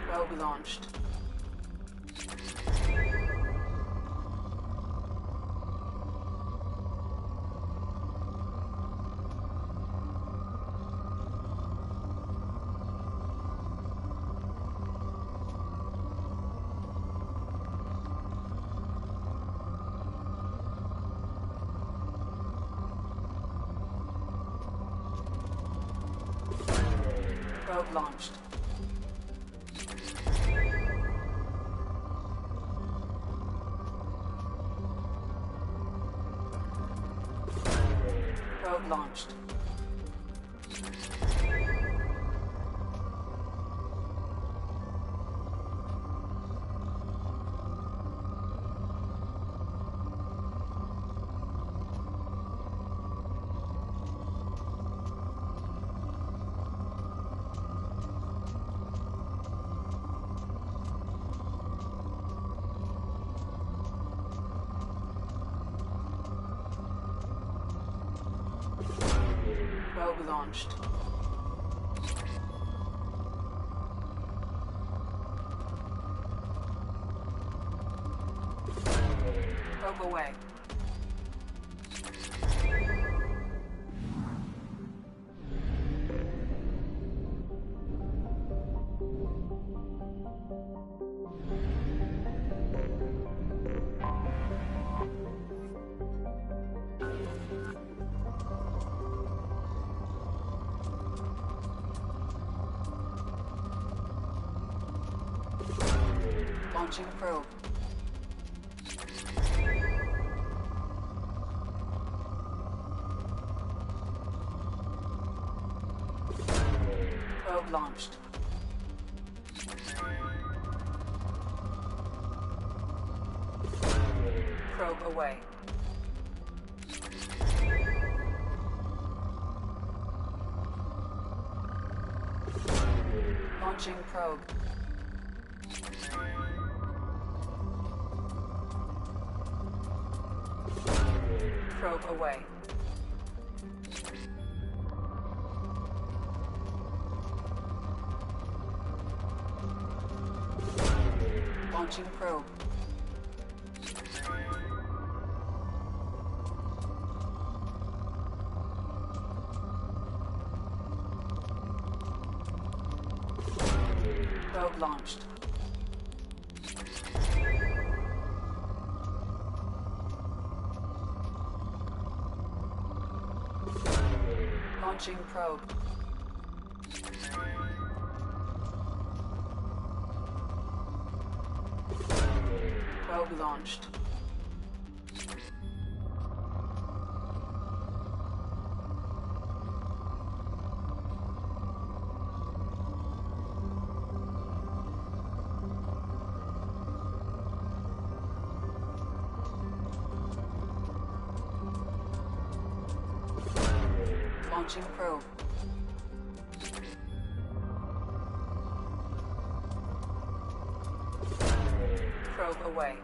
Probe launched. Probe launched. Probe launched. Probe launched. Probe away. Launching probe. Probe launched. Probe away. Launching probe. Probe away. Launching probe. Probe launched. Launching probe. Probe launched. Launching probe. Probe away.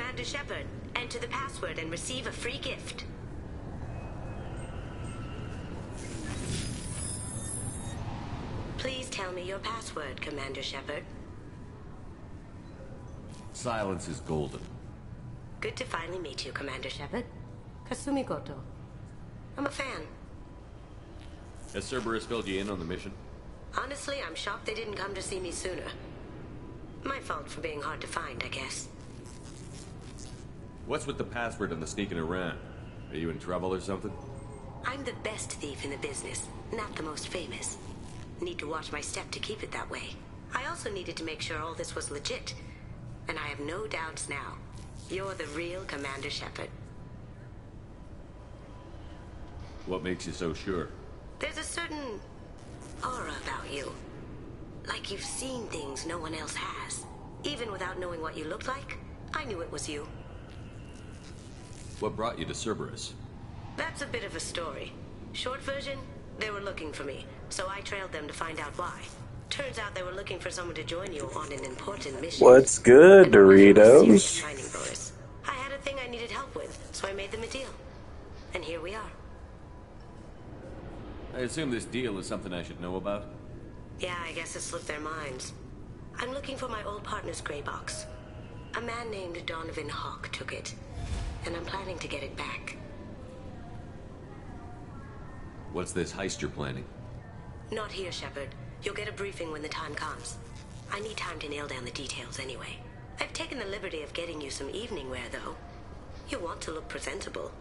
Commander Shepard, enter the password and receive a free gift. Please tell me your password, Commander Shepard. Silence is golden. Good to finally meet you, Commander Shepard. Kasumi Goto. I'm a fan. Has Cerberus filled you in on the mission? Honestly, I'm shocked they didn't come to see me sooner. My fault for being hard to find, I guess. What's with the password and the sneaking around? Are you in trouble or something? I'm the best thief in the business, not the most famous. Need to watch my step to keep it that way. I also needed to make sure all this was legit. And I have no doubts now. You're the real Commander Shepard. What makes you so sure? There's a certain aura about you. Like you've seen things no one else has. Even without knowing what you looked like, I knew it was you. What brought you to Cerberus? That's a bit of a story. Short version, they were looking for me, so I trailed them to find out why. Turns out they were looking for someone to join you on an important mission. What's good, Doritos? I had a thing I needed help with, so I made them a deal. And here we are. I assume this deal is something I should know about? Yeah, I guess it slipped their minds. I'm looking for my old partner's gray box. A man named Donovan Hawk took it, and I'm planning to get it back. What's this heist you're planning? Not here, Shepard. You'll get a briefing when the time comes. I need time to nail down the details anyway. I've taken the liberty of getting you some evening wear, though. You want to look presentable.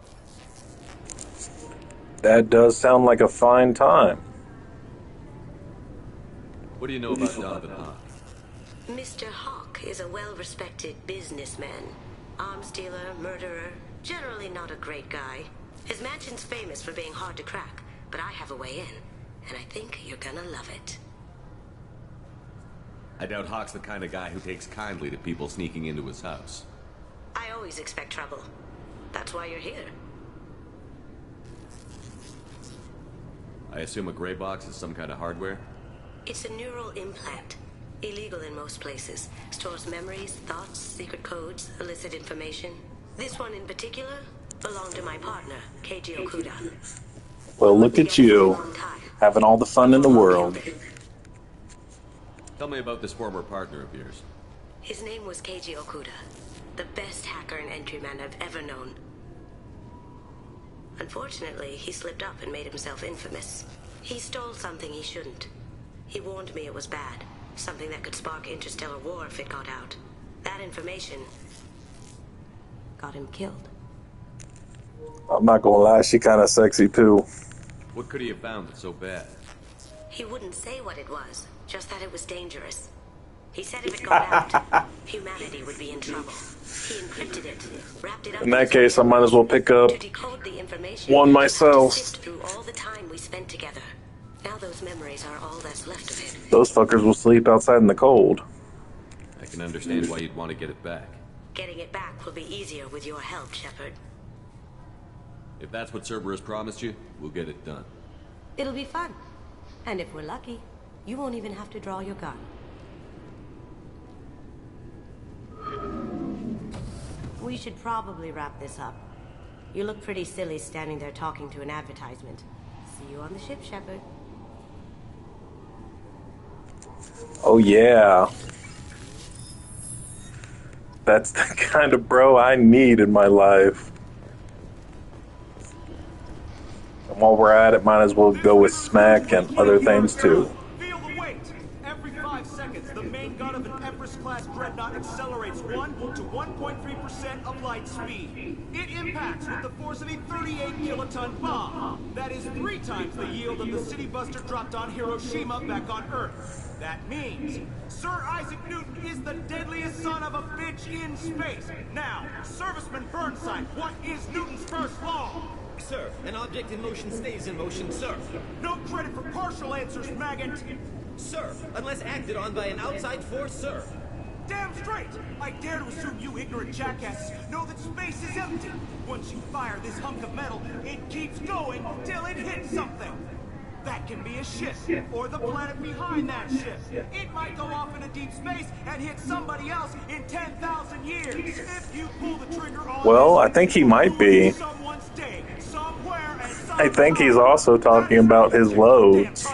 That does sound like a fine time. What do you know about Donovan Hawk? Mr. Hawk is a well-respected businessman. Arms dealer, murderer, generally not a great guy. His mansion's famous for being hard to crack, but I have a way in, and I think you're gonna love it. I doubt Hawk's the kind of guy who takes kindly to people sneaking into his house. I always expect trouble. That's why you're here. I assume a gray box is some kind of hardware? It's a neural implant. Illegal in most places. Stores memories, thoughts, secret codes, illicit information. This one in particular belonged to my partner, Keiji Okuda. Well, look at you, having all the fun in the world. Tell me about this former partner of yours. His name was Keiji Okuda, the best hacker and entryman I've ever known. Unfortunately, he slipped up and made himself infamous. He stole something he shouldn't. He warned me it was bad, something that could spark interstellar war if it got out. That information got him killed. I'm not gonna lie, she kind of sexy too. What could he have found that's so bad? He wouldn't say what it was, just that it was dangerous. He said if it got out, humanity would be in trouble. He encrypted it, wrapped it up. In that case, I might as well pick up one myself. Through all the time we spent together. Now those memories are all that's left of it. Those fuckers will sleep outside in the cold. I can understand why you'd want to get it back. Getting it back will be easier with your help, Shepard. If that's what Cerberus promised you, we'll get it done. It'll be fun. And if we're lucky, you won't even have to draw your gun. We should probably wrap this up. You look pretty silly standing there talking to an advertisement. See you on the ship, Shepard. Oh yeah. That's the kind of bro I need in my life. And while we're at it, might as well go with smack and other things too. Feel the weight. Every 5 seconds, the main gun of an Empress-class dreadnought accelerates 1 to 1.3% of light speed. It impacts with the force of a 38-kiloton bomb. That is 3 times the yield of the City Buster dropped on Hiroshima back on Earth. That means Sir Isaac Newton is the deadliest son of a bitch in space. Now, Serviceman Burnside, what is Newton's first law? Sir, an object in motion stays in motion, sir. No credit for partial answers, maggot! Sir, unless acted on by an outside force, sir. Damn straight! I dare to assume you ignorant jackasses know that space is empty. Once you fire this hunk of metal, it keeps going till it hits something. That can be a ship, or the planet behind that ship. It might go off into deep space and hit somebody else in 10,000 years. If you pull the trigger on Well, I think he might be. someone's day, somewhere and I think he's also talking about his loads.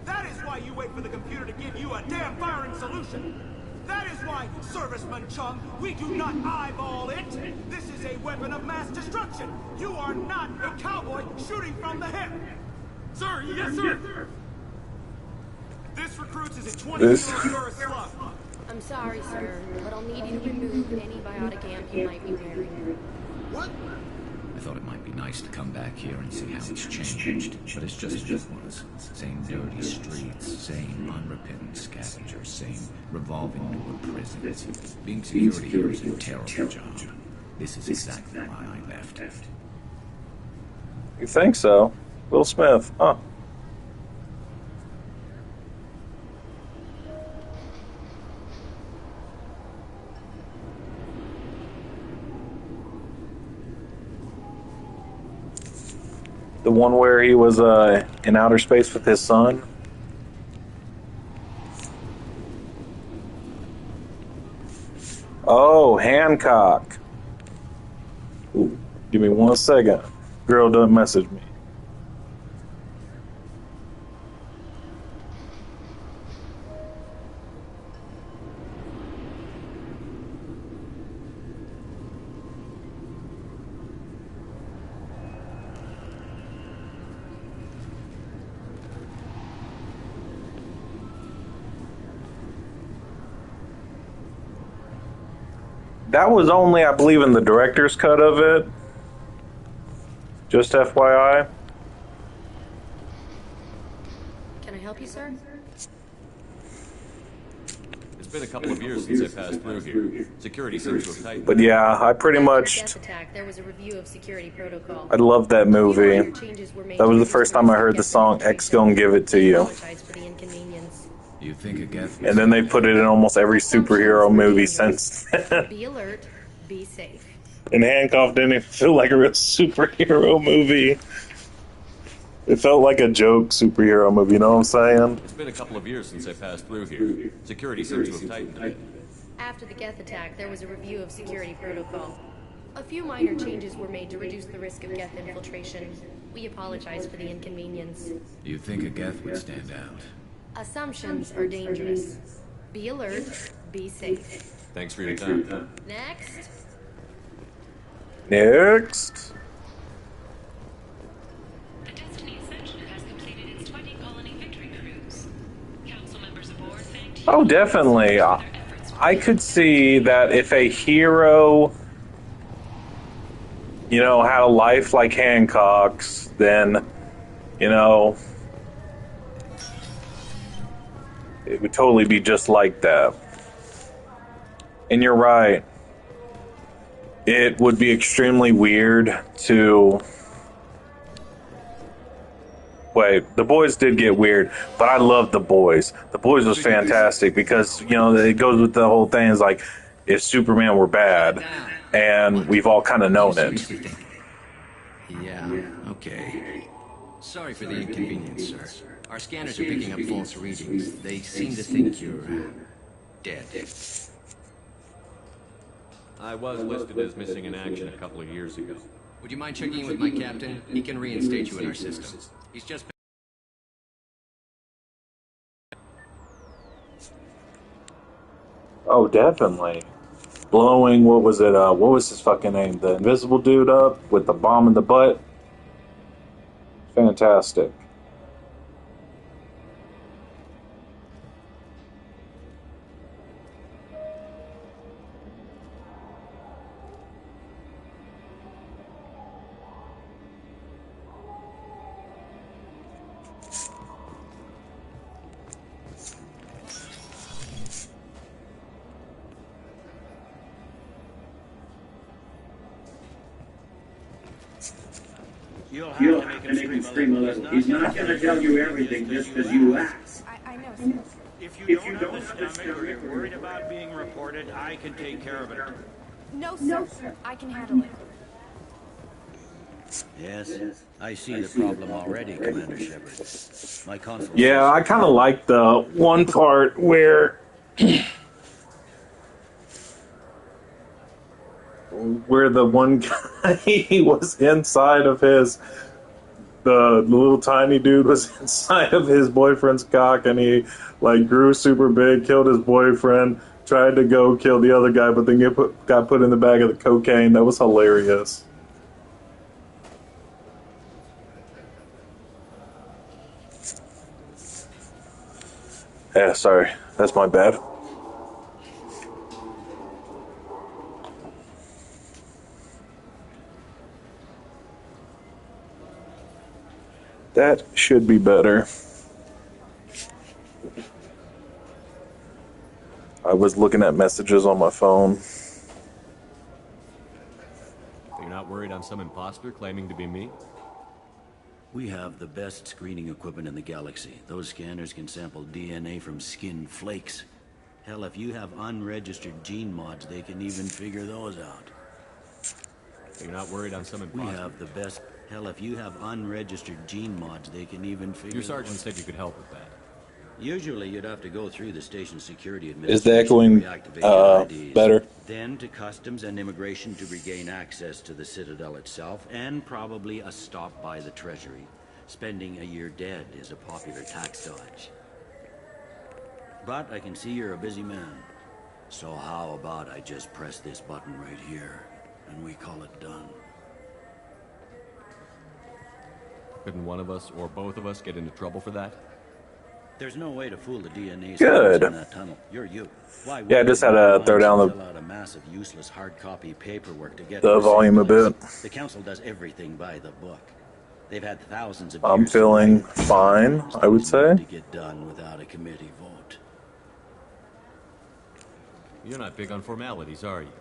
that is why you wait for the computer to give you a damn firing solution. That is why, Serviceman Chung, we do not eyeball it. This is a weapon of mass destruction. You are not a cowboy shooting from the hip. Sir, yes, sir. This recruits is a 20 kilos per slug. I'm sorry, sir, but I'll need you to remove any biotic amp you might be wearing. What? I thought it might be nice to come back here and see how it's changed, but it's just as it was. Same dirty streets, same unrepentant scavengers, same revolving door prisons. Being security here is a terrible job. This is exactly why I left. You think so? Will Smith, huh? The one where he was in outer space with his son? Oh, Hancock. Ooh, give me 1 second. Girl doesn't message me. That was only, I believe, in the director's cut of it. Just FYI. Can I help you, sir? It's been a couple of years since I passed through here. Security seems to have tightened. But yeah, I pretty much... Death attack, there was a review of security protocol. I love that movie. That was the first time I heard the song X Gon Give It to You. You think a Geth... And then they put it in almost every superhero movie since then. Be alert, be safe. And Hancock didn't even feel like a real superhero movie. It felt like a joke superhero movie, you know what I'm saying? It's been a couple of years since I passed through here. Security seems to have tightened a bit. After the Geth attack, there was a review of security protocol. A few minor changes were made to reduce the risk of Geth infiltration. We apologize for the inconvenience. You think a Geth would stand out? Assumptions are dangerous. Be alert, be safe. Thanks for your time. Next. Next. The Destiny Ascension has completed its 20 colony victory cruise. Council members aboard thanked you. Oh, definitely. I could see that if a hero, you know, had a life like Hancock's, then, you know, it would totally be just like that. And you're right. It would be extremely weird to... Wait, The Boys did get weird, but I loved The Boys. The Boys was fantastic because, you know, it goes with the whole thing. It's like, if Superman were bad, and we've all kind of known it. Yeah, okay. Sorry for the inconvenience, sir. Our scanners are picking up false readings. They seem to think you're dead. I was listed as missing in action a couple of years ago. Would you mind checking in with my captain? He can reinstate you in our system. He's just... Oh, definitely. Blowing, what was it, what was his fucking name? The invisible dude up with the bomb in the butt? Fantastic. You'll have to make him scream a little. He's not going to tell you everything just because you ask. I know, sir. If you don't have the stomach or you're worried about being reported, I can take care of it. No, sir. I can handle it. Yes, I see the problem already, Commander Shepard. My console. Yeah, I kind of like the one part where where the one guy was inside of the little tiny dude was inside of his boyfriend's cock, and he like grew super big, killed his boyfriend, tried to go kill the other guy, but then got put in the bag of the cocaine. That was hilarious. Yeah, sorry. That's my bad. That should be better. I was looking at messages on my phone. You're not worried I'm some imposter claiming to be me? We have the best screening equipment in the galaxy. Those scanners can sample DNA from skin flakes. Hell, if you have unregistered gene mods, they can even figure those out. You're not worried I'm some imposter? We have the best... Hell, if you have unregistered gene mods, they can even figure... Your sergeant said you could help with that. Usually, you'd have to go through the station security Is the administration echoing better? then to customs and immigration to regain access to the Citadel itself, and probably a stop by the Treasury. Spending a year dead is a popular tax dodge. But I can see you're a busy man. So how about I just press this button right here, and we call it done? Couldn't one of us or both of us get into trouble for that? There's no way to fool the DNA Good. in that tunnel. You're you. Why Yeah, I just had to throw down fill out a massive useless hard copy paperwork to get the volume a bit. The council does everything by the book. They've had thousands of I'm years feeling fine, I would say. to get done without a committee vote. You're not big on formalities, are you?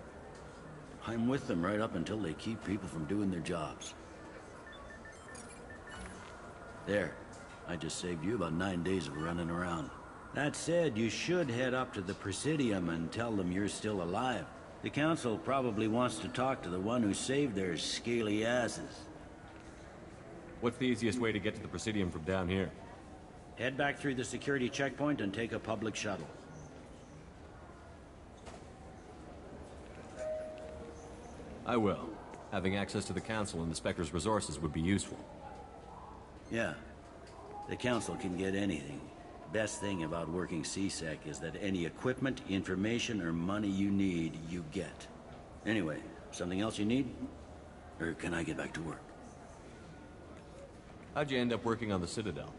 I'm with them right up until they keep people from doing their jobs. There. I just saved you about 9 days of running around. That said, you should head up to the Presidium and tell them you're still alive. The Council probably wants to talk to the one who saved their scaly asses. What's the easiest way to get to the Presidium from down here? Head back through the security checkpoint and take a public shuttle. I will. Having access to the Council and the Spectre's resources would be useful. Yeah. The Council can get anything. Best thing about working C-Sec is that any equipment, information, or money you need, you get. Anyway, something else you need? Or can I get back to work? How'd you end up working on the Citadel?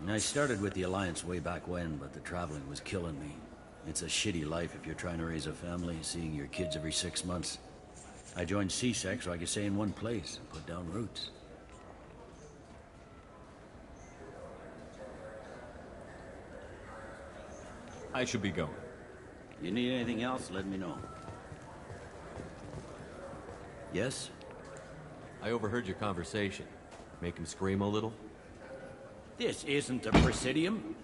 I started with the Alliance way back when, but the traveling was killing me. It's a shitty life if you're trying to raise a family, seeing your kids every 6 months. I joined C-Sec so I could stay in one place and put down roots. I should be going. You need anything else, let me know. Yes? I overheard your conversation. Make him scream a little? This isn't a Presidium.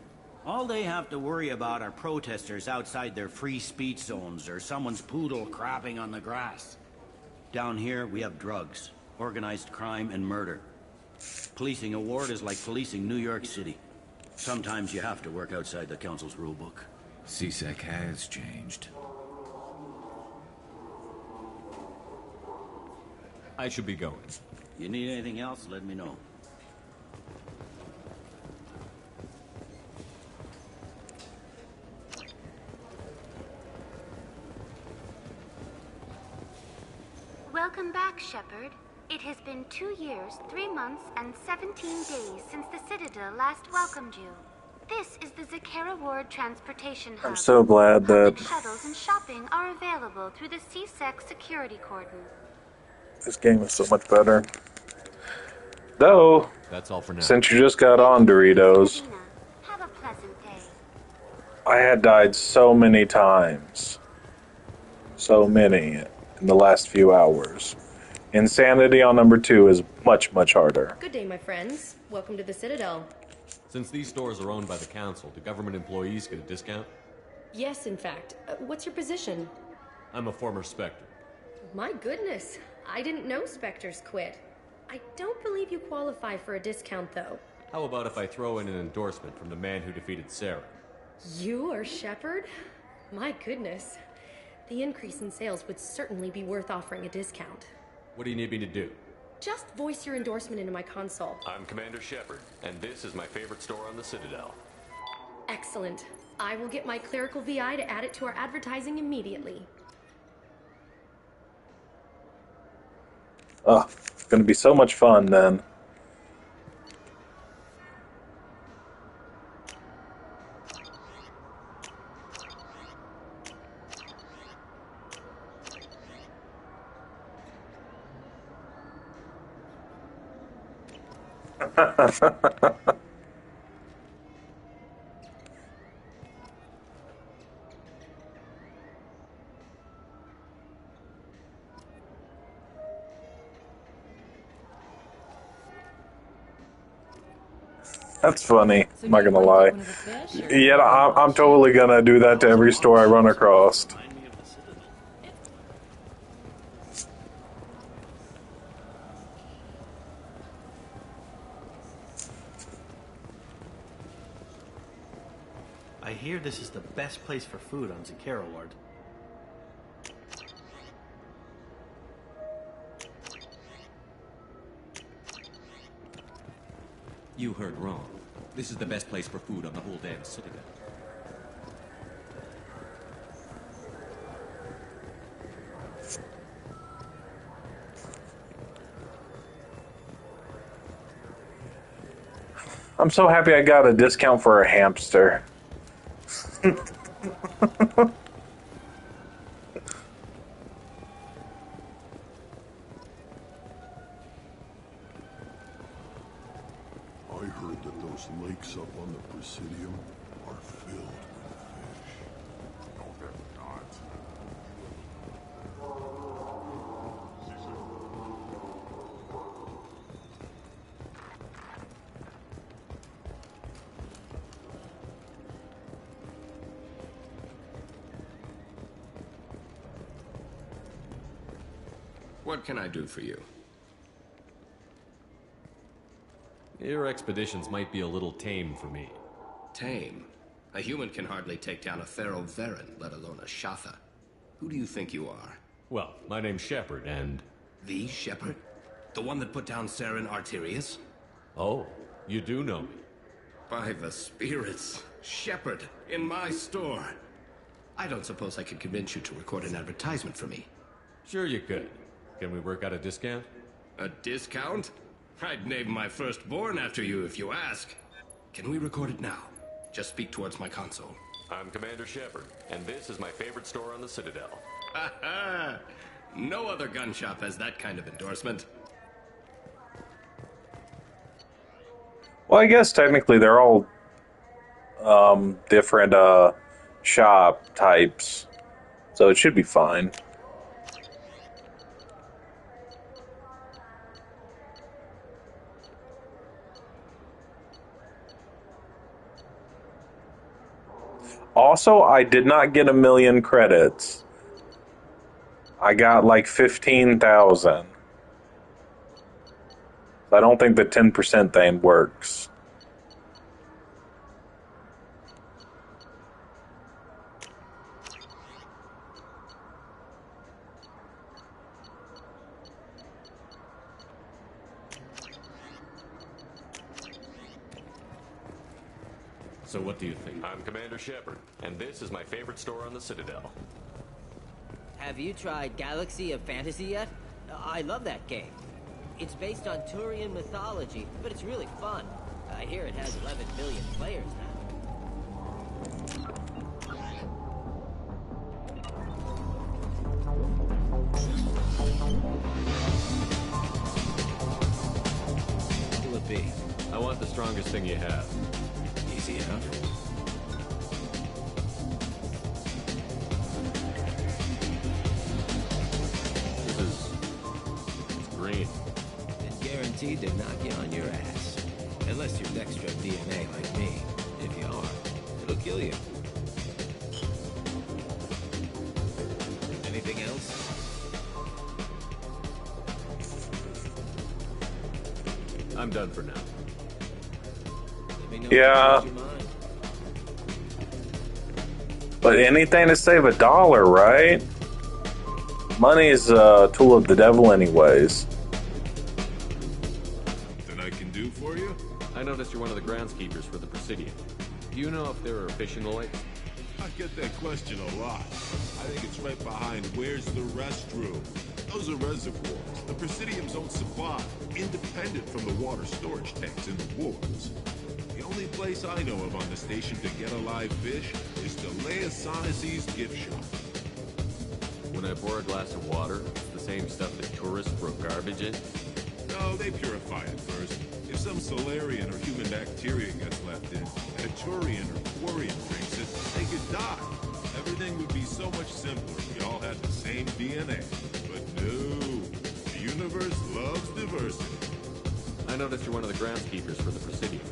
All they have to worry about are protesters outside their free speech zones or someone's poodle crapping on the grass. Down here, we have drugs, organized crime, and murder. Policing a ward is like policing New York City. Sometimes you have to work outside the Council's rulebook. C-Sec has changed. I should be going. You need anything else, let me know. Welcome back, Shepard. It has been 2 years, 3 months, and 17 days since the Citadel last welcomed you. This is the Zakera Ward Transportation Hub. I'm so glad that Public shuttles and shopping are available through the C-Sec security cordon. this game is so much better. Though, that's all for now. Since you just got on Doritos, Have a pleasant day. I had died so many times. So many in the last few hours. Insanity on number 2 is much, much harder. Good day, my friends. Welcome to the Citadel. Since these stores are owned by the Council, do government employees get a discount? Yes, in fact. What's your position? I'm a former Spectre. My goodness. I didn't know Spectres quit. I don't believe you qualify for a discount, though. How about if I throw in an endorsement from the man who defeated Saren? You are Shepard? My goodness. The increase in sales would certainly be worth offering a discount. What do you need me to do? Just voice your endorsement into my console. I'm Commander Shepard, and this is my favorite store on the Citadel. Excellent. I will get my clerical VI to add it to our advertising immediately. Oh, it's gonna be so much fun then. That's funny. I'm not gonna lie. Yeah, I'm totally gonna do that to every store I run across. I hear this is the best place for food on Zakera Ward. You heard wrong. This is the best place for food on the whole damn Citadel. I'm so happy I got a discount for a hamster. I heard that those lakes up on the Presidium are filled with fish. No, they're not. What can I do for you? Your expeditions might be a little tame for me. Tame? A human can hardly take down a Pharaoh Varen, let alone a Shatha. Who do you think you are? Well, my name's Shepard, and... The Shepard? The one that put down Saren Arterius? Oh, you do know me. By the spirits. Shepard, in my store. I don't suppose I could convince you to record an advertisement for me. Sure you could. Can we work out a discount? A discount? I'd name my firstborn after you if you ask. Can we record it now? Just speak towards my console. I'm Commander Shepard, and this is my favorite store on the Citadel. Ha ha! No other gun shop has that kind of endorsement. Well, I guess technically they're all different shop types, so it should be fine. Also, I did not get 1,000,000 credits. I got like 15,000. I don't think the 10% thing works. So what do you think? I'm Commander Shepard, and this is my favorite store on the Citadel. Have you tried Galaxy of Fantasy yet? I love that game. It's based on Turian mythology, but it's really fun. I hear it has 11 million players What will it be? I want the strongest thing you have. Easy enough. It's green. And guaranteed to knock you on your ass. Unless you're Dextro DNA like me. If you are, it'll kill you. Anything else? I'm done for now. Yeah. But anything to save $1, right? Money is a tool of the devil anyways. Something I can do for you? I noticed you're one of the groundskeepers for the Presidium. Do you know if there are fishing lights? I get that question a lot. I think it's right behind where's the restroom. Those are reservoirs. The Presidium's own supply, independent from the water storage tanks in the wards. The only place I know of on the station to get a live fish is Delea Saunacy's gift shop. When I pour a glass of water, it's the same stuff that tourists throw garbage in? No, they purify it first. If some Solarian or human bacteria gets left in, and a Turian or Quarian drinks it, they could die. Everything would be so much simpler if we all had the same DNA. But no, the universe loves diversity. I noticed you're one of the groundskeepers for the Presidium.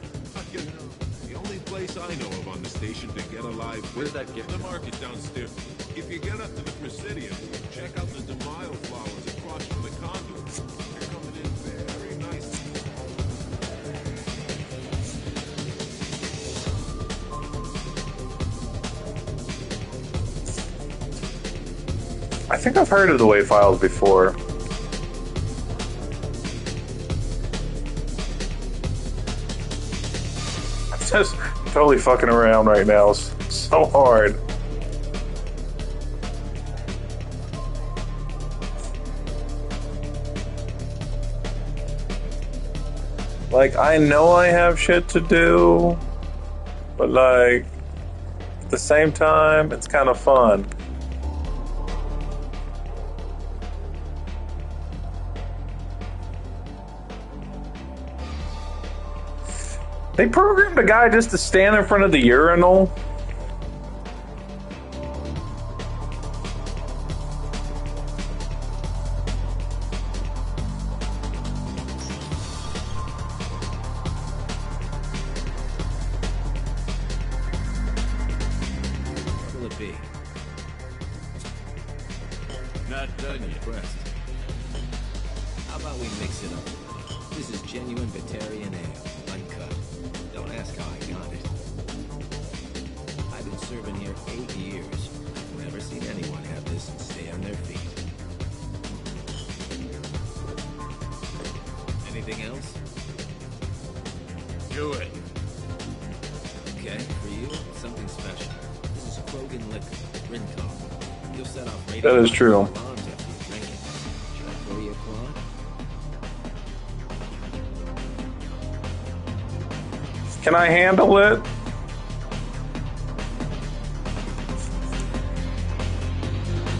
The only place I know of on the station to get a live fish. Where's that gift? The market downstairs. If you get up to the Presidium, check out the DeMille flowers across from the conduit. They're coming in very nice. I think I've heard of the Way Files before. I'm just totally fucking around right now. It's so hard. Like, I know I have shit to do, but like, at the same time, it's kind of fun. They programmed a guy just to stand in front of the urinal. Will it be? Not done yet. Impressed. How about we mix it up? This is genuine Batarian ale, uncut. Don't ask how I got it. I've been serving here 8 years. I've never seen anyone have this and stay on their feet. Anything else? Do it. Okay, for you, something special. This is Krogan liquor, Rintar. You'll set off That is true. alarms after you drink it. Should I pour you a quad? Can I handle it?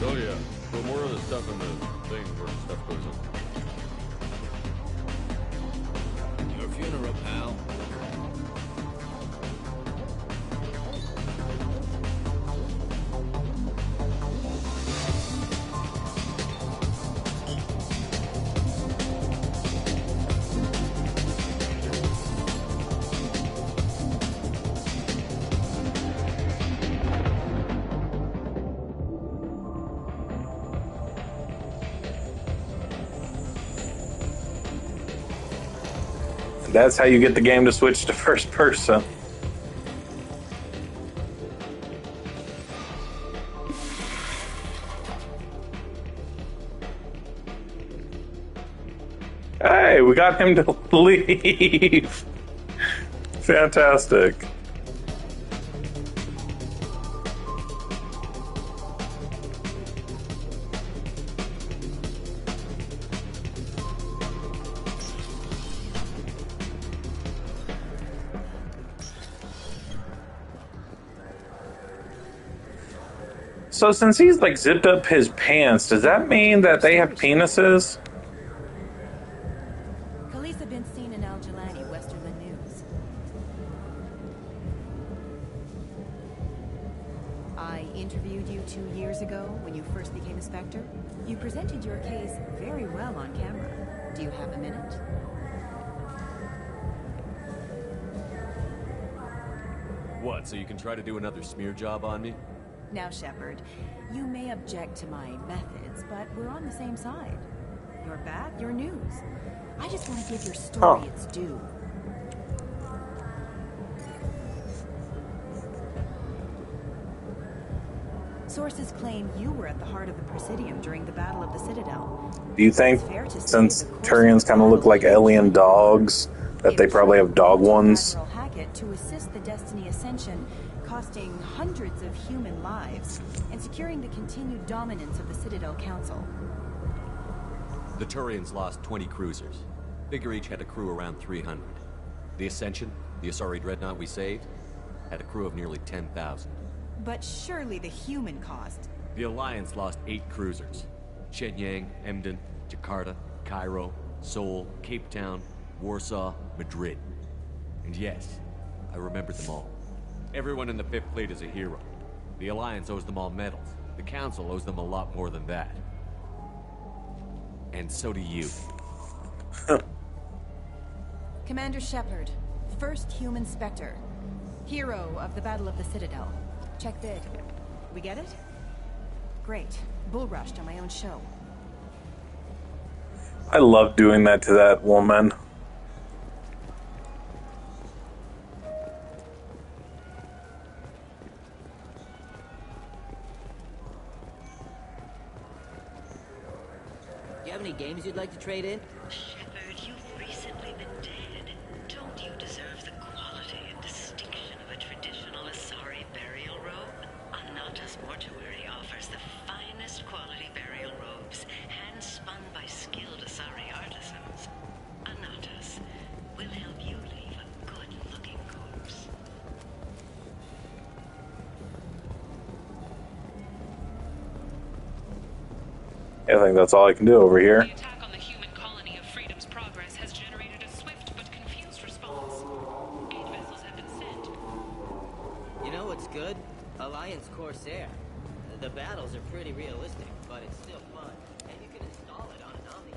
Oh yeah, put more of the stuff in the thing where the stuff goes in. Your funeral, pal. That's how you get the game to switch to first person. Hey, we got him to leave. Fantastic. So since he's like zipped up his pants, does that mean that they have penises? Khaleesa been seen in Al Jalani, west of the news. I interviewed you 2 years ago when you first became a Spectre. You presented your case very well on camera. Do you have a minute? What, so you can try to do another smear job on me? Now, Shepard, you may object to my methods, but we're on the same side. You're back, your news. I just want to give your story its due. Sources claim you were at the heart of the Presidium during the Battle of the Citadel. Do you think, since Turians kind of look like alien dogs, that they probably have dog ones? Admiral Hackett to assist the Destiny Ascension, costing hundreds of human lives, and securing the continued dominance of the Citadel Council. The Turians lost 20 cruisers. Figure each had a crew around 300. The Ascension, the Asari dreadnought we saved, had a crew of nearly 10,000. But surely the human cost. The Alliance lost 8 cruisers. Shenyang, Emden, Jakarta, Cairo, Seoul, Cape Town, Warsaw, Madrid. And yes, I remember them all. Everyone in the Fifth Fleet is a hero. The Alliance owes them all medals. The Council owes them a lot more than that. And so do you. Commander Shepard, first human Spectre. Hero of the Battle of the Citadel. Check vid. We get it? Great. Bull rushed on my own show. I love doing that to that woman. Do you have any games you'd like to trade in? Shepard, you've recently been dead. Don't you deserve the quality and distinction of a traditional Asari burial robe? Anata's Mortuary offers the finest quality burial robes, hand-spun by skilled Asari artisans. Anata's will help you leave a good-looking corpse. I think that's all I can do over here. The attack on the human colony of Freedom's Progress has generated a swift but confused response. 8 vessels have been sent. You know what's good? Alliance Corsair. The battles are pretty realistic, but it's still fun. And you can install it on an Omni.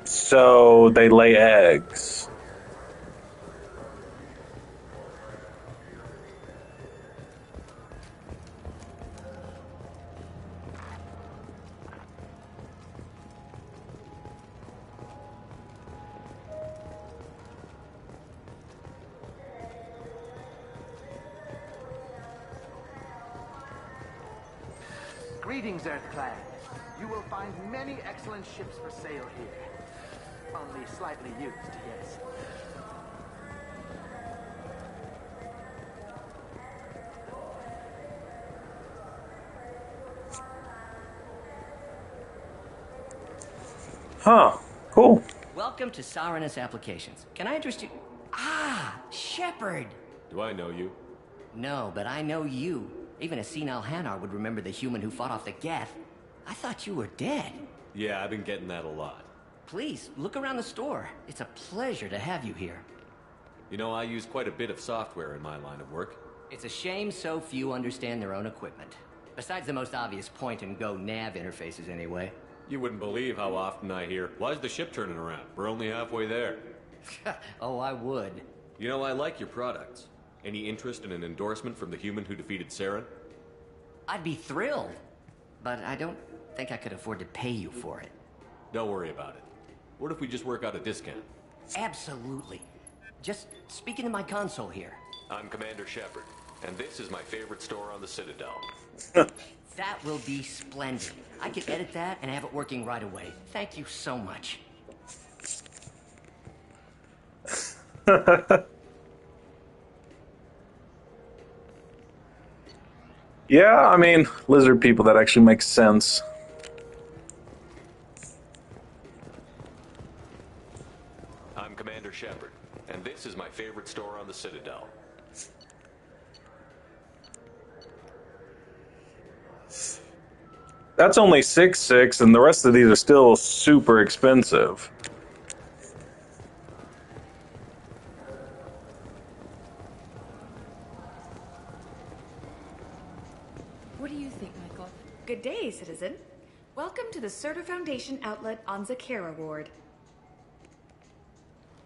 So they lay eggs. Greetings, Earthclan. You will find many excellent ships for sale here. Only slightly used, yes. Huh. Cool. Welcome to Saranus Applications. Can I interest you? Ah, Shepard! Do I know you? No, but I know you. Even a senile Hanar would remember the human who fought off the Geth. I thought you were dead. Yeah, I've been getting that a lot. Please, look around the store. It's a pleasure to have you here. You know, I use quite a bit of software in my line of work. It's a shame so few understand their own equipment. Besides the most obvious point-and-go nav interfaces, anyway. You wouldn't believe how often I hear, "Why's the ship turning around? We're only halfway there." Oh, I would. You know, I like your products. Any interest in an endorsement from the human who defeated Saren? I'd be thrilled. But I don't think I could afford to pay you for it. Don't worry about it. What if we just work out a discount? Absolutely. Just speak into my console here. I'm Commander Shepard, and this is my favorite store on the Citadel. That will be splendid. I can edit that and have it working right away. Thank you so much. Yeah, I mean, lizard people, that actually makes sense. I'm Commander Shepard, and this is my favorite store on the Citadel. That's only 6.6, and the rest of these are still super expensive. What do you think, Michael? Good day, citizen. Welcome to the Surtur Foundation outlet on Zakera Ward.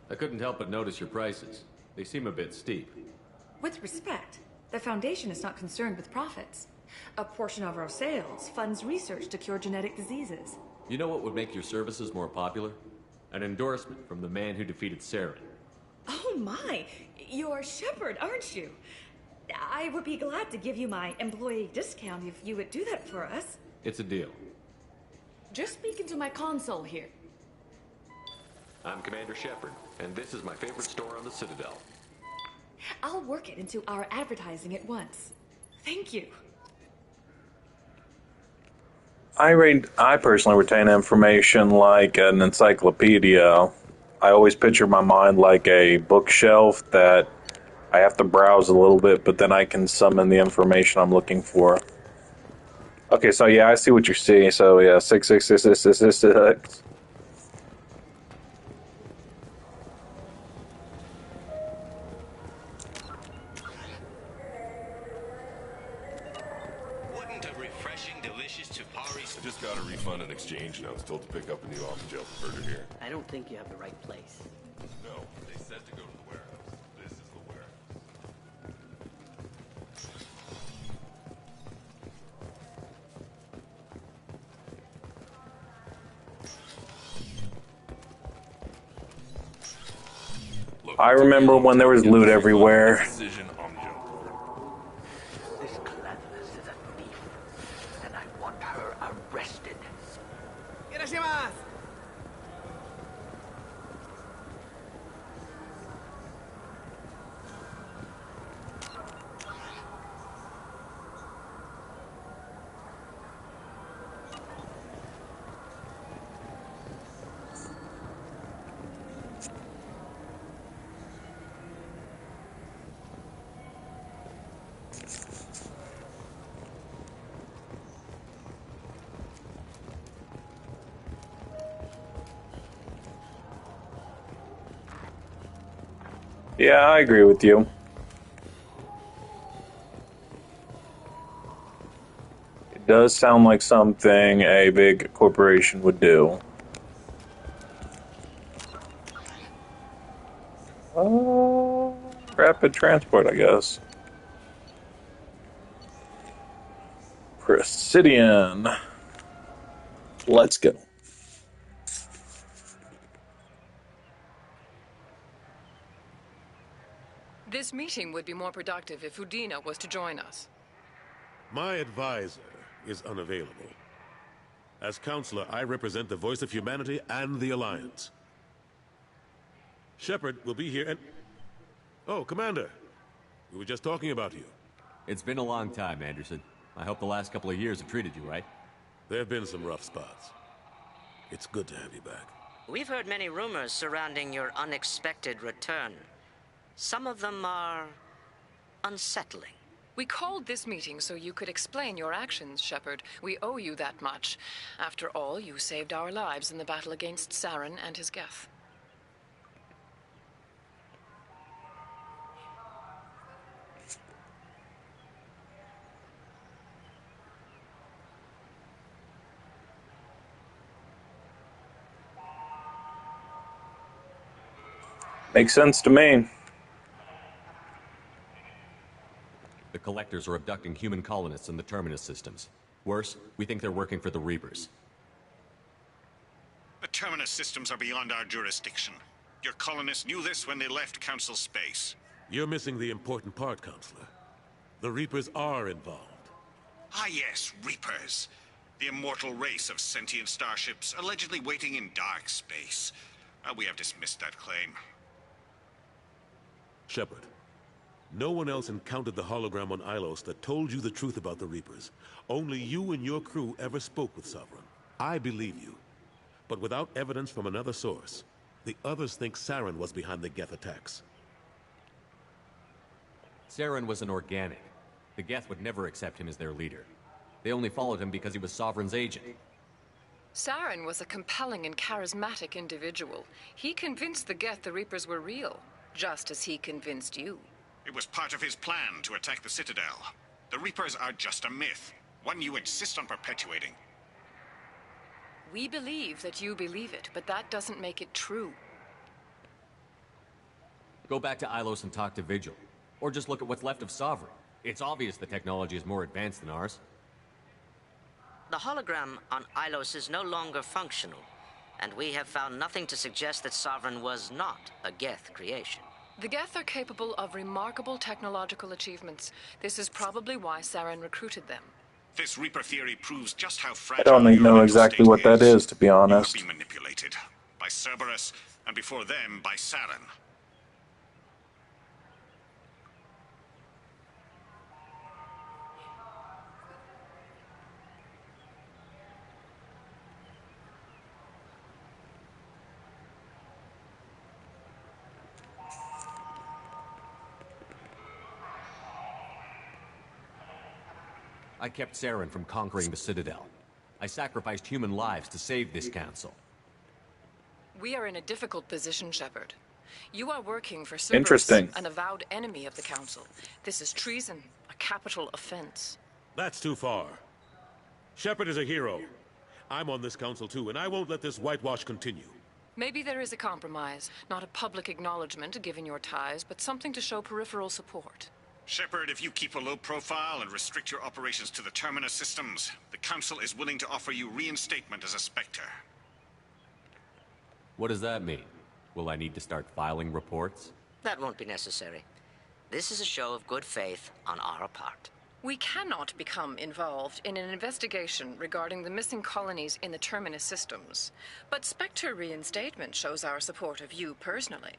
I couldn't help but notice your prices. They seem a bit steep. With respect, the Foundation is not concerned with profits. A portion of our sales funds research to cure genetic diseases. You know what would make your services more popular? An endorsement from the man who defeated Saren. Oh my! You're Shepard, aren't you? I would be glad to give you my employee discount if you would do that for us. It's a deal. Just speak into my console here. I'm Commander Shepard, and this is my favorite store on the Citadel. I'll work it into our advertising at once. Thank you. I personally retain information like an encyclopedia. I always picture my mind like a bookshelf that I have to browse a little bit, but then I can summon the information I'm looking for. Okay, so yeah, I see what you're seeing. So yeah, 6666666. I just got a refund and exchange, and I was told to pick up a new off-the-shelf burger here. I don't think you have the right place. No, they said to go to the warehouse. This is the warehouse. Look, I remember when there was loot everywhere. Decision on Joe. This Cletus is a thief, and I want her arrested. Yeah, I agree with you. It does sound like something a big corporation would do. Rapid transport, I guess. Presidian. Let's go. This meeting would be more productive if Udina was to join us. My advisor is unavailable. As counselor, I represent the voice of humanity and the Alliance. Shepard will be here and... Oh, Commander. We were just talking about you. It's been a long time, Anderson. I hope the last couple of years have treated you right. There have been some rough spots. It's good to have you back. We've heard many rumors surrounding your unexpected return. Some of them are unsettling. We called this meeting so you could explain your actions, Shepard. We owe you that much. After all, you saved our lives in the battle against Saren and his Geth. Makes sense to me. The Collectors are abducting human colonists in the Terminus systems. Worse, we think they're working for the Reapers. The Terminus systems are beyond our jurisdiction. Your colonists knew this when they left Council space. You're missing the important part, Counselor. The Reapers are involved. Ah yes, Reapers. The immortal race of sentient starships allegedly waiting in dark space. We have dismissed that claim. Shepard, no one else encountered the hologram on Ilos that told you the truth about the Reapers. Only you and your crew ever spoke with Sovereign. I believe you. But without evidence from another source, the others think Saren was behind the Geth attacks. Saren was an organic. The Geth would never accept him as their leader. They only followed him because he was Sovereign's agent. Saren was a compelling and charismatic individual. He convinced the Geth the Reapers were real, just as he convinced you. It was part of his plan to attack the Citadel. The Reapers are just a myth. one you insist on perpetuating. We believe that you believe it, but that doesn't make it true. Go back to Ilos and talk to Vigil. Or just look at what's left of Sovereign. It's obvious the technology is more advanced than ours. The hologram on Ilos is no longer functional, and we have found nothing to suggest that Sovereign was not a Geth creation. The Geth are capable of remarkable technological achievements. This is probably why Saren recruited them. This Reaper theory proves just how I fragile don't even your know mental exactly state what that is, to be honest. You have been manipulated by Cerberus, and before them by Saren. I kept Saren from conquering the Citadel. I sacrificed human lives to save this council. We are in a difficult position, Shepard. You are working for Cerberus, Interesting. an avowed enemy of the Council. This is treason, a capital offense. That's too far. Shepard is a hero. I'm on this council too, and I won't let this whitewash continue. Maybe there is a compromise. Not a public acknowledgement given your ties, but something to show peripheral support. Shepard, if you keep a low profile and restrict your operations to the Terminus systems, the Council is willing to offer you reinstatement as a Spectre. What does that mean? Will I need to start filing reports? That won't be necessary. This is a show of good faith on our part. We cannot become involved in an investigation regarding the missing colonies in the Terminus systems. But Spectre reinstatement shows our support of you personally.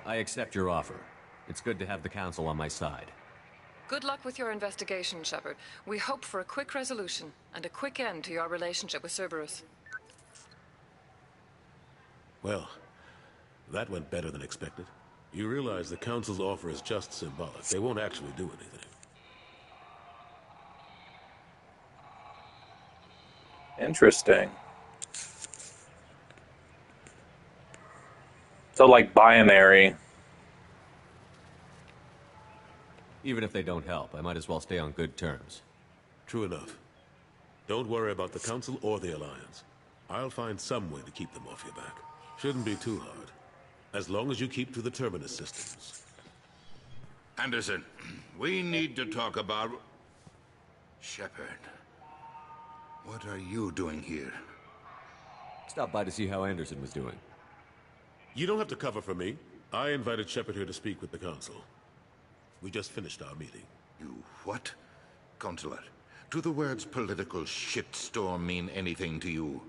I accept your offer. It's good to have the Council on my side. Good luck with your investigation, Shepard. We hope for a quick resolution and a quick end to your relationship with Cerberus. Well, that went better than expected. You realize the Council's offer is just symbolic. They won't actually do anything. Interesting. So, like, binary. Even if they don't help, I might as well stay on good terms. True enough. Don't worry about the Council or the Alliance. I'll find some way to keep them off your back. Shouldn't be too hard. As long as you keep to the Terminus systems. Anderson, we need to talk about... Shepard. What are you doing here? Stop by to see how Anderson was doing. You don't have to cover for me. I invited Shepard here to speak with the Council. We just finished our meeting. You what? Consular, do the words political shitstorm mean anything to you?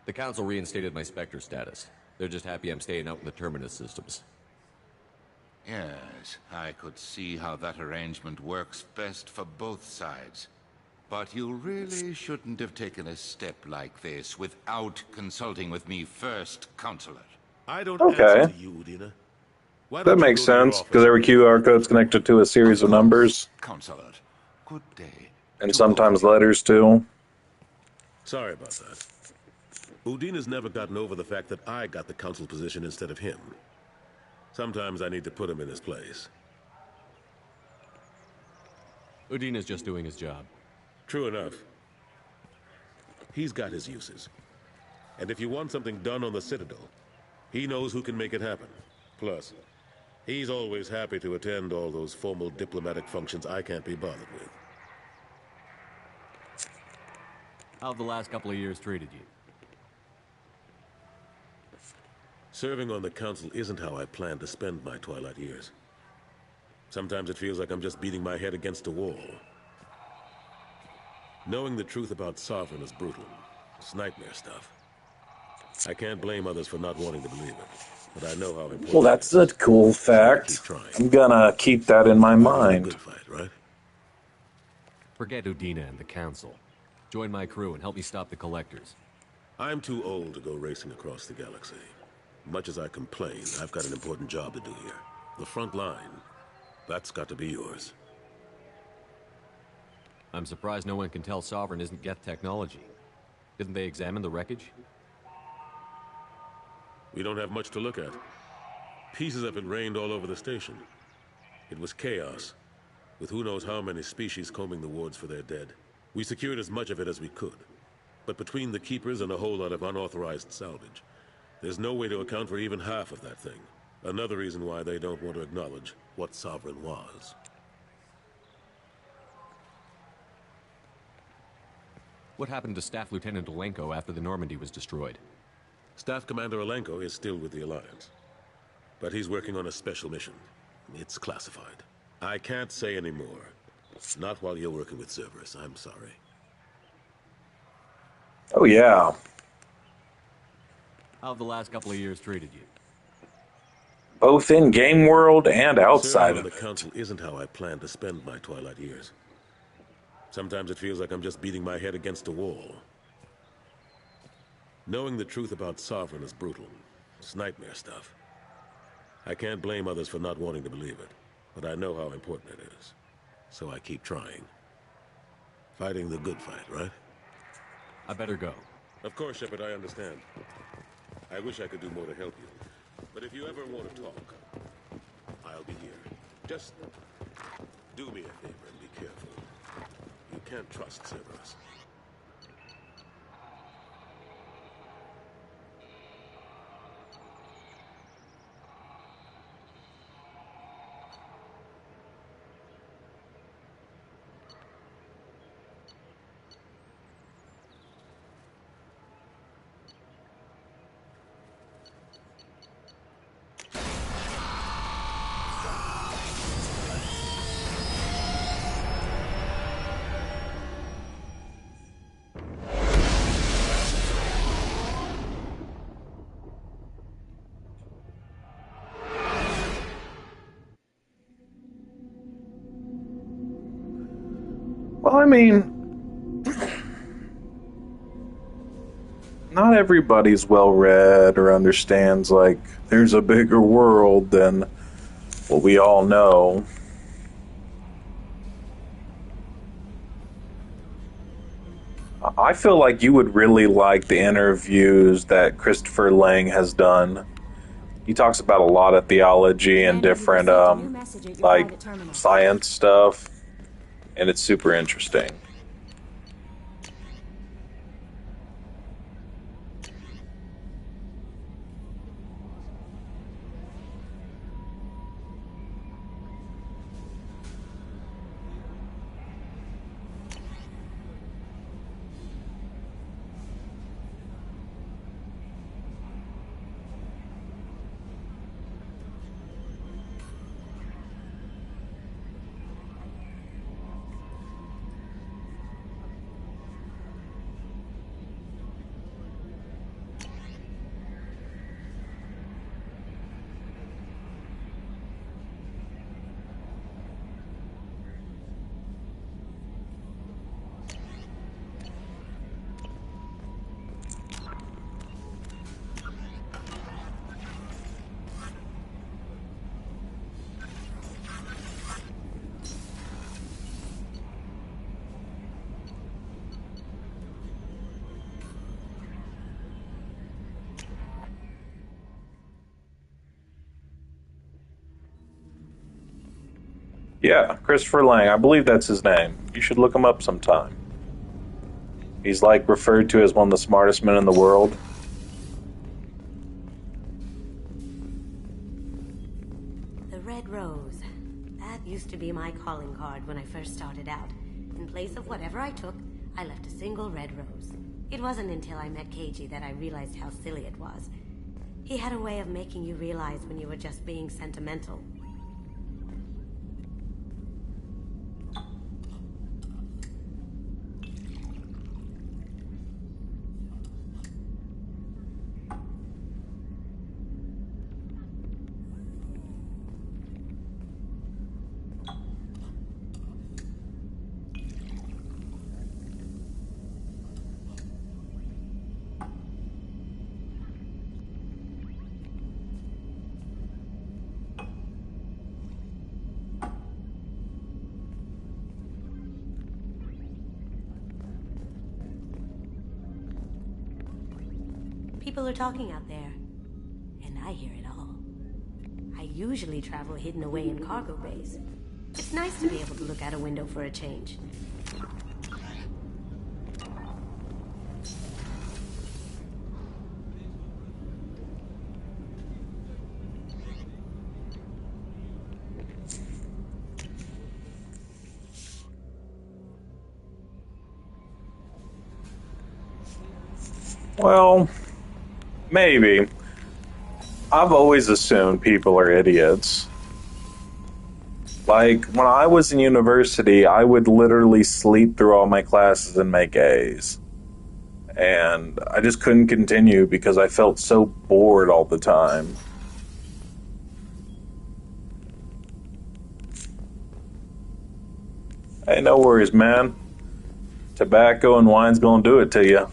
The Council reinstated my Spectre status. They're just happy I'm staying out in the Terminus systems. Yes, I could see how that arrangement works best for both sides. But you really shouldn't have taken a step like this without consulting with me first, Consular. I don't Okay. answer to you, Udina. Why That don't you makes go to your sense, office? because every QR code's connected to a series of numbers. Consular, good day. And sometimes letters, too. Sorry about that. Udina's never gotten over the fact that I got the Council position instead of him. Sometimes I need to put him in his place. Udina's just doing his job. True enough. He's got his uses. And if you want something done on the Citadel, he knows who can make it happen. Plus, he's always happy to attend all those formal diplomatic functions I can't be bothered with. How have the last couple of years treated you? Serving on the Council isn't how I plan to spend my twilight years. Sometimes it feels like I'm just beating my head against a wall. Knowing the truth about Sovereign is brutal. It's nightmare stuff. I can't blame others for not wanting to believe it, but I know how important. Well, that's a cool fact. I'm gonna keep that in my mind. Good fight, right? Forget Udina and the Council. Join my crew and help me stop the Collectors. I'm too old to go racing across the galaxy. Much as I complain, I've got an important job to do here. The front line. That's got to be yours. I'm surprised no one can tell Sovereign isn't Geth technology. Didn't they examine the wreckage? We don't have much to look at. Pieces of it rained all over the station. It was chaos, with who knows how many species combing the wards for their dead. We secured as much of it as we could. But between the Keepers and a whole lot of unauthorized salvage, there's no way to account for even half of that thing. Another reason why they don't want to acknowledge what Sovereign was. What happened to Staff Lieutenant Olenko after the Normandy was destroyed? Staff Commander Olenko is still with the Alliance. But he's working on a special mission. It's classified. I can't say any more. Not while you're working with Cerberus, I'm sorry. Oh, yeah. How have the last couple of years treated you? Both in game world and outside Serving of on the Council isn't how I plan to spend my twilight years. Sometimes it feels like I'm just beating my head against a wall. Knowing the truth about Sovereign is brutal. It's nightmare stuff. I can't blame others for not wanting to believe it, but I know how important it is. So I keep trying. Fighting the good fight, right? I better go. Of course, Shepard, I understand. I wish I could do more to help you. But if you ever want to talk, I'll be here. Just do me a favor and be careful. You can't trust Cerberus. Well, I mean, not everybody's well-read or understands, like, there's a bigger world than what we all know. I feel like you would really like the interviews that Christopher Lang has done. He talks about a lot of theology and different, like, science stuff. And it's super interesting. Yeah, Christopher Lang. I believe that's his name. You should look him up sometime. He's like referred to as one of the smartest men in the world. The Red Rose. That used to be my calling card when I first started out. In place of whatever I took, I left a single red rose. It wasn't until I met Keiji that I realized how silly it was. He had a way of making you realize when you were just being sentimental. People are talking out there. I hear it all. I usually travel hidden away in cargo bays. It's nice to be able to look out a window for a change. Well, maybe. I've always assumed people are idiots. Like, when I was in university, I would literally sleep through all my classes and make A's. And I just couldn't continue because I felt so bored all the time. Hey, no worries, man. Tobacco and wine's gonna do it to you.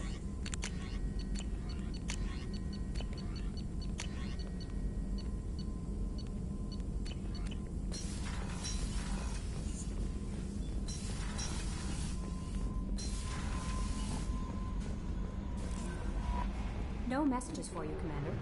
No messages for you, Commander.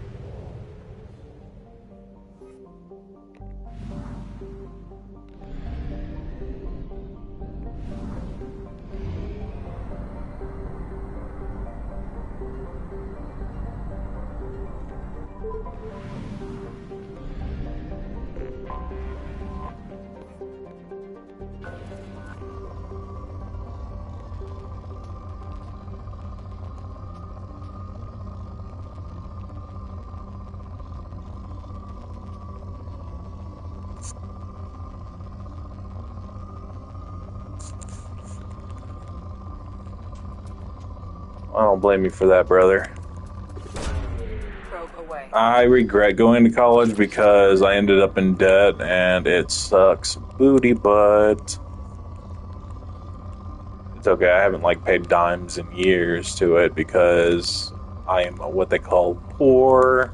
I don't blame you for that, brother. Probe away. I regret going to college because I ended up in debt and it sucks booty butt. It's okay, I haven't like paid dimes in years to it because I am what they call poor.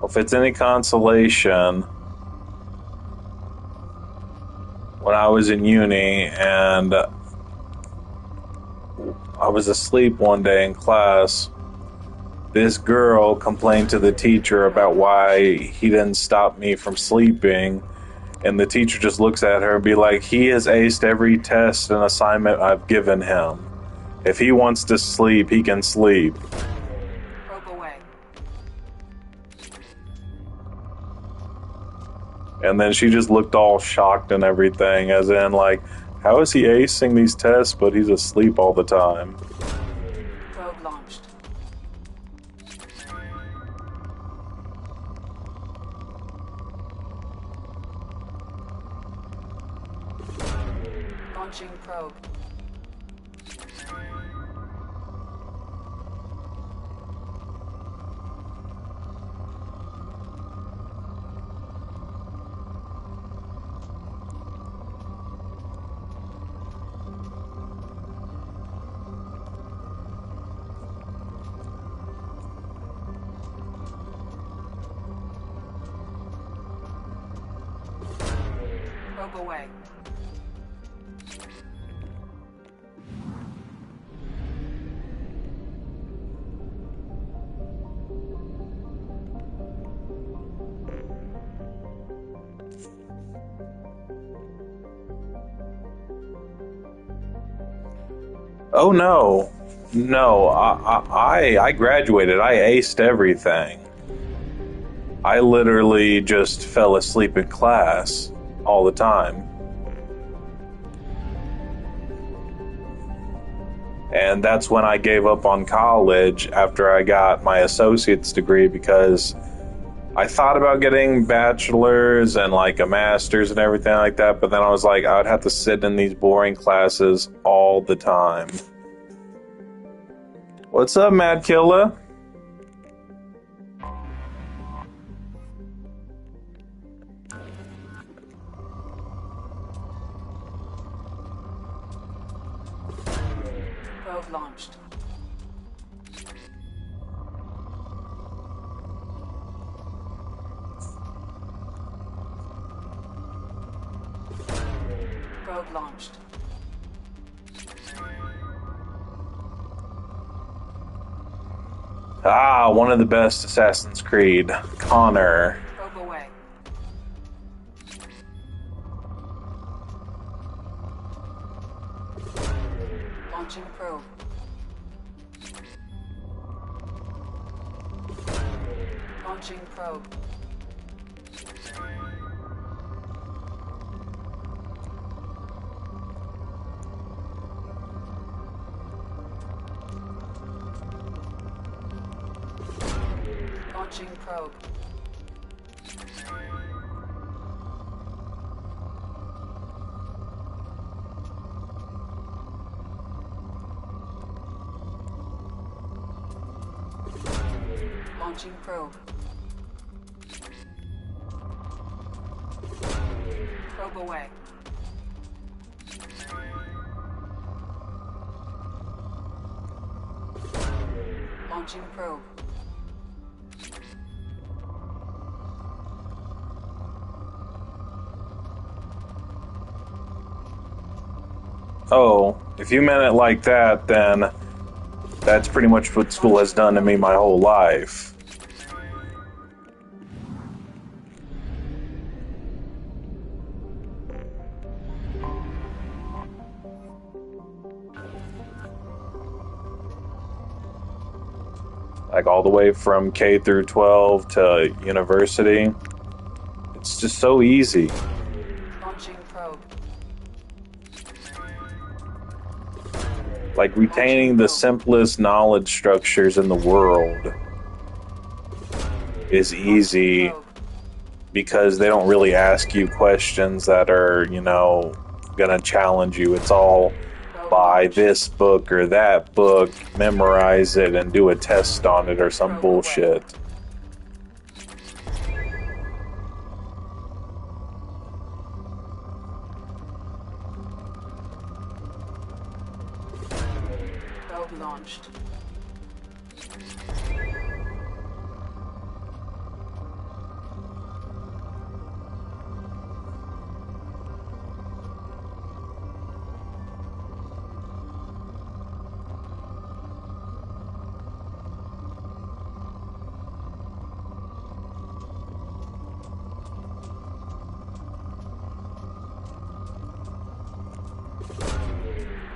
If it's any consolation, when I was in uni and I was asleep one day in class, this girl complained to the teacher about why he didn't stop me from sleeping, and the teacher just looks at her and be like, he has aced every test and assignment I've given him. If he wants to sleep, he can sleep. And then she just looked all shocked and everything, as in, like, how is he acing these tests, but he's asleep all the time? Probe launched. Launching probe. Probe away. Oh no. No, I graduated. I aced everything. I literally just fell asleep in class all the time. And that's when I gave up on college after I got my associate's degree, because I thought about getting bachelor's and like a master's and everything like that, but then I was like, I would have to sit in these boring classes all the time. What's up, Mad Killer? Probe launched. Probe launched. Ah, one of the best Assassin's Creed, Connor. Probe away. Launching probe. Launching probe. Launching probe. Launching probe. Probe away. Launching probe. Oh, if you meant it like that, then that's pretty much what school has done to me my whole life. Like all the way from K through 12 to university. It's just so easy. Launching probe. Like retaining the simplest knowledge structures in the world is easy because they don't really ask you questions that are, you know, gonna challenge you. It's all buy this book or that book, memorize it, and do a test on it or some bullshit. Probe launched.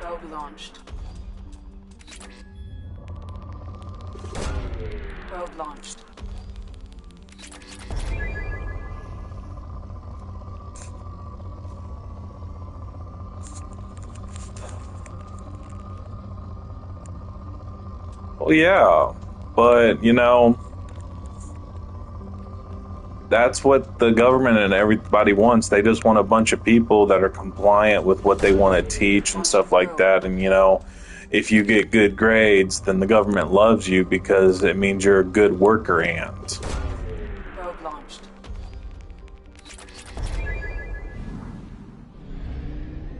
Probe launched. Probe launched. Well, yeah, but, you know, that's what the government and everybody wants. They just want a bunch of people that are compliant with what they want to teach and stuff like that. And, you know, if you get good grades, then the government loves you because it means you're a good worker ant. Probe launched.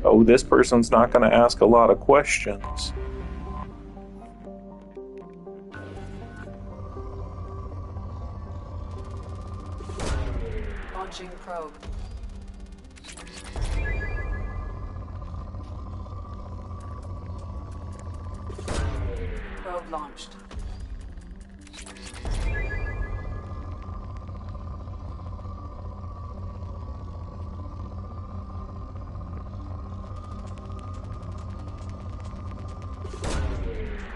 Oh, this person's not going to ask a lot of questions. Launching probe. Probe launched.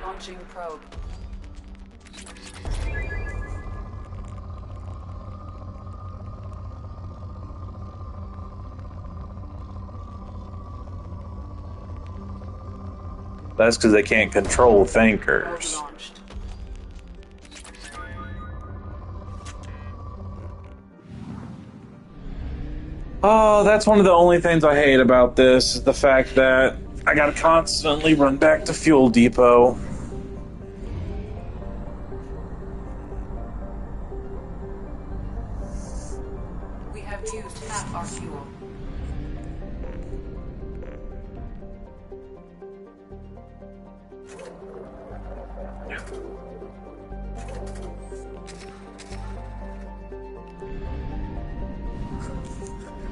Launching probe. That's because they can't control thinkers. Launched. Oh, that's one of the only things I hate about this, is the fact that I gotta constantly run back to Fuel Depot. We have used half our fuel.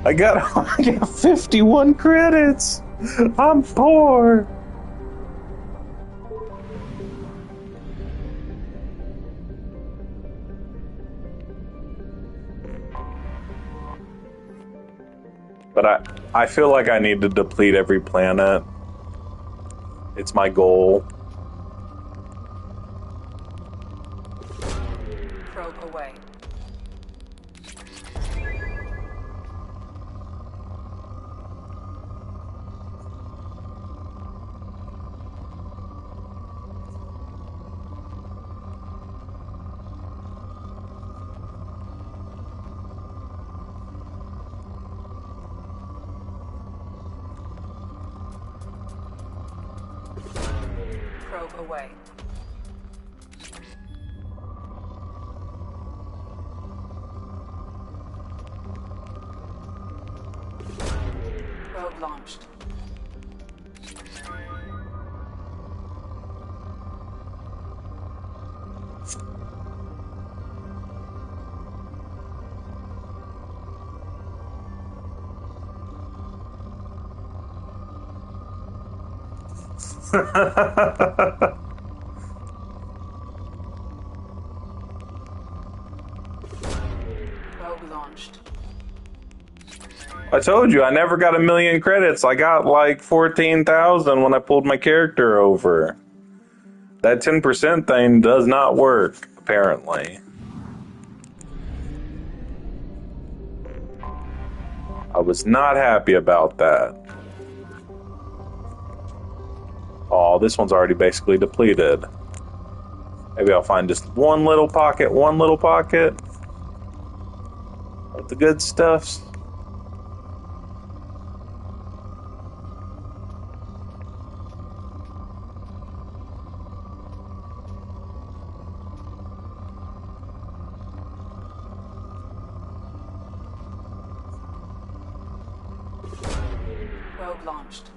I got 51 credits. I'm poor. But I feel like I need to deplete every planet. It's my goal. Probe away. Probe away. Probe launched. Probe launched. I told you, I never got 1,000,000 credits. I got like 14,000 when I pulled my character over. That 10% thing does not work, apparently. I was not happy about that. Oh, this one's already basically depleted. Maybe I'll find just one little pocket of the good stuffs. Probe launched.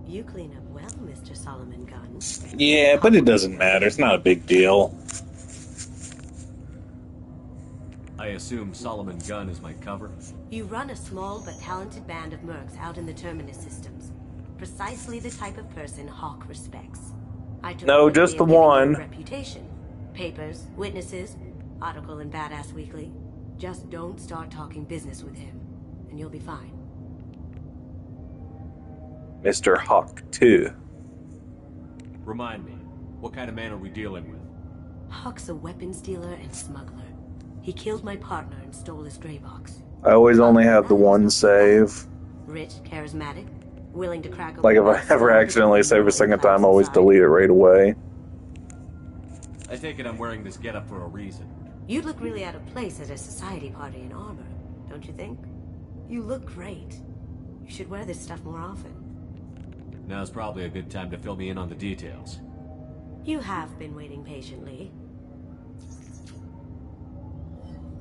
You clean up well, Mr. Solomon Gunn. Yeah, but it doesn't matter. It's not a big deal. I assume Solomon Gunn is my cover? You run a small but talented band of mercs out in the Terminus systems. Precisely the type of person Hawk respects. I took No, just the one. Reputation. Papers, witnesses, article in Badass Weekly. Just don't start talking business with him, and you'll be fine. Mr. Hawk 2. Remind me, what kind of man are we dealing with? Hawk's a weapons dealer and smuggler. He killed my partner and stole his gray box. I always only have the one save. Rich, charismatic, willing to crack a... Like if I ever accidentally save a second time, I always delete it right away. I take it I'm wearing this getup for a reason. You'd look really out of place at a society party in armor, don't you think? You look great. You should wear this stuff more often. Now's probably a good time to fill me in on the details. You have been waiting patiently.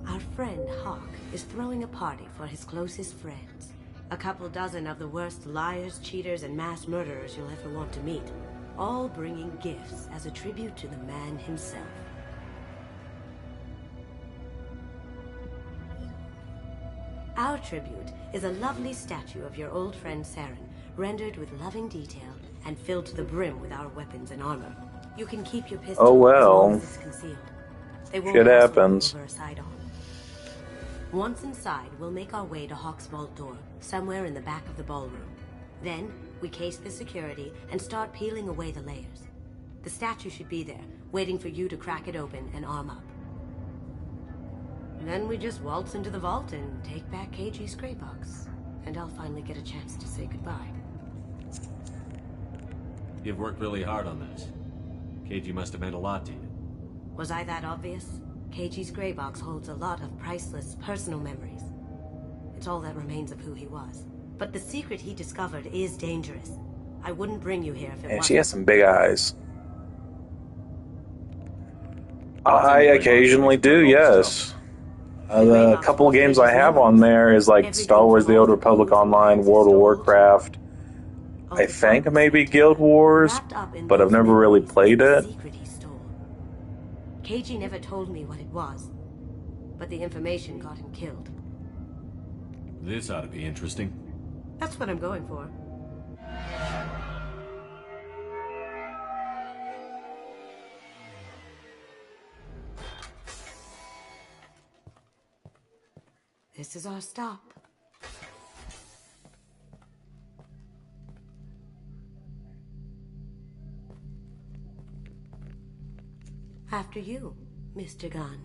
Our friend Hawk is throwing a party for his closest friends. A couple dozen of the worst liars, cheaters, and mass murderers you'll ever want to meet. All bringing gifts as a tribute to the man himself. Our tribute is a lovely statue of your old friend Saren, rendered with loving detail and filled to the brim with our weapons and armor. You can keep your pistol Oh well. as long as it's concealed. They won't Shit also happens. over a side-on. Once inside, we'll make our way to Hawk's vault door, somewhere in the back of the ballroom. Then, we case the security and start peeling away the layers. The statue should be there, waiting for you to crack it open and arm up. Then we just waltz into the vault and take back KG's gray box. And I'll finally get a chance to say goodbye. You've worked really hard on this. KG must have meant a lot to you. Was I that obvious? KG's gray box holds a lot of priceless personal memories. It's all that remains of who he was. But the secret he discovered is dangerous. I wouldn't bring you here if it wasn't. And she has some big eyes. I occasionally do, yes. The couple of games I have on there is like Star Wars The Old Republic Online, World of Warcraft. I think maybe Guild Wars, but I've never really played it. KG never told me what it was, but the information got him killed. This ought to be interesting. That's what I'm going for. This is our stop. After you, Mr. Gunn.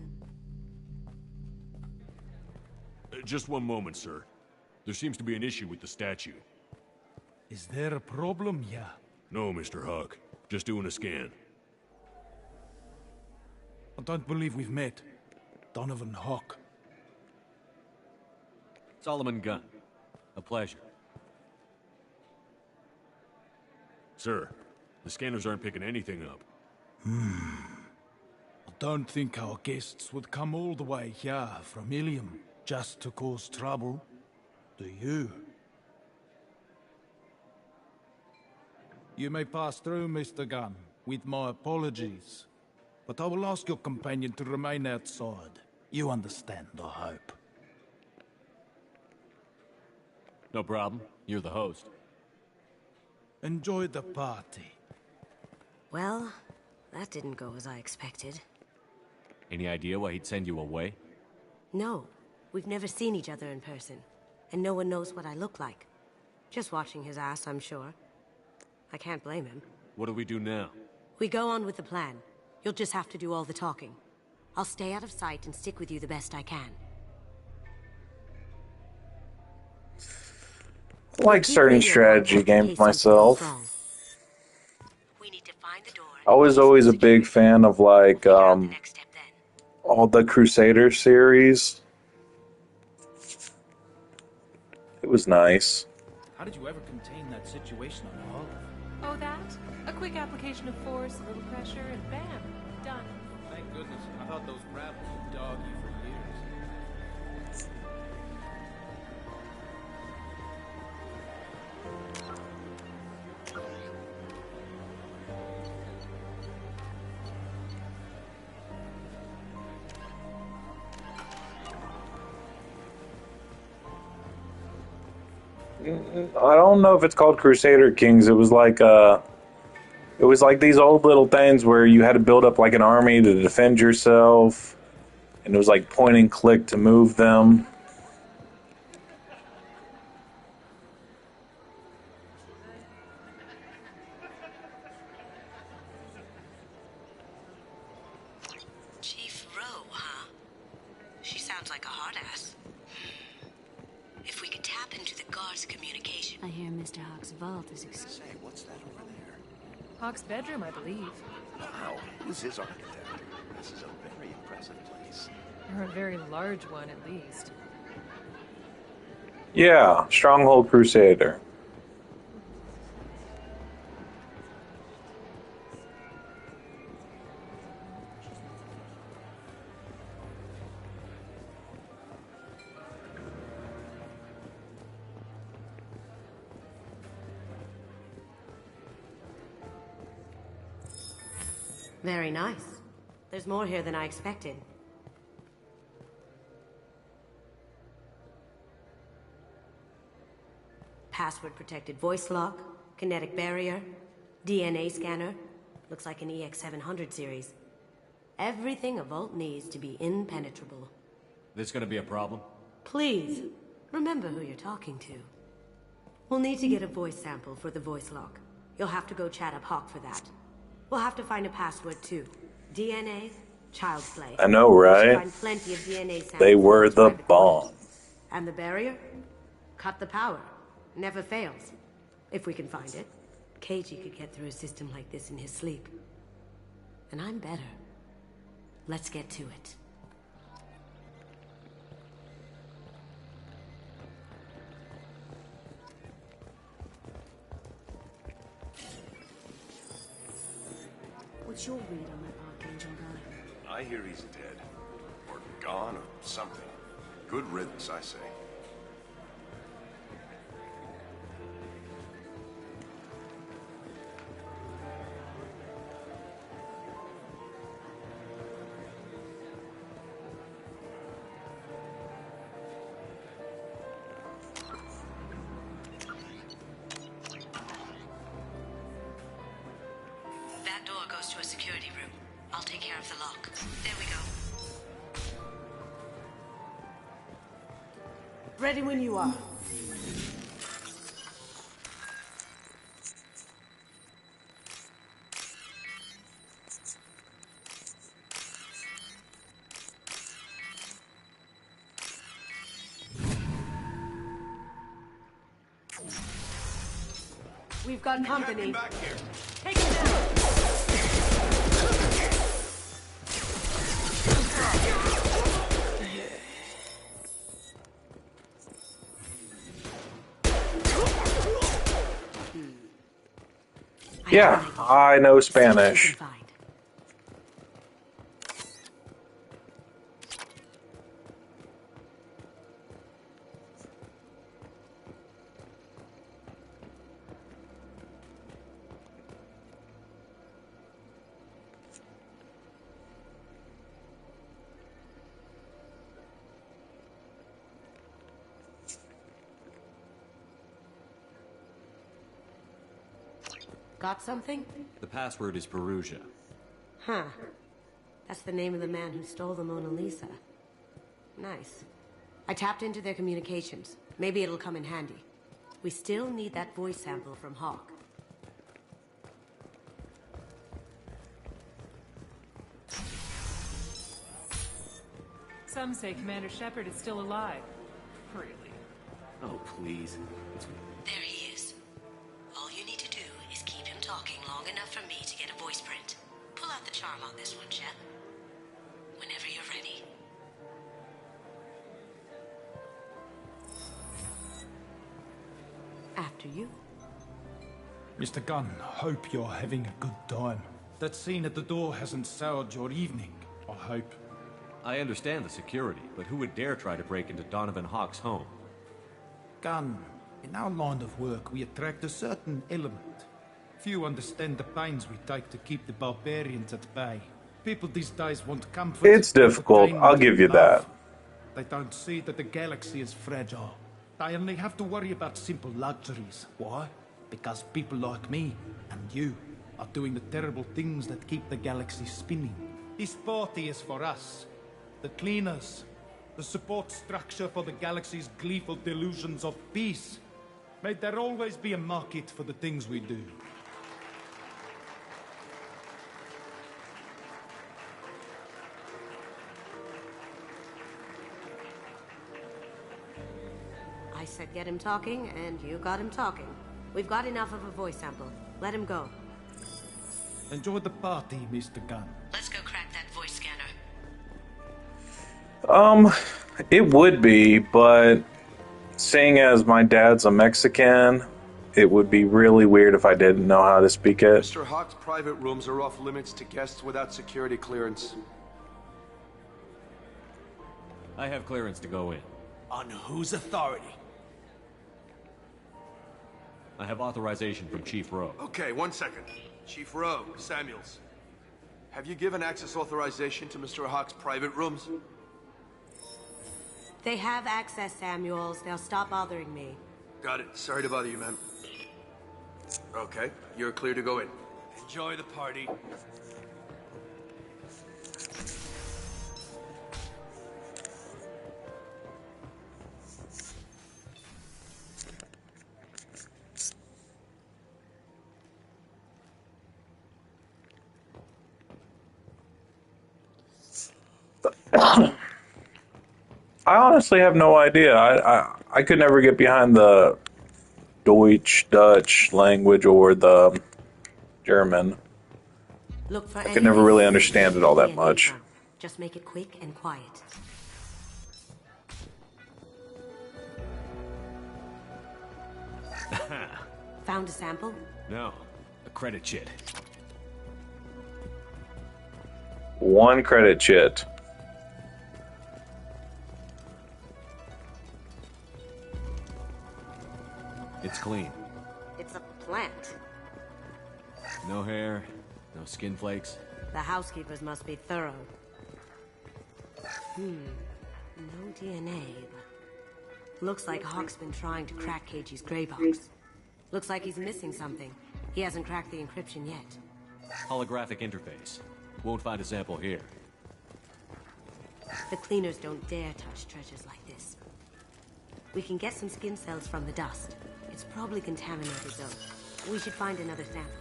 Just one moment, sir. There seems to be an issue with the statue. Is there a problem here? No, Mr. Huck. Just doing a scan. I don't believe we've met. Donovan Hawk. Solomon Gunn. A pleasure. Sir, the scanners aren't picking anything up. I don't think our guests would come all the way here from Ilium just to cause trouble. Do you? You may pass through, Mr. Gunn, with my apologies. But I will ask your companion to remain outside. You understand, I hope. No problem. You're the host. Enjoy the party. Well, that didn't go as I expected. Any idea why he'd send you away? No, we've never seen each other in person. And no one knows what I look like. Just watching his ass, I'm sure. I can't blame him. What do we do now? We go on with the plan. You'll just have to do all the talking. I'll stay out of sight and stick with you the best I can. I like certain strategy games myself. I was always a big fan of like all the Crusader series. It was nice. How did you ever contain that situation on the hull? Oh, that? A quick application of force, a little pressure, and bam, done. Thank goodness. I thought those grapples would dog you for years. I don't know if it's called Crusader Kings. It was like these old little things where you had to build up like an army to defend yourself, and it was like point and click to move them. Chief Rowe, huh? She sounds like a hard ass. If we could tap into the guard's communication. I hear Mr. Hawk's vault is Say, what's that over there? Hawk's bedroom, I believe. Wow, who's his architect? This is a very impressive place. Or a very large one, at least. Yeah, Stronghold Crusader. Very nice. There's more here than I expected. Password-protected voice lock, kinetic barrier, DNA scanner. Looks like an EX700 series. Everything a vault needs to be impenetrable. This gonna be a problem? Please, remember who you're talking to. We'll need to get a voice sample for the voice lock. You'll have to go chat up Hawk for that. We'll have to find a password too. DNA, child's play. I know, We should right? find plenty of DNA samples They for were those the private bomb. quarters. And the barrier? Cut the power. Never fails. If we can find it. Keiji could get through a system like this in his sleep. And I'm better. Let's get to it. What's your read on that Archangel guy? I hear he's dead. Or gone, or something. Good riddance, I say. That door goes to a security room. I'll take care of the lock. There we go. Ready when you are. We've got company. Back here. Take it down. Yeah, I know Spanish. Got something? The password is Perugia. Huh. That's the name of the man who stole the Mona Lisa. Nice. I tapped into their communications. Maybe it'll come in handy. We still need that voice sample from Hawk. Some say Commander Shepard is still alive. Really? Oh, please. There he is. All you need to do is keep him talking long enough for me to get a voice print. Pull out the charm on this one, Shep. Whenever you're ready. After you. Mr. Gunn, hope you're having a good time. That scene at the door hasn't soured your evening, I hope. I understand the security, but who would dare try to break into Donovan Hawk's home? Gunn, in our line of work, we attract a certain element. Few understand the pains we take to keep the barbarians at bay. People these days want comfort. It's difficult, I'll give you that. They don't see that the galaxy is fragile. They only have to worry about simple luxuries. Why? Because people like me and you are doing the terrible things that keep the galaxy spinning. This party is for us, the cleaners, the support structure for the galaxy's gleeful delusions of peace. May there always be a market for the things we do. I said get him talking, and you got him talking. We've got enough of a voice sample. Let him go. Enjoy the party, Mr. Gunn. Let's go crack that voice scanner. It would be, but seeing as my dad's a Mexican, it would be really weird if I didn't know how to speak it. Mr. Hawk's private rooms are off limits to guests without security clearance. I have clearance to go in. On whose authority? I have authorization from Chief Rowe. Okay, 1 second. Chief Rowe, Samuels. Have you given access authorization to Mr. Hawk's private rooms? They have access, Samuels. They'll stop bothering me. Got it. Sorry to bother you, man. Okay, you're clear to go in. Enjoy the party. I honestly have no idea. I could never get behind the Dutch language or the German. Look for I could never really understand it all that much. Just make it quick and quiet. Found a sample? No, a credit chit. 1 credit chit. It's clean. It's a plant. No hair, no skin flakes. The housekeepers must be thorough. No DNA. Looks like Hawk's been trying to crack Keiji's gray box. Looks like he's missing something. He hasn't cracked the encryption yet. Holographic interface. Won't find a sample here. The cleaners don't dare touch treasures like this. We can get some skin cells from the dust. It's probably contaminated though. We should find another sample.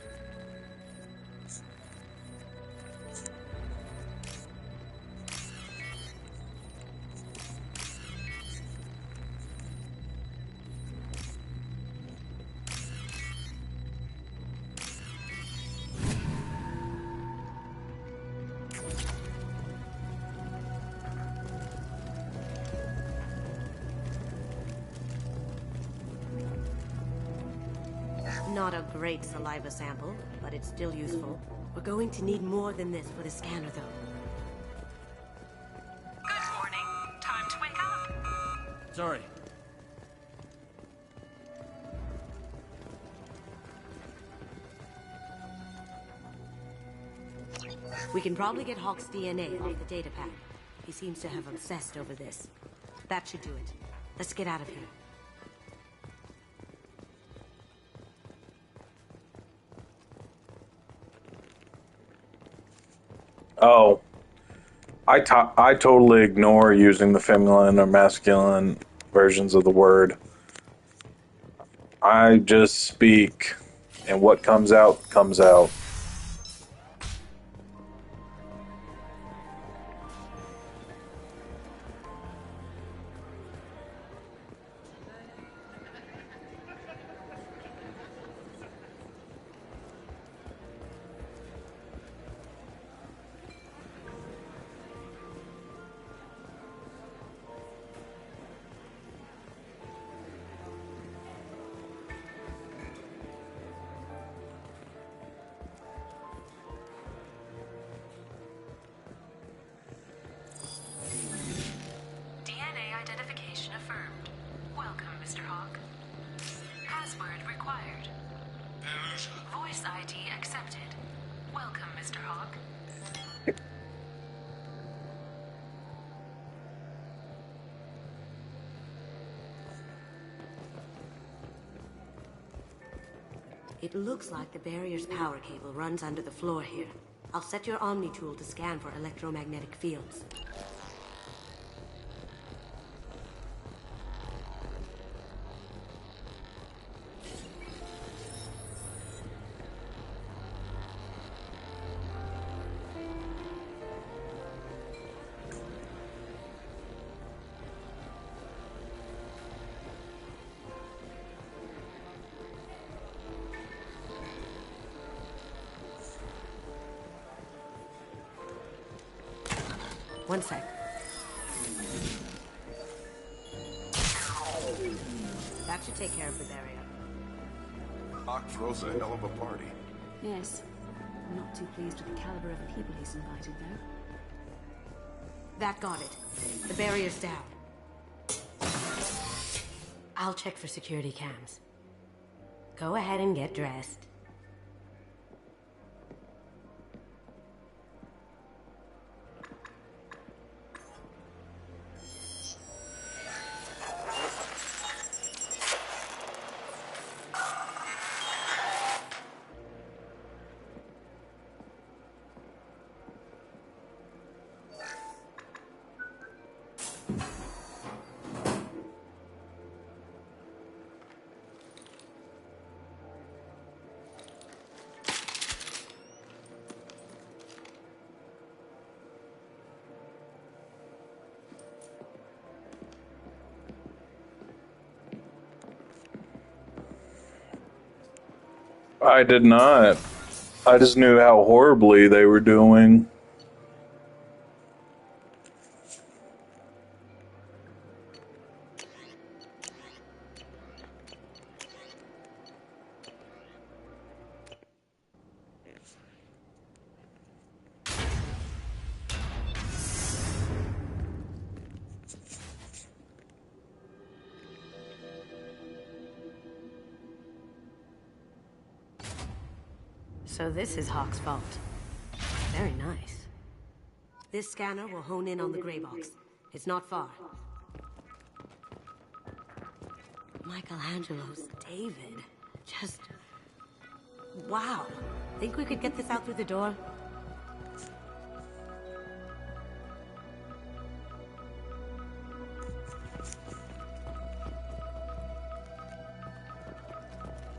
Not a great saliva sample, but it's still useful. We're going to need more than this for the scanner, though. Good morning. Time to wake up. Sorry. We can probably get Hawk's DNA off the data pad. He seems to have obsessed over this. That should do it. Let's get out of here. Oh, I totally ignore using the feminine or masculine versions of the word. I just speak, and what comes out, comes out. DNA identification affirmed. Welcome, Mr. Hawk. Password required. Voice ID accepted. Welcome, Mr. Hawk. It looks like the barrier's power cable runs under the floor here. I'll set your Omni tool to scan for electromagnetic fields. One sec. That should take care of the barrier. Hawk throws a hell of a party. Yes. I'm not too pleased with the caliber of people he's invited, though. That got it. The barrier's down. I'll check for security cams. Go ahead and get dressed. I did not. I just knew how horribly they were doing. So this is Hawk's vault. Very nice. This scanner will hone in on the gray box. It's not far. Michelangelo's David. Just... wow. Think we could get this out through the door?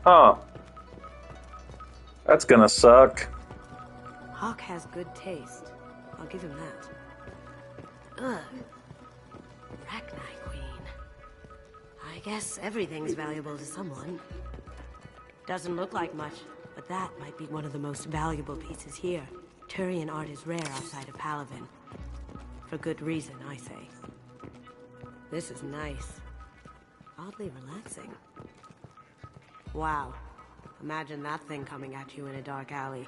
Huh. That's gonna suck. Hawk has good taste. I'll give him that. Ugh. Rachni Queen. I guess everything's valuable to someone. Doesn't look like much, but that might be one of the most valuable pieces here. Turian art is rare outside of Palaven. For good reason, I say. This is nice. Oddly relaxing. Wow. Imagine that thing coming at you in a dark alley.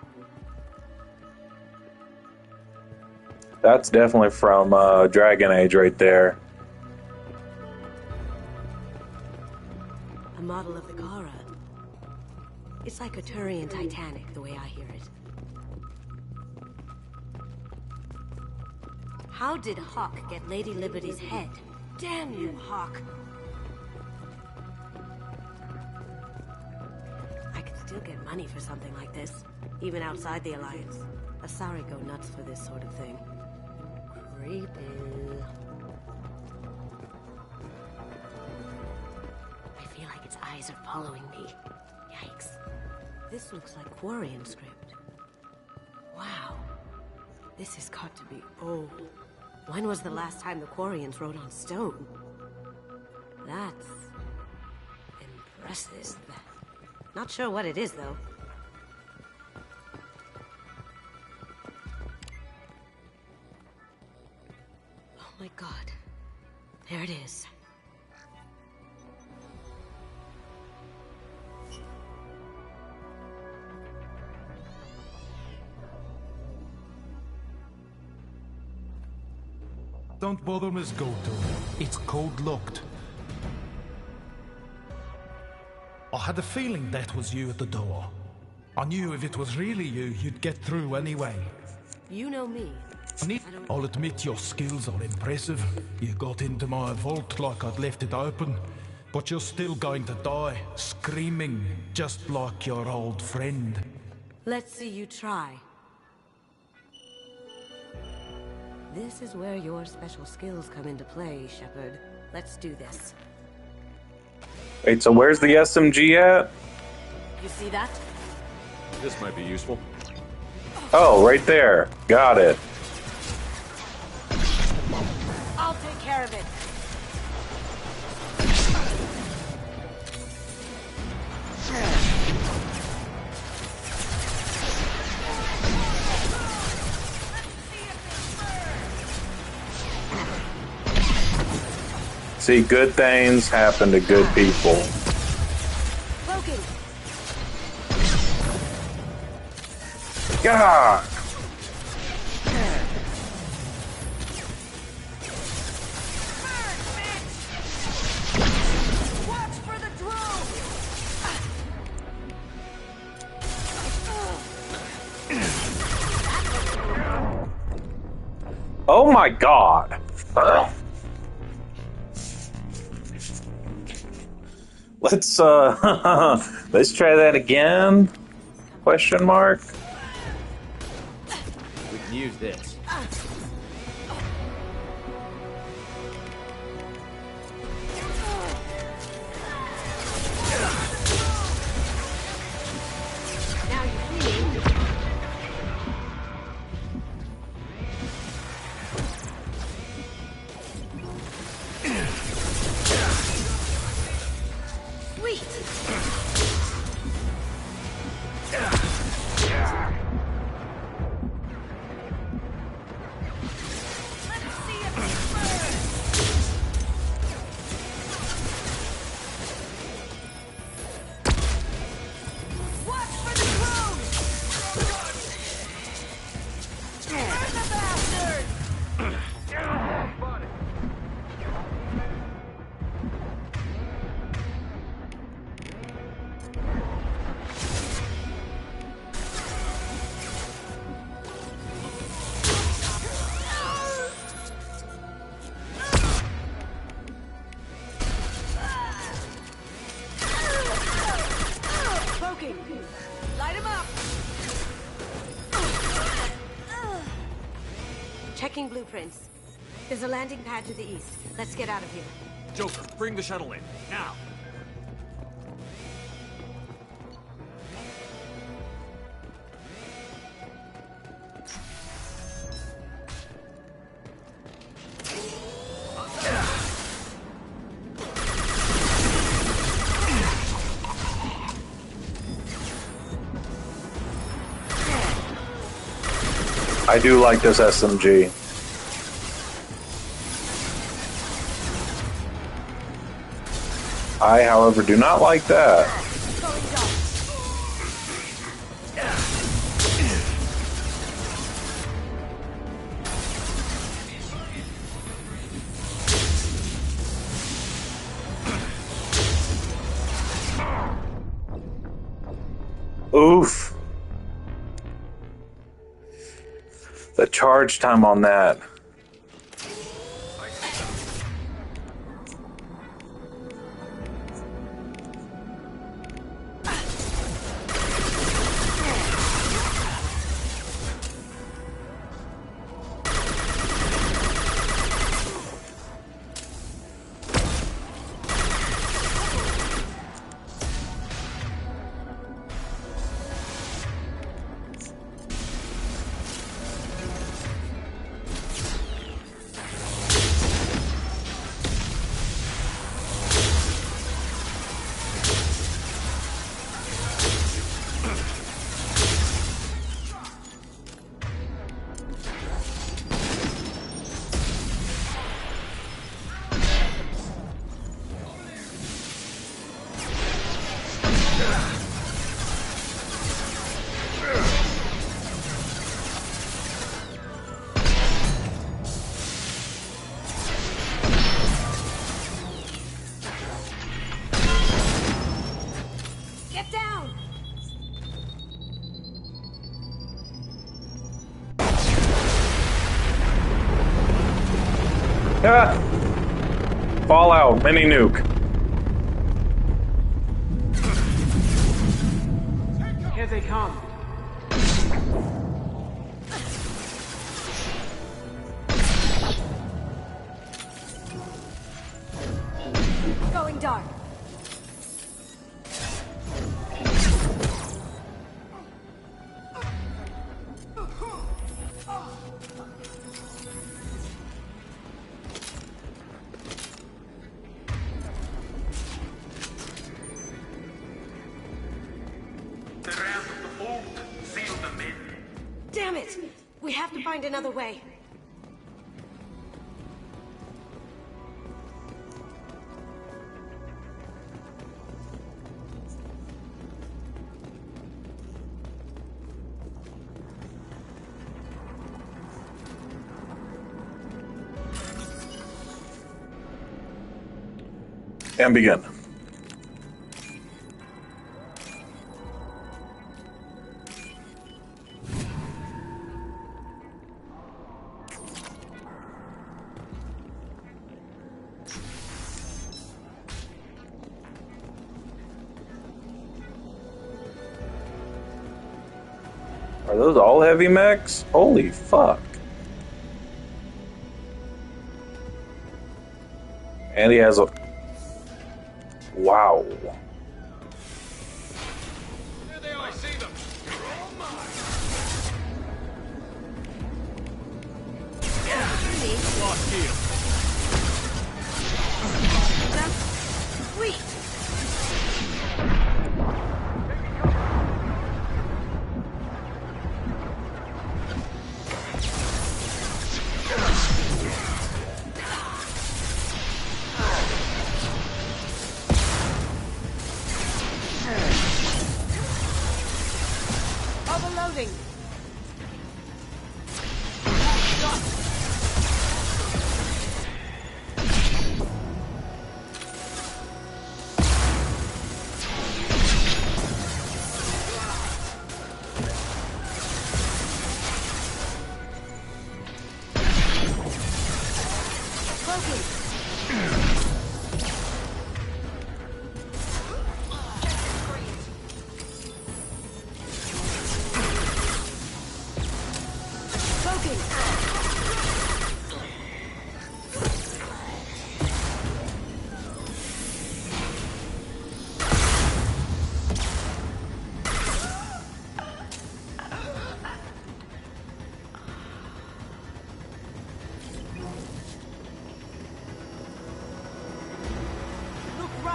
That's definitely from Dragon Age right there. A model of the Kara. It's like a Turian Titanic, the way I hear it. How did Hawk get Lady Liberty's head? Damn you, Hawk! Still get money for something like this, even outside the Alliance. Asari go nuts for this sort of thing. Creepy. I feel like its eyes are following me. Yikes. This looks like Quarian script. Wow. This has got to be old. When was the last time the Quarians wrote on stone? That's... impressive. Not sure what it is, though. Oh my god. There it is. Don't bother, Miss Goto. It's code-locked. I had a feeling that was you at the door. I knew if it was really you, you'd get through anyway. You know me. I'll admit your skills are impressive. You got into my vault like I'd left it open. But you're still going to die, screaming, just like your old friend. Let's see you try. This is where your special skills come into play, Shepard. Let's do this. Wait, so where's the SMG at? You see that? This might be useful. Oh, right there. Got it. I'll take care of it. See, good things happen to good people. Cloaking. God! Watch for the drone. Oh my god! Let's let's try that again? Question mark? We can use this. Now you see. Sweet. Checking blueprints. There's a landing pad to the east. Let's get out of here. Joker, bring the shuttle in. Now! I do like this SMG. I, however, do not like that. Oof. The charge time on that. Fallout mini nuke. Here they come. Going dark. Damn it! We have to find another way. And begin. Are those all heavy mechs? Holy fuck. And he has a... Wow. There they are, I see them. Oh my. Lost here. Sweet. Overloading.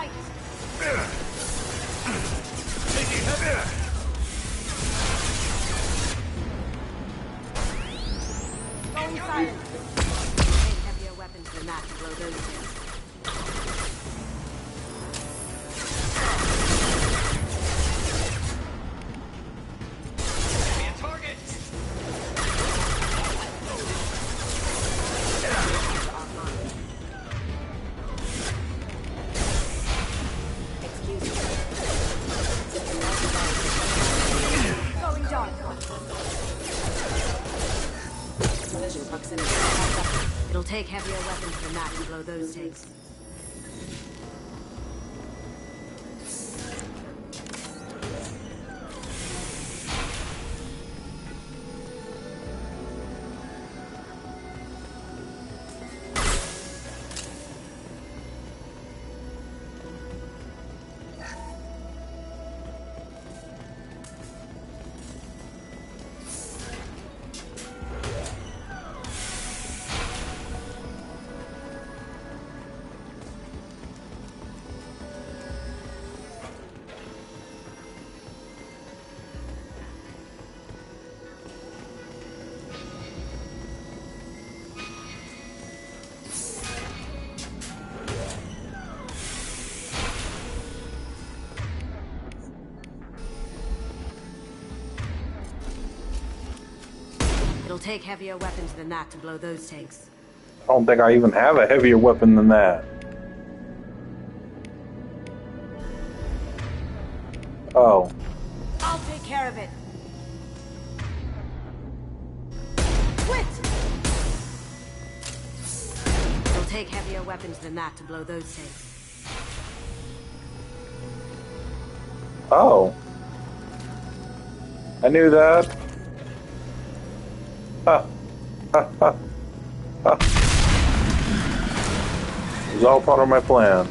sight! Taking heavy! Going silent. Take heavier weapons than that to blow those things. It'll take heavier weapons than that to blow those tanks. It'll take heavier weapons than that to blow those tanks. I don't think I even have a heavier weapon than that. Oh. I'll take care of it. Quit! It'll take heavier weapons than that to blow those tanks. Oh. I knew that. Ha. Ha ha. Ha. It was all part of my plan.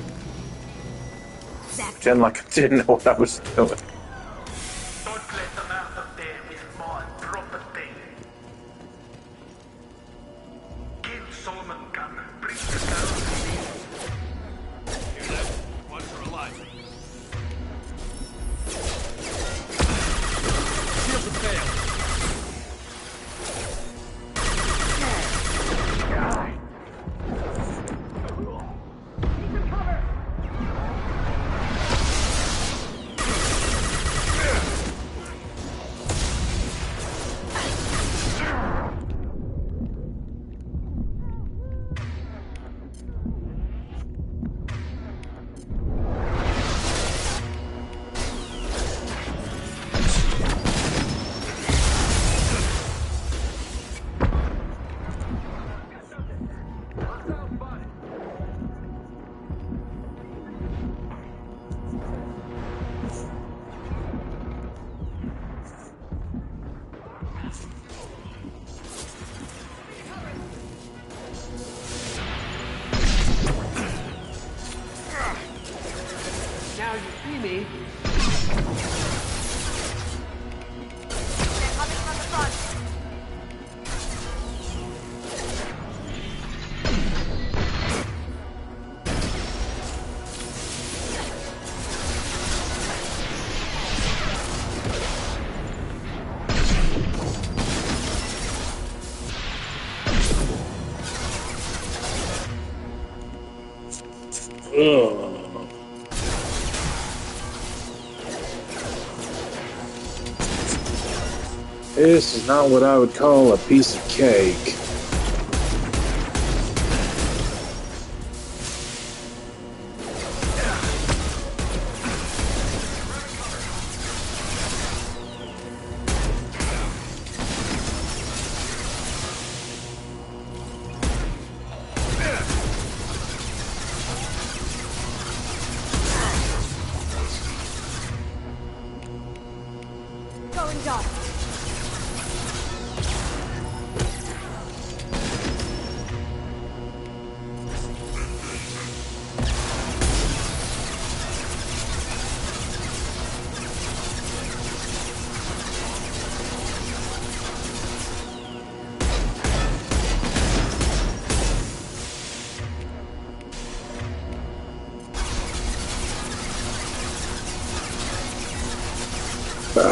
Pretend like I didn't know what I was doing. Don't let them out of there with my property. Kill Solomon Gunn. Bring the girl to me. Hear that? Watch her alive. Shields have failed. Now you see me. They're coming from the front. Ugh. This is not what I would call a piece of cake. Going dark. Heads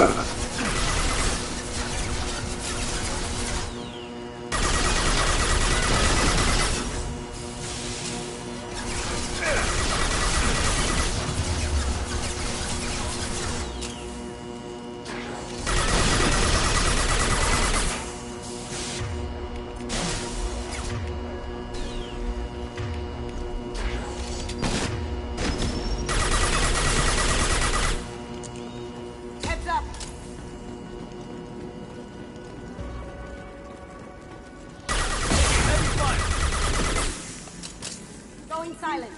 up! Going silent.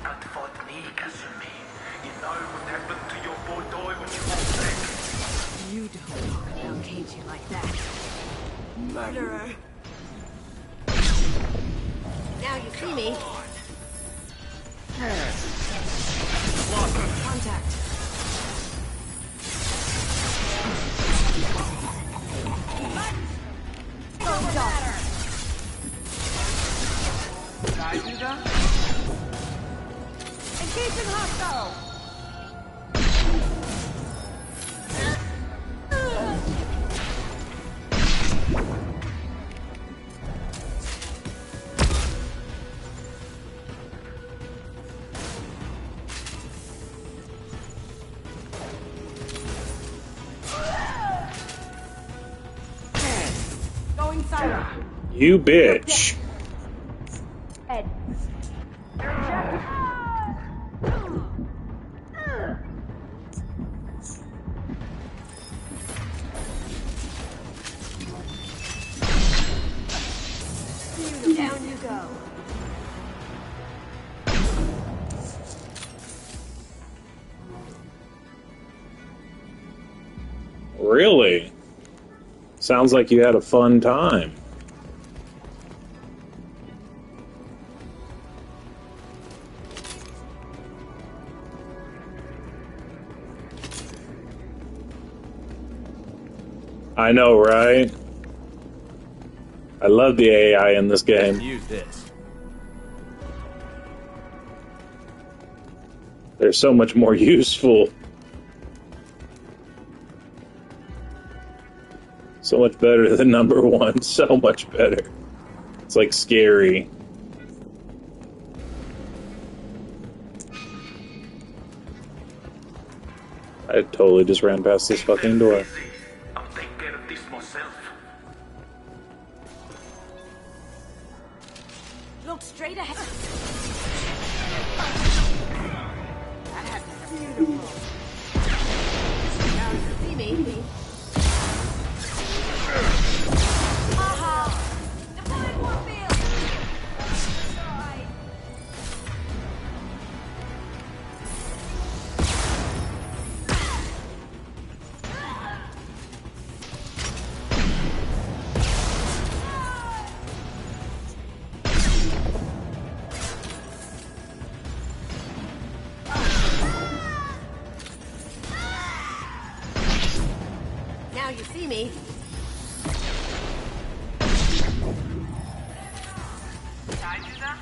Not fought me, Kasumi. You know what happened to your boy Doi when you walked back? You don't talk about Keiji like that. Murderer. Now you see me. Contact. Did I do that? Engaging hostile! Going silent. You bitch. Head. Down you go. Really? Sounds like you had a fun time. I know, right? I love the AI in this game. Use this. They're so much more useful. So much better than number one. So much better. It's like scary. I totally just ran past this fucking door. I'll take care of this myself. Look straight ahead. That had to be beautiful. Now you see me. Aha! Deploying warfield! Die! Now you see me. Did I do that?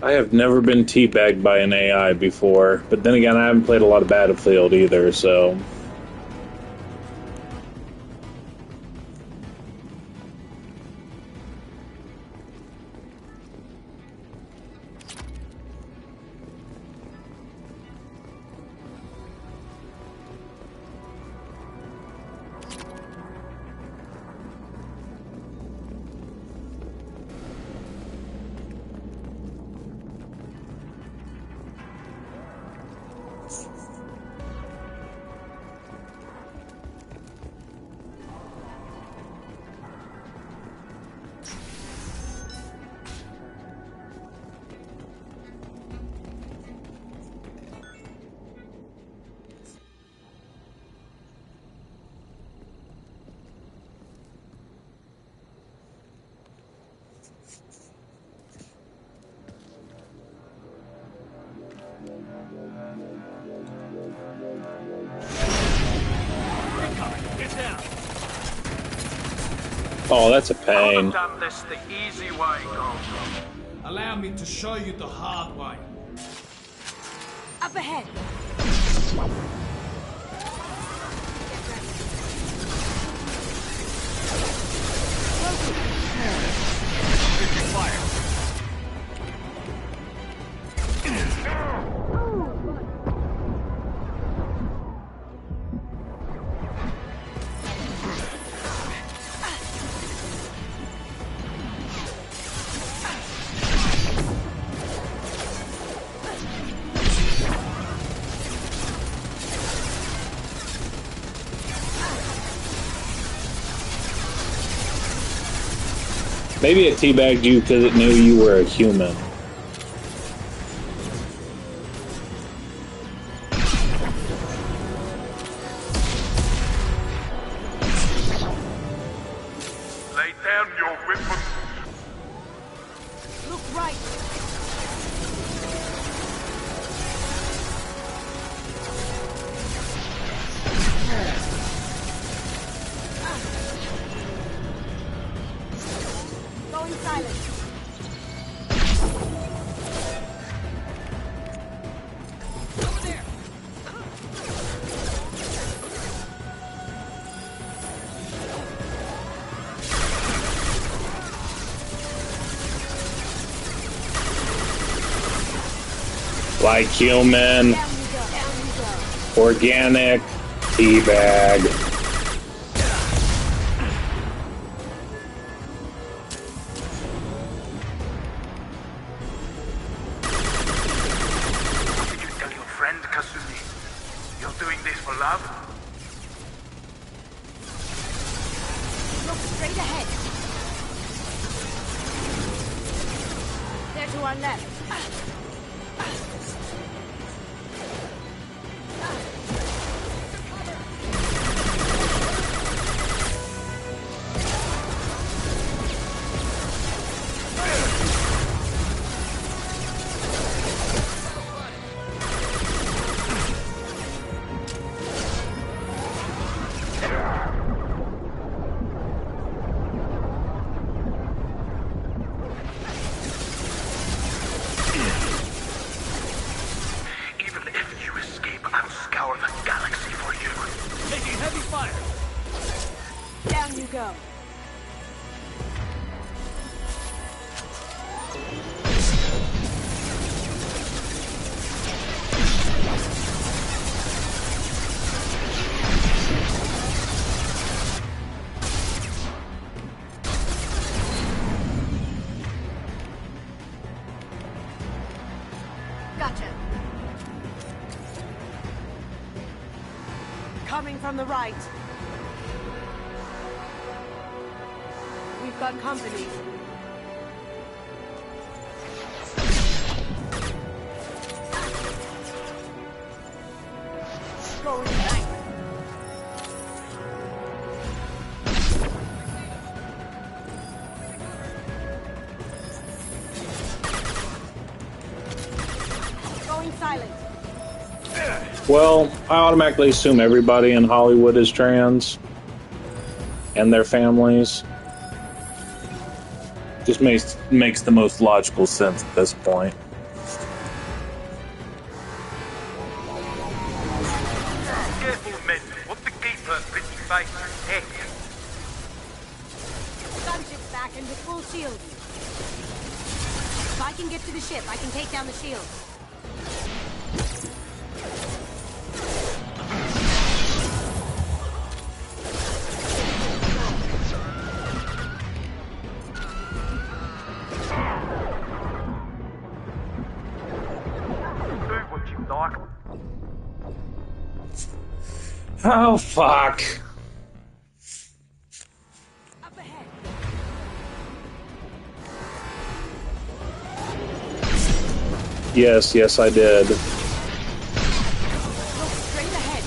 I have never been teabagged by an AI before, but then again, I haven't played a lot of Battlefield either, so... Oh, that's a pain. Done this the easy way, Gold. Allow me to show you the hard way. Up ahead. Maybe it teabagged you because it knew you were a human. Lay down your weapon. Look right. Going silent. Over there. Like human, organic, teabag. Tell your friend, Kasumi, you're doing this for love? Look straight ahead. There to our left. Even if you escape, I'll scour the galaxy for you. Taking heavy fire. Down you go. Gotcha. Coming from the right. We've got company. Going right. Going silent. Well, I automatically assume everybody in Hollywood is trans. And their families. Just makes the most logical sense at this point. space. X. Gunship's back and with full shield. If I can get to the ship, I can take down the shield. Do what you like. Oh, fuck. Yes, yes, I did. Straight ahead.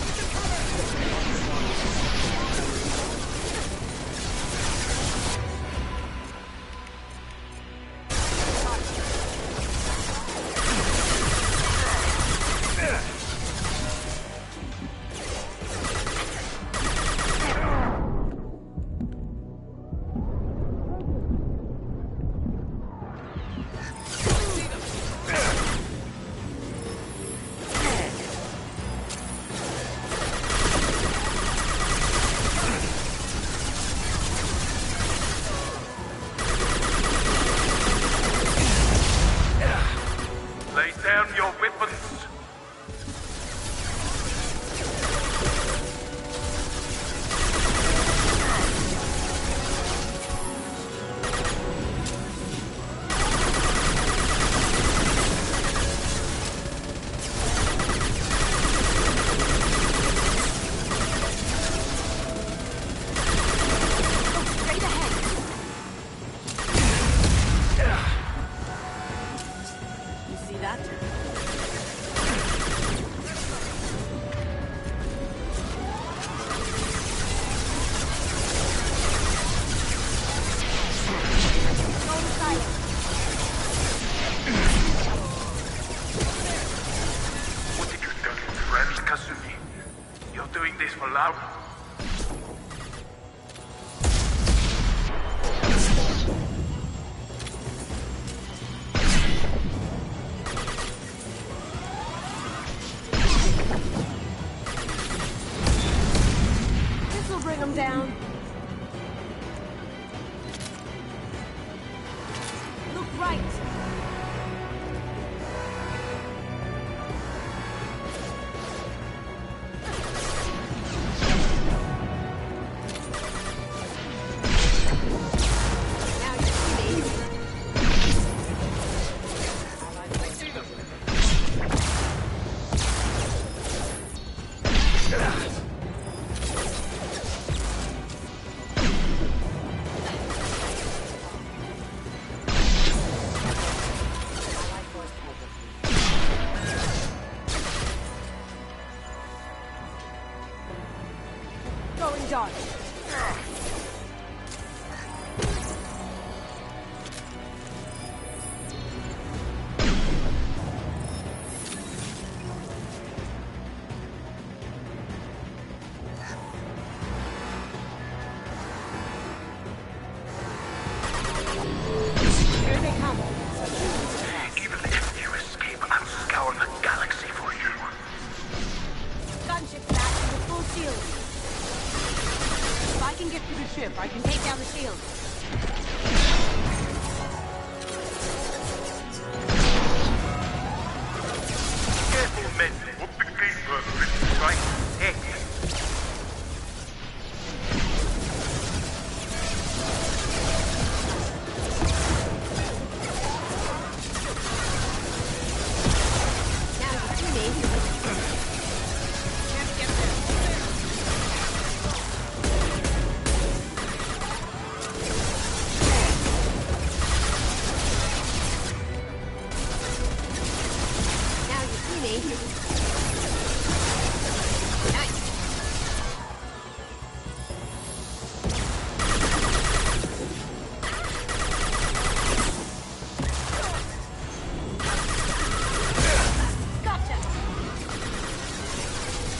Lay down your weapons. You see that? What did you do, friend Kasumi? You're doing this for love? This'll bring them down. Look right. Now you see me. Going dark. Here they come. Even if you escape, I'll scour the galaxy for you. Gunship's back and with full shield. If I can get to the ship, I can take down the shield. Careful, men. What the gate burn, right? X. Now you see me. Can't get there. Now you see me. Nice. Gotcha.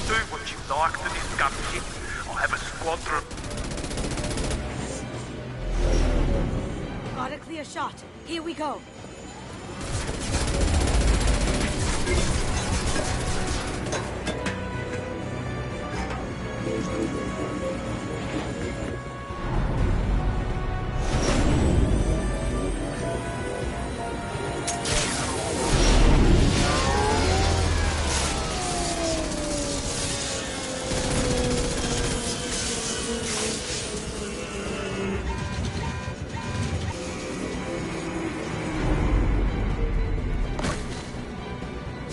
Do what you like to this gunship. I'll have a squadron. Got a clear shot. Here we go.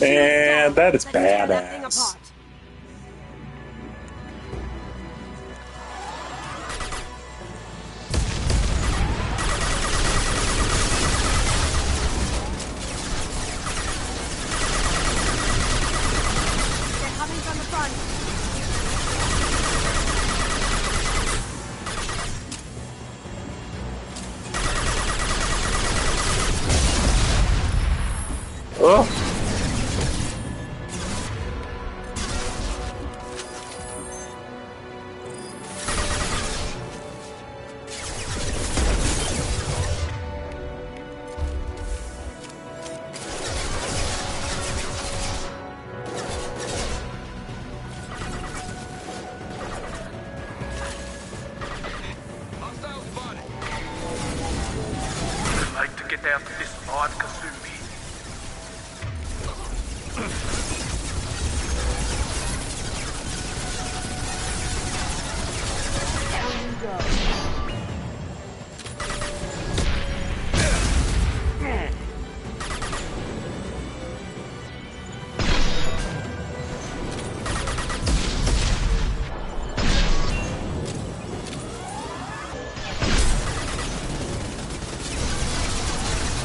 And that is badass. They're coming from the front. Oh. I'd like to get out of this mod, Kasumi. Down you go.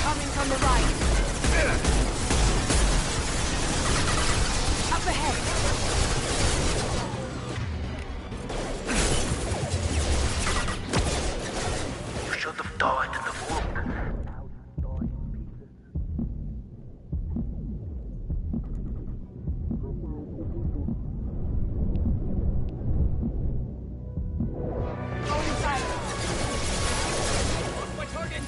Coming from the right. Up ahead. You should have died in the vault. Go inside. What's my target?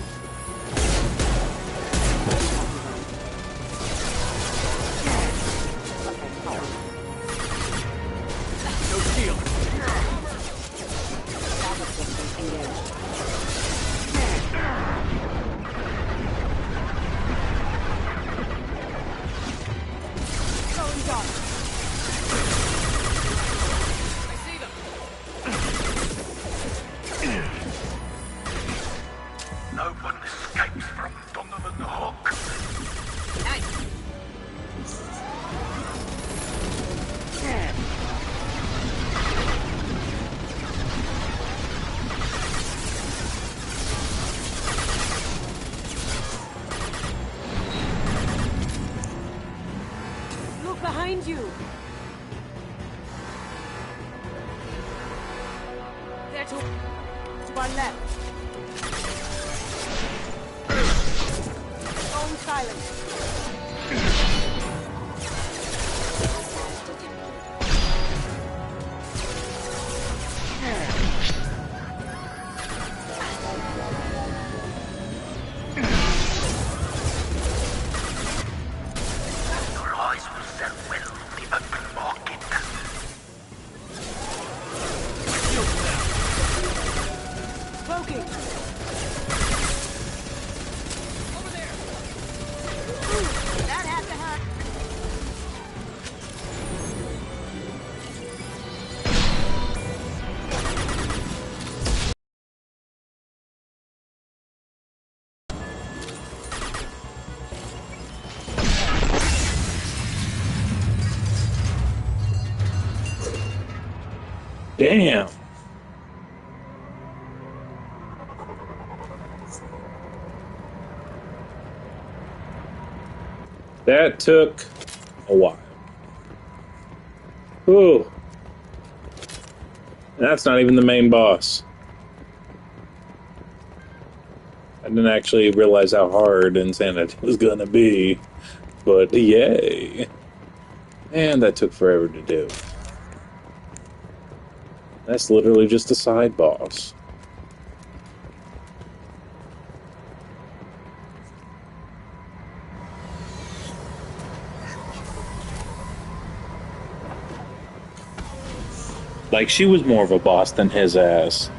No shield. Going dark. I see them. No one escapes from Donovan the Hawk. Look behind you. They're to our left. Going silent. Your eyes will sell well on the open market. Poking. Over there. Ooh, that had to hurt. Damn. That took a while. Ooh. That's not even the main boss. I didn't actually realize how hard Insanity was gonna be. But yay. And that took forever to do. That's literally just a side boss. Like, she was more of a boss than his ass.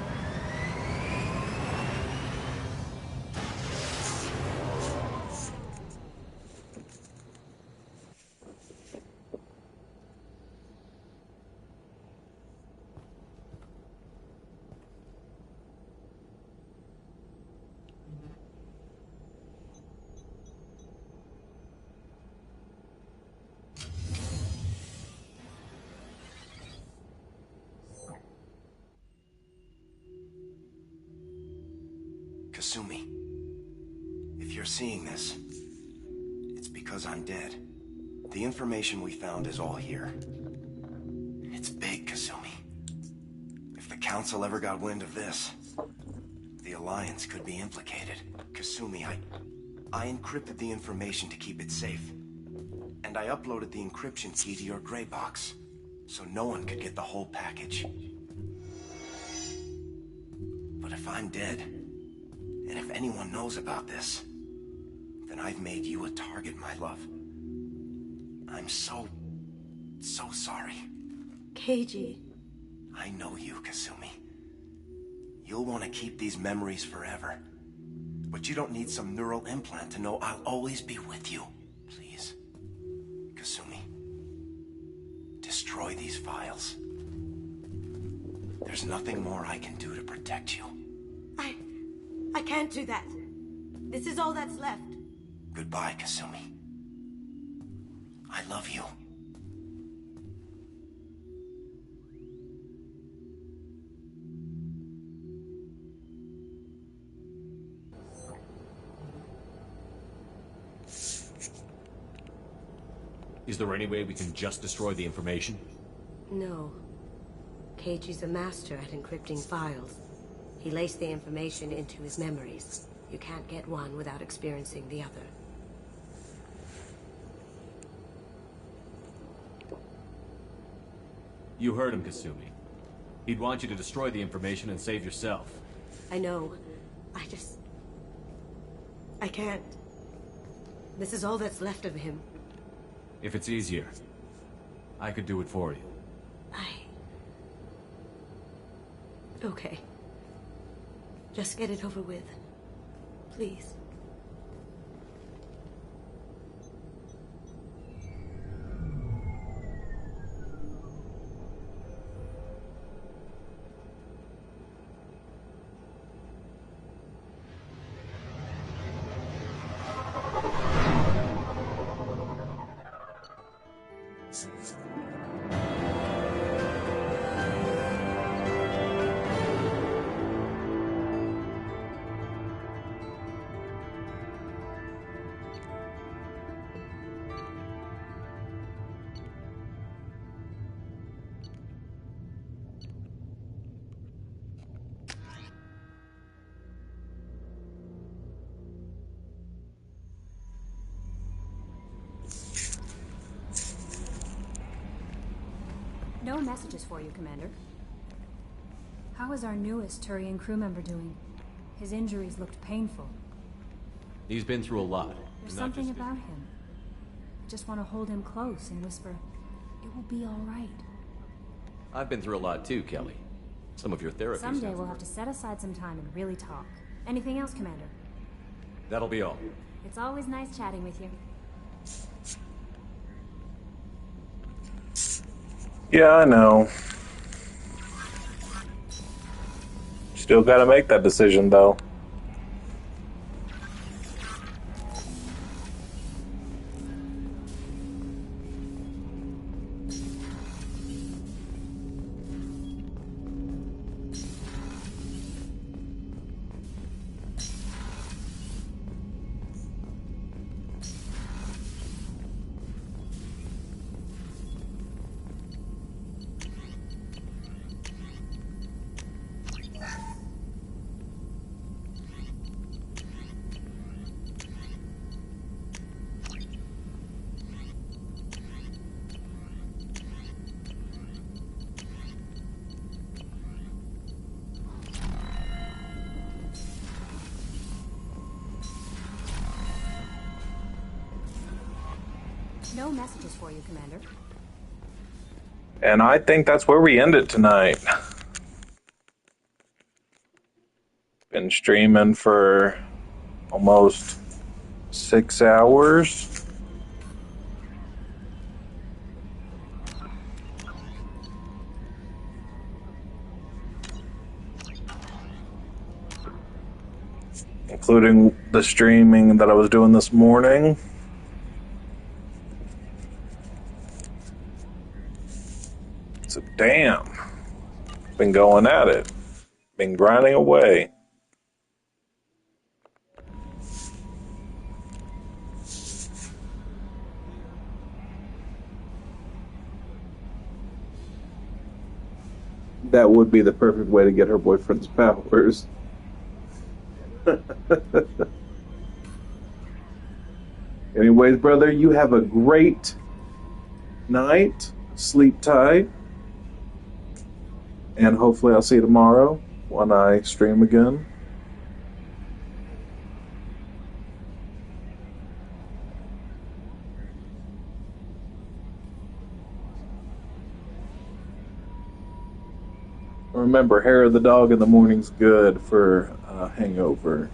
Kasumi, if you're seeing this, it's because I'm dead. The information we found is all here. It's big, Kasumi. If the Council ever got wind of this, the Alliance could be implicated. Kasumi, I encrypted the information to keep it safe. And I uploaded the encryption key to your gray box, so no one could get the whole package. But if I'm dead, and if anyone knows about this, then I've made you a target, my love. I'm so sorry. Keiji. I know you, Kasumi. You'll want to keep these memories forever. But you don't need some neural implant to know I'll always be with you. Please, Kasumi, destroy these files. There's nothing more I can do to protect you. I can't do that. This is all that's left. Goodbye, Kasumi. I love you. Is there any way we can just destroy the information? No. Keiji's a master at encrypting files. He laced the information into his memories. You can't get one without experiencing the other. You heard him, Kasumi. He'd want you to destroy the information and save yourself. I know. I can't. This is all that's left of him. If it's easier, I could do it for you. Okay. Just get it over with. Please. No messages for you, Commander. How is our newest Turian crew member doing? His injuries looked painful. He's been through a lot. There's something about him. I just want to hold him close and whisper, "It will be all right." I've been through a lot too, Kelly. Some of your therapy Someday we'll have to set aside some time and really talk. Anything else, Commander? That'll be all. It's always nice chatting with you. Yeah, I know. Still gotta make that decision, though. No messages for you, Commander. And I think that's where we end it tonight. Been streaming for almost 6 hours. Including the streaming that I was doing this morning. So damn, been going at it, been grinding away. That would be the perfect way to get her boyfriend's powers. Anyways, brother, you have a great night. Sleep tight. And hopefully I'll see you tomorrow when I stream again. Remember, hair of the dog in the morning's good for hangover.